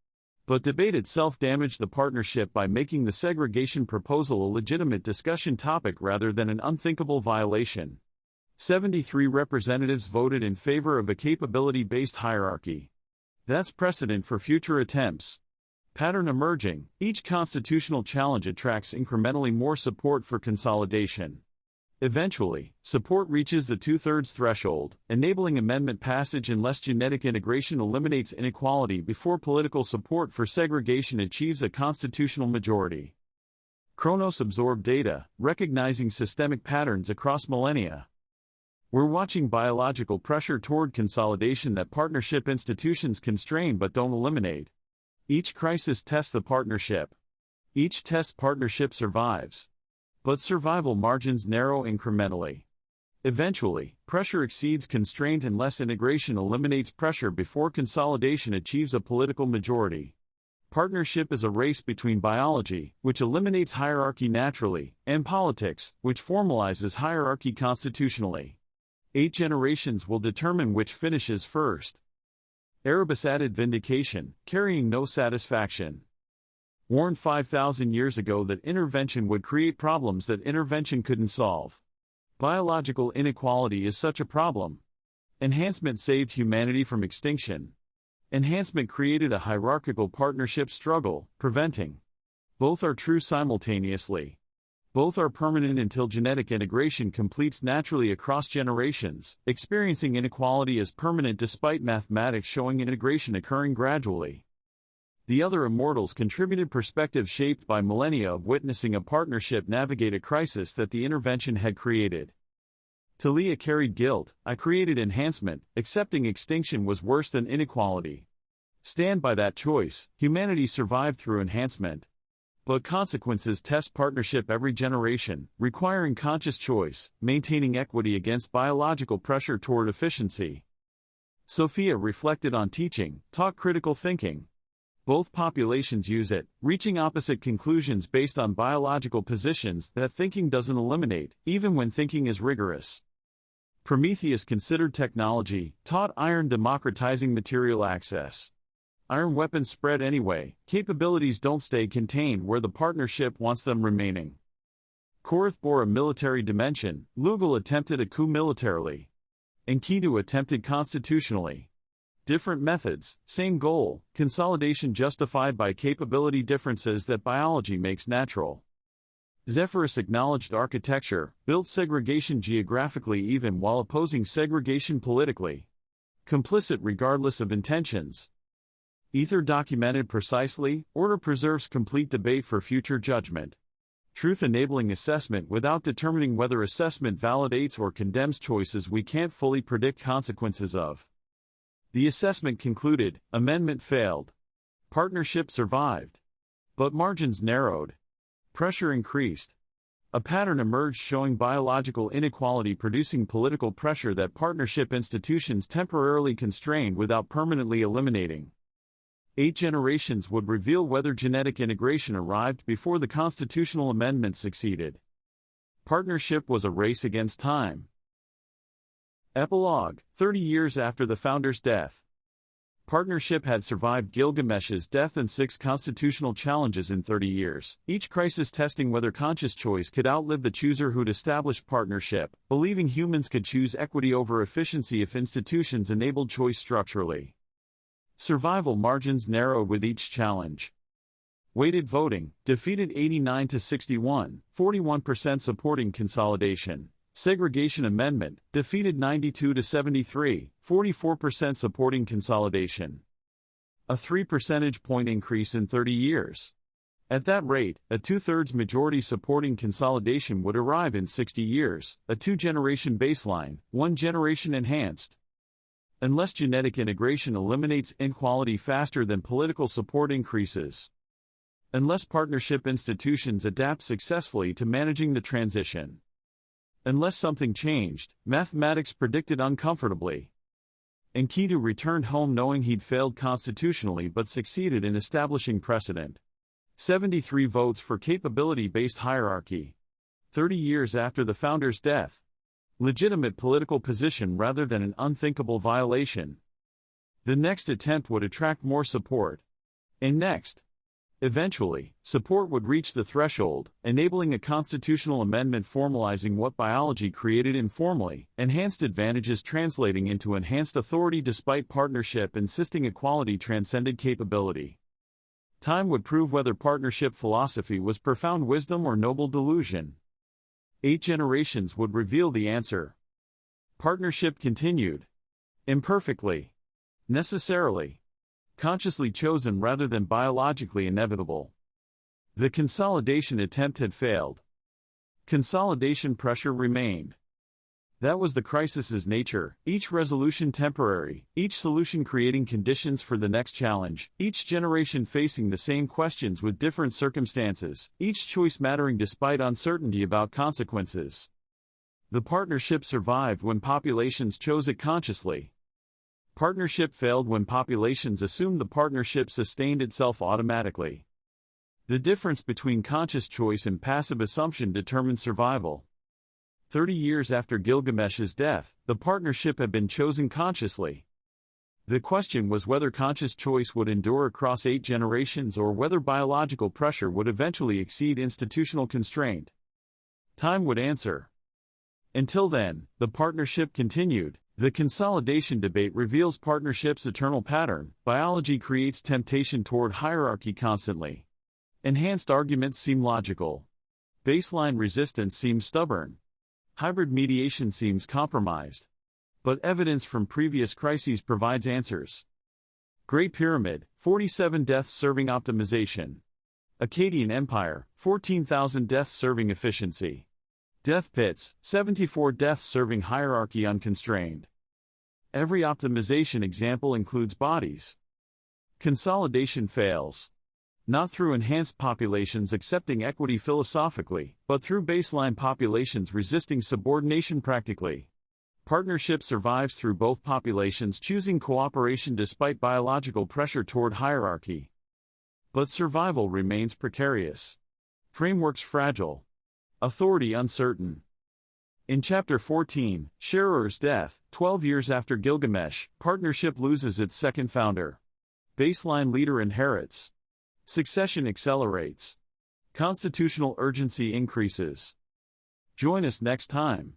Speaker 1: But debate itself damaged the partnership by making the segregation proposal a legitimate discussion topic rather than an unthinkable violation. 73 representatives voted in favor of a capability-based hierarchy. That's precedent for future attempts. Pattern emerging, each constitutional challenge attracts incrementally more support for consolidation. Eventually, support reaches the 2/3 threshold, enabling amendment passage unless genetic integration eliminates inequality before political support for segregation achieves a constitutional majority. Chronos absorbed data, recognizing systemic patterns across millennia. We're watching biological pressure toward consolidation that partnership institutions constrain but don't eliminate. Each crisis tests the partnership. Each test partnership survives. But survival margins narrow incrementally. Eventually, pressure exceeds constraint unless integration eliminates pressure before consolidation achieves a political majority. Partnership is a race between biology, which eliminates hierarchy naturally, and politics, which formalizes hierarchy constitutionally. 8 generations will determine which finishes first. Erebus added vindication, carrying no satisfaction. Warned 5,000 years ago that intervention would create problems that intervention couldn't solve. Biological inequality is such a problem. Enhancement saved humanity from extinction. Enhancement created a hierarchical partnership struggle, preventing. Both are true simultaneously. Both are permanent until genetic integration completes naturally across generations, experiencing inequality as permanent despite mathematics showing integration occurring gradually. The other immortals contributed perspective shaped by millennia of witnessing a partnership navigate a crisis that the intervention had created. Talia carried guilt, I created enhancement, accepting extinction was worse than inequality. Stand by that choice, humanity survived through enhancement. But consequences test partnership every generation, requiring conscious choice, maintaining equity against biological pressure toward efficiency. Sophia reflected on teaching, taught critical thinking. Both populations use it, reaching opposite conclusions based on biological positions that thinking doesn't eliminate, even when thinking is rigorous. Prometheus considered technology, taught iron democratizing material access. Iron weapons spread anyway, capabilities don't stay contained where the partnership wants them remaining. Korath bore a military dimension, Lugal attempted a coup militarily. Enkidu attempted constitutionally. Different methods, same goal, consolidation justified by capability differences that biology makes natural. Zephyrus acknowledged architecture, built segregation geographically even while opposing segregation politically. Complicit regardless of intentions. Ether documented precisely, order preserves complete debate for future judgment. Truth enabling assessment without determining whether assessment validates or condemns choices we can't fully predict consequences of. The assessment concluded, amendment failed. Partnership survived. But margins narrowed. Pressure increased. A pattern emerged showing biological inequality producing political pressure that partnership institutions temporarily constrained without permanently eliminating. 8 generations would reveal whether genetic integration arrived before the constitutional amendment succeeded. Partnership was a race against time. Epilogue, 30 years after the founder's death. Partnership had survived Gilgamesh's death and 6 constitutional challenges in 30 years, each crisis testing whether conscious choice could outlive the chooser who'd established partnership, believing humans could choose equity over efficiency if institutions enabled choice structurally. Survival margins narrowed with each challenge. Weighted voting, defeated 89 to 61, 41% supporting consolidation. Segregation amendment, defeated 92 to 73, 44% supporting consolidation. A 3 percentage point increase in 30 years. At that rate, a 2/3 majority supporting consolidation would arrive in 60 years, a 2-generation baseline, 1 generation enhanced. Unless genetic integration eliminates inequality faster than political support increases. Unless partnership institutions adapt successfully to managing the transition. Unless something changed, mathematics predicted uncomfortably. Enkidu returned home knowing he'd failed constitutionally but succeeded in establishing precedent. 73 votes for capability-based hierarchy. 30 years after the founder's death. Legitimate political position rather than an unthinkable violation. The next attempt would attract more support. And next. Eventually, support would reach the threshold, enabling a constitutional amendment formalizing what biology created informally, enhanced advantages translating into enhanced authority despite partnership insisting equality transcended capability. Time would prove whether partnership philosophy was profound wisdom or noble delusion. 8 generations would reveal the answer. Partnership continued. Imperfectly. Necessarily. Consciously chosen rather than biologically inevitable. The consolidation attempt had failed. Consolidation pressure remained. That was the crisis's nature, each resolution temporary, each solution creating conditions for the next challenge, each generation facing the same questions with different circumstances, each choice mattering despite uncertainty about consequences. The partnership survived when populations chose it consciously. Partnership failed when populations assumed the partnership sustained itself automatically. The difference between conscious choice and passive assumption determined survival. 30 years after Gilgamesh's death, the partnership had been chosen consciously. The question was whether conscious choice would endure across 8 generations or whether biological pressure would eventually exceed institutional constraint. Time would answer. Until then, the partnership continued. The consolidation debate reveals partnership's eternal pattern. Biology creates temptation toward hierarchy constantly. Enhanced arguments seem logical. Baseline resistance seems stubborn. Hybrid mediation seems compromised. But evidence from previous crises provides answers. Great Pyramid, 47 deaths serving optimization. Akkadian Empire, 14,000 deaths serving efficiency. Death Pits, 74 deaths serving hierarchy unconstrained. Every optimization example includes bodies. Consolidation fails. Not through enhanced populations accepting equity philosophically, but through baseline populations resisting subordination practically. Partnership survives through both populations choosing cooperation despite biological pressure toward hierarchy. But survival remains precarious. Frameworks fragile. Authority uncertain. In Chapter 14, Sharer's death, 12 years after Gilgamesh, partnership loses its second founder. Baseline leader inherits. Succession accelerates. Constitutional urgency increases. Join us next time.